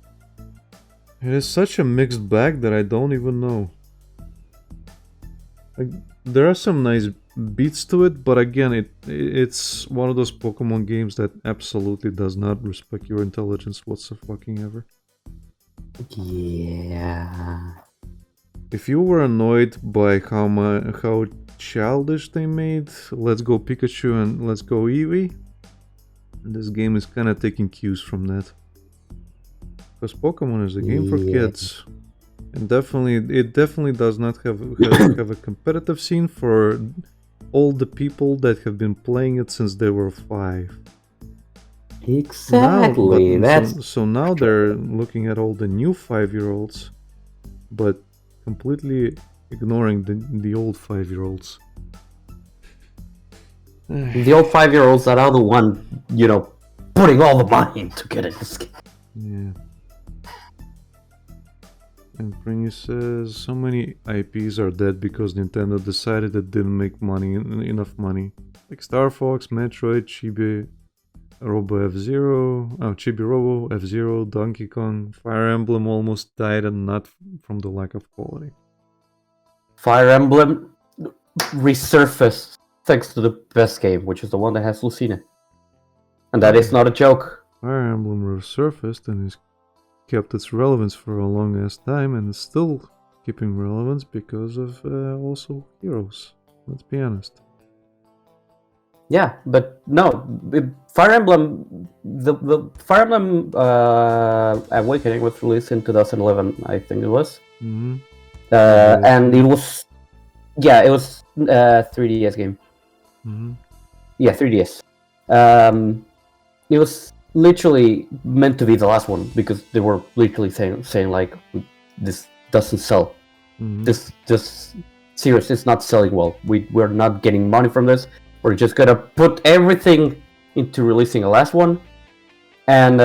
Speaker 1: It is such a mixed bag that I don't even know. Like, there are some nice beats to it, but again, it's one of those Pokemon games that absolutely does not respect your intelligence whatsoever.
Speaker 2: Yeah.
Speaker 1: If you were annoyed by how childish they made Let's Go Pikachu and Let's Go Eevee, this game is kind of taking cues from that. Because Pokemon is a game for kids. And it definitely does not have a competitive scene for all the people that have been playing it since they were 5.
Speaker 2: Exactly.
Speaker 1: So now they're looking at all the new 5-year-olds, but completely ignoring the old 5-year-olds.
Speaker 2: The old 5-year-olds that are the one, putting all the money in to get it.
Speaker 1: Yeah. And Pringy says, so many IPs are dead because Nintendo decided it didn't make enough money. Like Star Fox, Metroid, Chibi Robo F-Zero, Chibi Robo, F-Zero, Donkey Kong, Fire Emblem almost died, and not from the lack of quality.
Speaker 2: Fire Emblem resurfaced thanks to the best game, which is the one that has Lucina. And that is not a joke.
Speaker 1: Fire Emblem resurfaced and is kept its relevance for a long ass time, and is still keeping relevance because of also Heroes. Let's be honest.
Speaker 2: Yeah, but no, Fire Emblem, the Fire Emblem Awakening was released in 2011, I think it was,
Speaker 1: Mm-hmm.
Speaker 2: and it was, yeah, it was 3DS game.
Speaker 1: Mm-hmm.
Speaker 2: Yeah, 3DS. It was literally meant to be the last one because they were literally saying like, this doesn't sell.
Speaker 1: Mm-hmm.
Speaker 2: This series is not selling well. We're not getting money from this. We're just gonna put everything into releasing a last one, and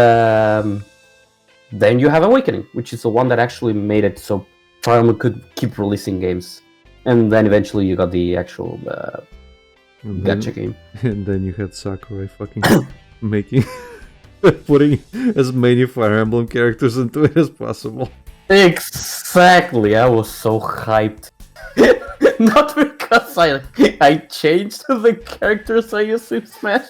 Speaker 2: then you have Awakening, which is the one that actually made it so Fire Emblem could keep releasing games, and then eventually you got the actual gacha game.
Speaker 1: And then you had Sakurai fucking making, putting as many Fire Emblem characters into it as possible.
Speaker 2: Exactly, I was so hyped. Not because I changed the characters I use in Smash,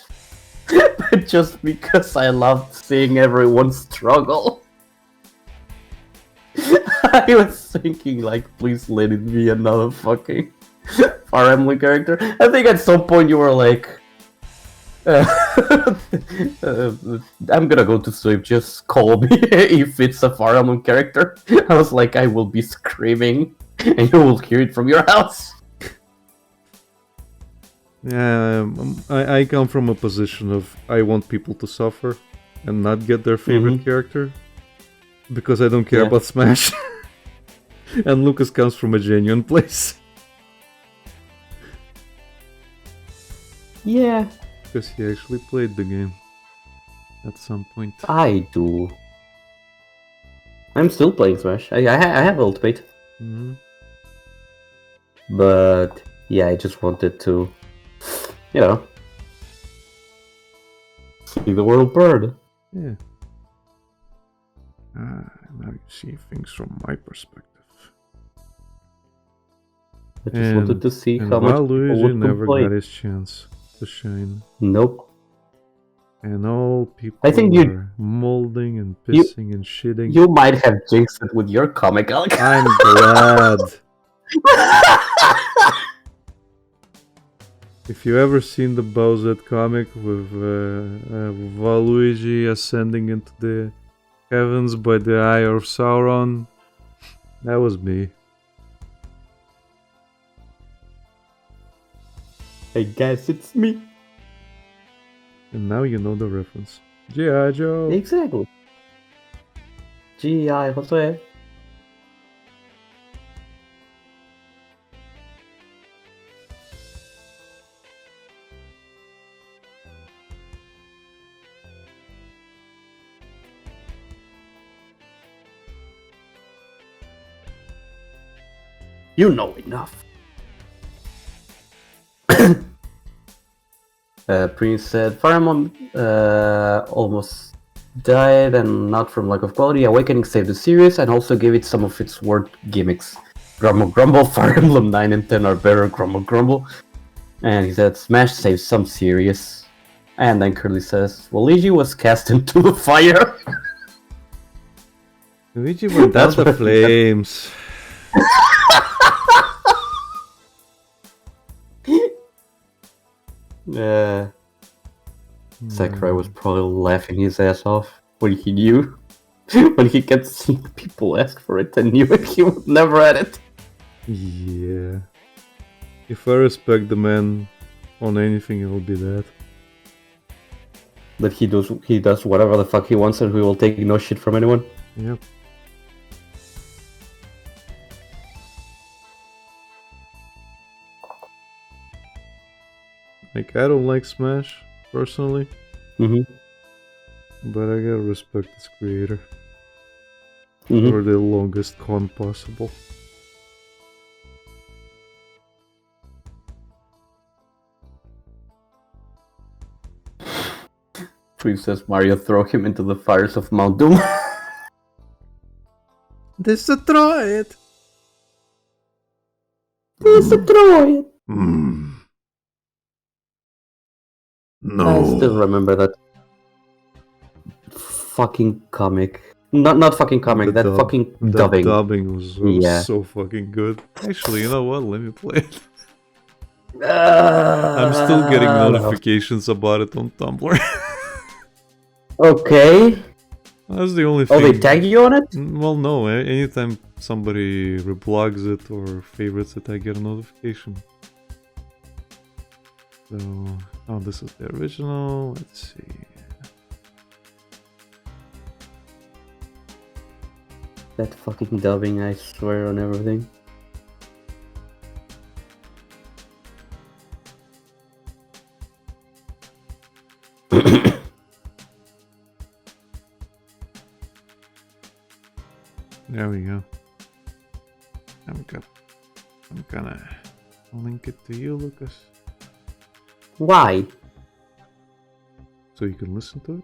Speaker 2: but just because I loved seeing everyone struggle. I was thinking, like, please let it be another fucking Fire Emblem character. I think at some point you were like, I'm gonna go to sleep, just call me if it's a Fire Emblem character. I was like, I will be screaming and you will hear it from your house.
Speaker 1: Yeah, I come from a position of I want people to suffer and not get their favorite character because I don't care about Smash. And Lucas comes from a genuine place.
Speaker 2: Yeah.
Speaker 1: Because he actually played the game at some point.
Speaker 2: I do. I'm still playing Smash. I have Ultimate.
Speaker 1: Mm-hmm.
Speaker 2: But yeah, I just wanted to, you know, see the world burn.
Speaker 1: Yeah. Now you see things from my perspective.
Speaker 2: I just wanted to see
Speaker 1: and
Speaker 2: how much people
Speaker 1: Luigi
Speaker 2: would
Speaker 1: never
Speaker 2: complain.
Speaker 1: got his chance to shine.
Speaker 2: Nope.
Speaker 1: And all people
Speaker 2: I think
Speaker 1: are molding and pissing and shitting.
Speaker 2: You might have jinxed it with your comic, Alex.
Speaker 1: I'm glad. If you ever seen the Bowser comic with Waluigi ascending into the heavens by the eye of Sauron, that was me.
Speaker 2: I guess it's me.
Speaker 1: And now you know the reference. G.I. Joe!
Speaker 2: Exactly. G.I. Jose. You know enough. Prince said, Fire Emblem almost died, and not from lack of quality. Awakening saved the series and also gave it some of its worst gimmicks. Grumble Grumble, Fire Emblem 9 and 10 are better, Grumble Grumble. And he said, Smash saved some series. And then Curly says, Waluigi was cast into the fire.
Speaker 1: Luigi went out the flames.
Speaker 2: Sakurai was probably laughing his ass off when he knew. When he kept seeing people ask for it and knew it, he would never had it.
Speaker 1: Yeah. If I respect the man on anything, it will be that.
Speaker 2: That he does whatever the fuck he wants and he will take no shit from anyone.
Speaker 1: Yep. Like, I don't like Smash, personally. But I gotta respect its creator. For the longest con possible.
Speaker 2: Princess Mario throw him into the fires of Mount Doom.
Speaker 1: Destroy it!
Speaker 2: Destroy it!
Speaker 1: No.
Speaker 2: I still remember that fucking comic. Not fucking comic, that fucking dubbing.
Speaker 1: Dubbing was so fucking good. Actually, you know what? Let me play it. I'm still getting
Speaker 2: No.
Speaker 1: notifications about it on Tumblr.
Speaker 2: Okay.
Speaker 1: That's the only
Speaker 2: Oh,
Speaker 1: thing.
Speaker 2: they tag you on it?
Speaker 1: Well, no. Anytime somebody reblogs it or favorites it, I get a notification. So, oh, this is the original. Let's see.
Speaker 2: That fucking dubbing, I swear on everything.
Speaker 1: There we go. I'm gonna link it to you, Lucas,
Speaker 2: Why?
Speaker 1: so you can listen to it.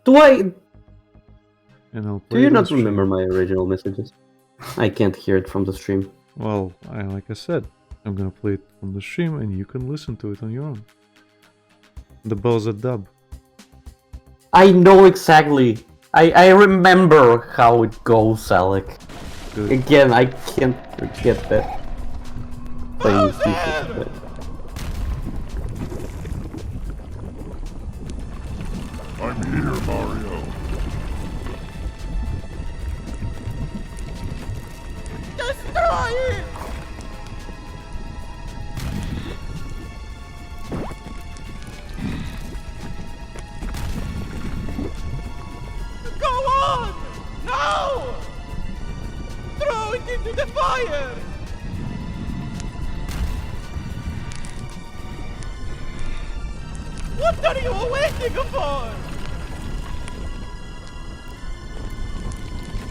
Speaker 2: Do I...
Speaker 1: And I'll
Speaker 2: Do
Speaker 1: play
Speaker 2: you
Speaker 1: it on
Speaker 2: not
Speaker 1: stream.
Speaker 2: remember my original messages? I can't hear it from the stream.
Speaker 1: Well, like I said, I'm gonna play it from the stream, and you can listen to it on your own. The Bowser dub.
Speaker 2: I know exactly. I remember how it goes, Alec.
Speaker 1: Good.
Speaker 2: Again, I can't forget that. Playing FIFA, but...
Speaker 3: I'm here, Mario.
Speaker 4: Destroy it! Go on! No! Throw it into the fire! What are you waiting for?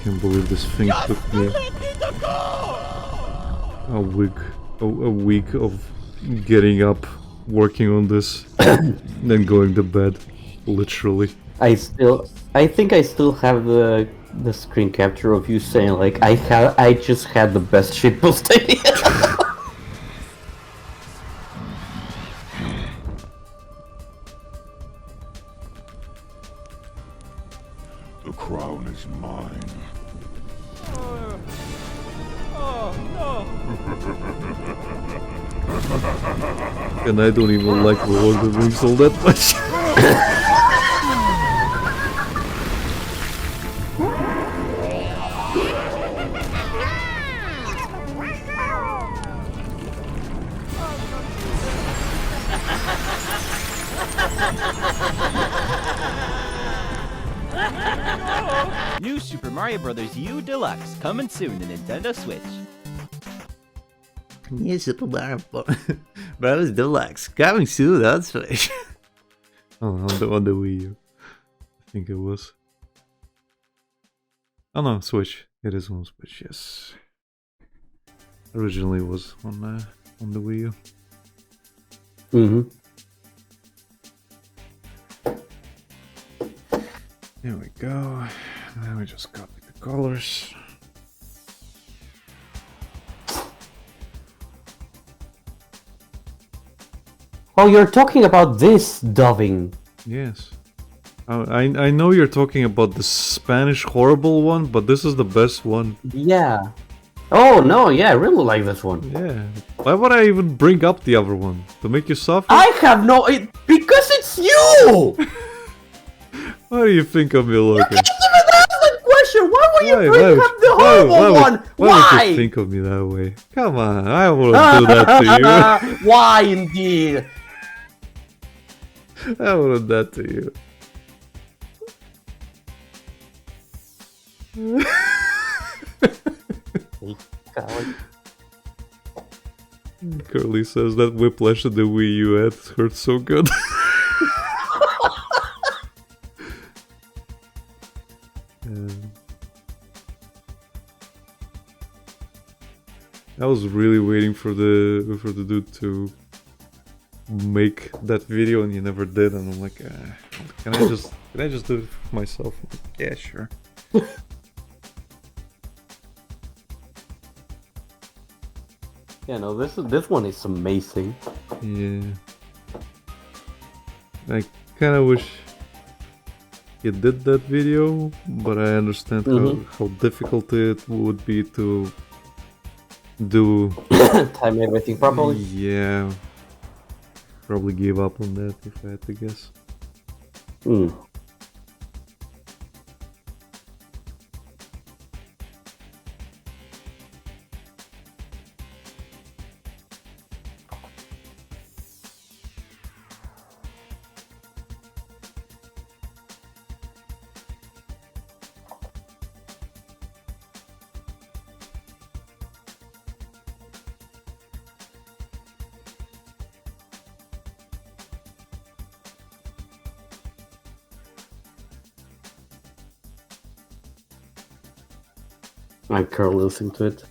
Speaker 1: Can't believe this thing
Speaker 4: Just
Speaker 1: took me
Speaker 4: let it go!
Speaker 1: a week of getting up, working on this, then going to bed, literally.
Speaker 2: I think I still have the screen capture of you saying like I just had the best shitpost idea.
Speaker 3: The crown is mine.
Speaker 4: Oh no!
Speaker 1: And I don't even like the Lord of the Rings all that much.
Speaker 5: New Super Mario Bros. U Deluxe, coming soon to Nintendo Switch.
Speaker 1: New Super Mario Bros. Deluxe coming soon. That's right. Oh, on the Wii U. I think it was. Oh no, Switch. It is on Switch. Yes. Originally it was on the Wii U.
Speaker 2: Mm-hmm.
Speaker 1: There we go. Now we just copy the colors.
Speaker 2: Oh, you're talking about this dubbing.
Speaker 1: Yes. I know you're talking about the Spanish horrible one, but this is the best one.
Speaker 2: Yeah. Oh no, yeah, I really like this one.
Speaker 1: Yeah. Why would I even bring up the other one? To make you suffer?
Speaker 2: I have no... because it's you!
Speaker 1: Why do you think of me,
Speaker 2: You
Speaker 1: Logan?
Speaker 2: can't even ask the question! Why would you bring
Speaker 1: would-
Speaker 2: up the horrible one?
Speaker 1: Why would you think of me that way? Come on, I wouldn't do that to
Speaker 2: Why indeed?
Speaker 1: you. I wouldn't do that to you. Curly says that whiplash that the Wii U had hurt so good. I was really waiting for the dude to make that video, and he never did. And I'm like, can I just do it for myself? I'm like, yeah, sure.
Speaker 2: Yeah, no, this one is amazing.
Speaker 1: Yeah. I kind of wish he did that video, but I understand how difficult it would be to do
Speaker 2: Time everything properly.
Speaker 1: yeah, probably give up on that if I had to guess.
Speaker 2: Hmm. I'm currently listening to it.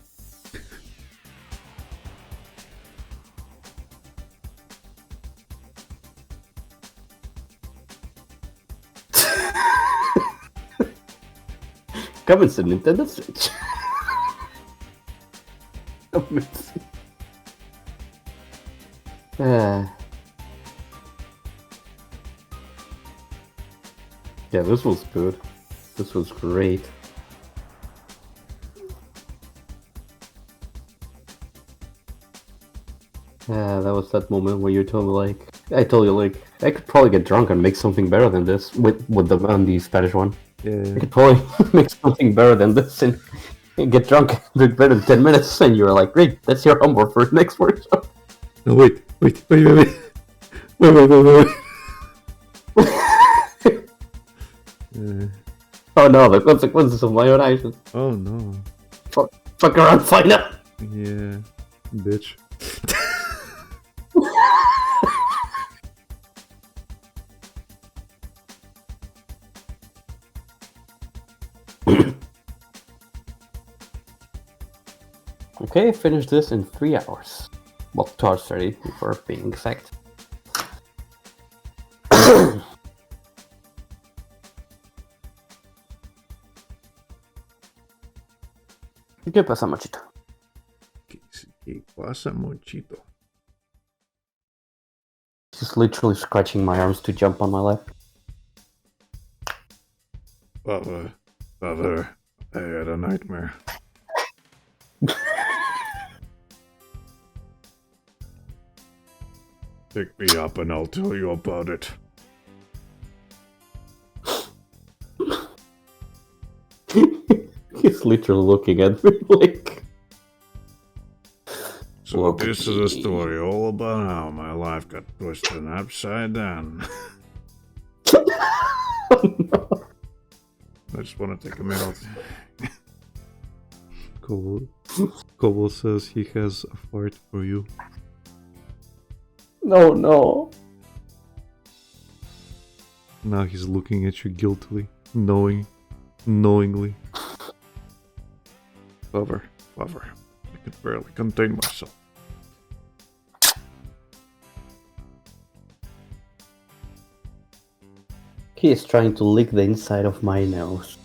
Speaker 2: Coming to Nintendo Switch. Amazing. Yeah, this was good. This was great. Yeah, that was that moment where you told me like, I told you like, I could probably get drunk and make something better than this with the on the Spanish one.
Speaker 1: Yeah.
Speaker 2: I could probably make something better than this and get drunk and do it better in 10 minutes. And you were like, great, that's your homework for the next workshop.
Speaker 1: No, wait. Wait.
Speaker 2: Oh no, the consequences of my own actions.
Speaker 1: Oh no.
Speaker 2: Fuck around, find out.
Speaker 1: Yeah, bitch.
Speaker 2: Okay, finish this in 3 hours. Well, 2 hours 30, for being exact. ¿Qué pasa, Machito?
Speaker 1: ¿Qué pasa, Mochito?
Speaker 2: Just literally scratching my arms to jump on my lap.
Speaker 1: Father, I had a nightmare. Pick me up and I'll tell you about it.
Speaker 2: He's literally looking at me like...
Speaker 1: So
Speaker 2: Look
Speaker 1: this
Speaker 2: at
Speaker 1: is a
Speaker 2: me.
Speaker 1: story all about how my life got twisted and upside down. I just want to take a minute. Kobo says he has a fart for you.
Speaker 2: No.
Speaker 1: Now he's looking at you guiltily, knowingly. Father, I could barely contain myself.
Speaker 2: He is trying to lick the inside of my nose.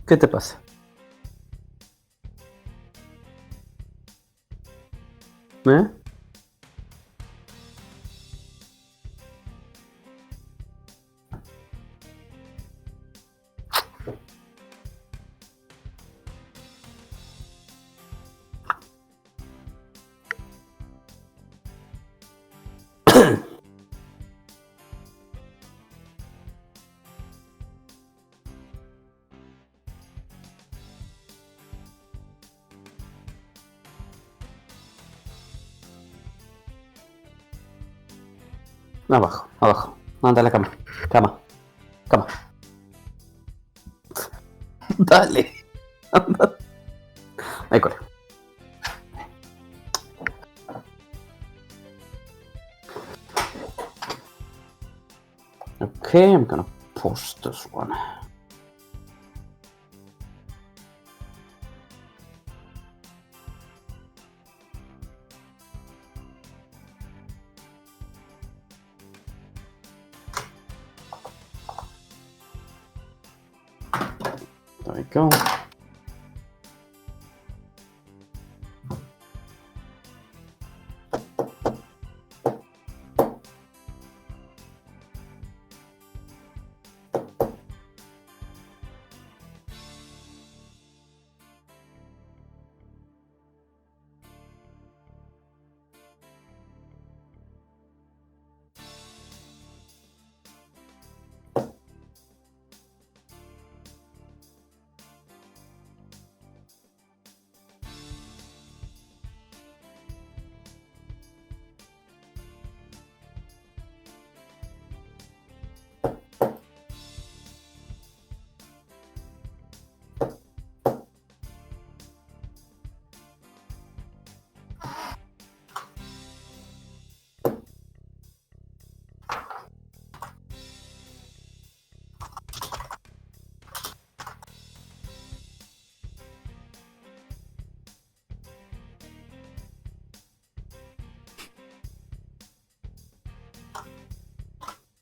Speaker 2: ¿Qué te pasa? ¿Eh? Abajo. Anda a la cama. Cama. Dale. Anda. Ahí corre. Okay, I'm gonna post this one. There we go.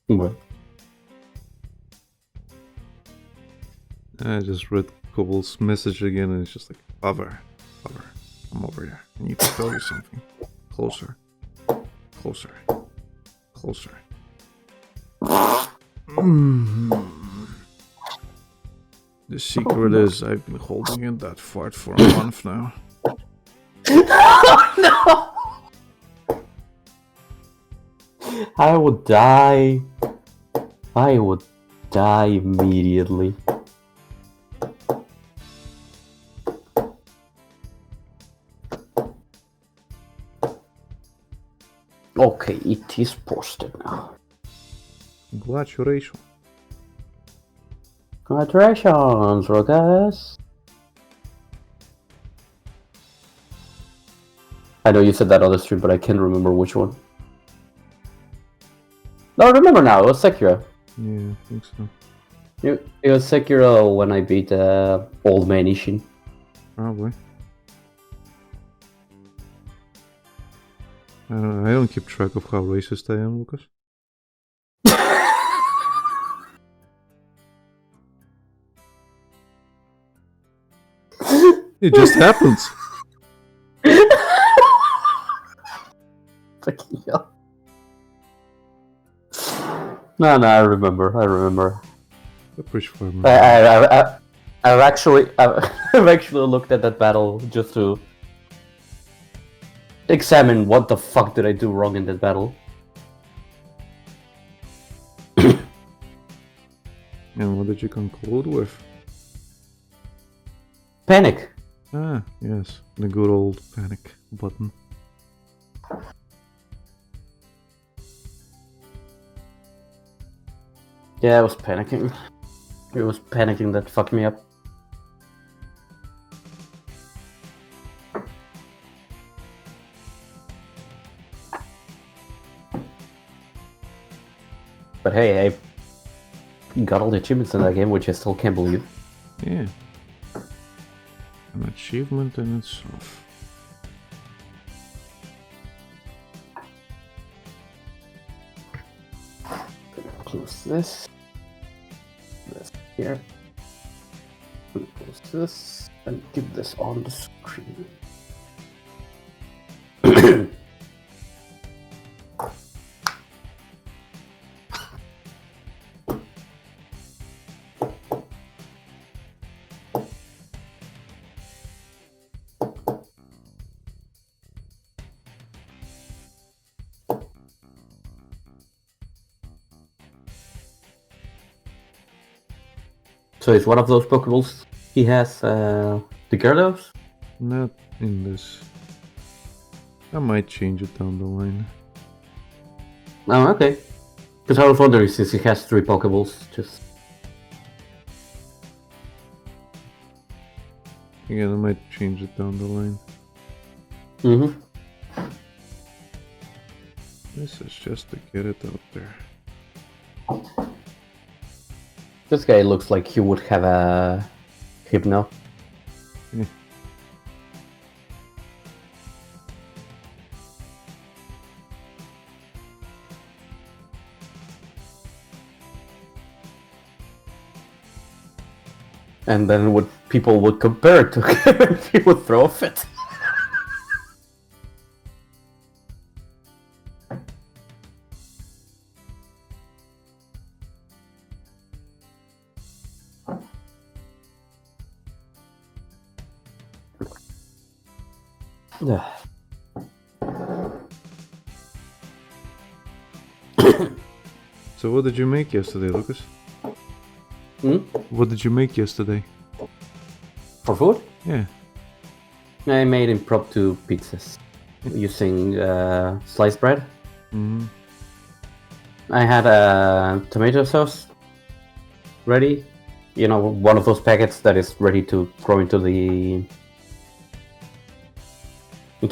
Speaker 2: What?
Speaker 1: I just read Cobble's message again, and it's just like, Father, I'm over here. I need to tell you something. Closer. The secret is I've been holding in that fart for a month now.
Speaker 2: No! I would die. I would die immediately. Okay, it is posted now.
Speaker 1: Congratulations.
Speaker 2: Congratulations, Lucas. I know you said that on the stream, but I can't remember which one. No, I remember now. It was Sekiro.
Speaker 1: Yeah, I think so.
Speaker 2: It was Sekiro when I beat Old Man Ishin.
Speaker 1: Probably. I don't keep track of how racist I am, Lucas. It just happens.
Speaker 2: Fucking hell. No, I remember.
Speaker 1: I push for him.
Speaker 2: I've actually looked at that battle just to examine what the fuck did I do wrong in that battle.
Speaker 1: And what did you conclude with?
Speaker 2: Panic.
Speaker 1: Ah, yes, the good old panic button.
Speaker 2: Yeah, I was panicking. It was panicking that fucked me up. But hey, I got all the achievements in that game, which I still can't believe.
Speaker 1: Yeah. An achievement in itself.
Speaker 2: Close this. This here. Close this. And keep this on the screen. So it's one of those Pokeballs he has the Gyarados?
Speaker 1: Not in this. I might change it down the line.
Speaker 2: Oh, okay. Because I was wondering, since he has 3 Pokeballs, just...
Speaker 1: Again, I might change it down the line.
Speaker 2: Mm-hmm.
Speaker 1: This is just to get it out there.
Speaker 2: This guy looks like he would have a Hypno.
Speaker 1: Yeah.
Speaker 2: And then what people would compare it to him, he would throw a fit.
Speaker 1: So what did you make yesterday, Lucas?
Speaker 2: Hmm?
Speaker 1: What did you make yesterday?
Speaker 2: For food?
Speaker 1: Yeah.
Speaker 2: I made impromptu pizzas using sliced bread.
Speaker 1: Mm-hmm.
Speaker 2: I had a tomato sauce ready. You know, one of those packets that is ready to throw into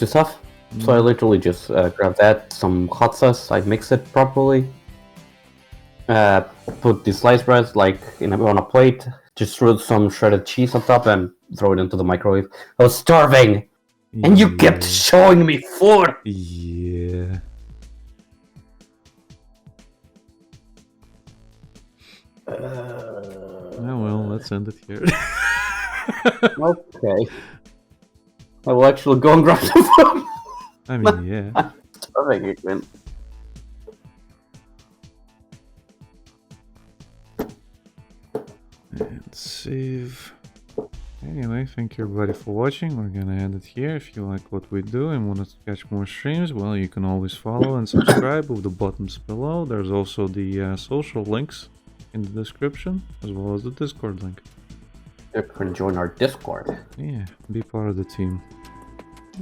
Speaker 2: stuff. So I literally just grabbed that, some hot sauce, I mix it properly. Put the sliced bread on a plate, just threw some shredded cheese on top and throw it into the microwave. I was starving, and you kept showing me food.
Speaker 1: Yeah. Oh well, let's end it here.
Speaker 2: Okay. I will actually go and grab some food.
Speaker 1: I mean, yeah.
Speaker 2: I'm starving again.
Speaker 1: And save. Anyway, thank you everybody for watching. We're gonna end it here. If you like what we do and want to catch more streams, well, you can always follow and subscribe with the buttons below. There's also the social links in the description, as well as the Discord link.
Speaker 2: You can join our Discord.
Speaker 1: Yeah, be part of the team.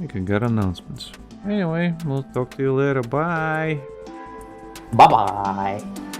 Speaker 1: You can get announcements. Anyway, we'll talk to you later. Bye!
Speaker 2: Bye bye.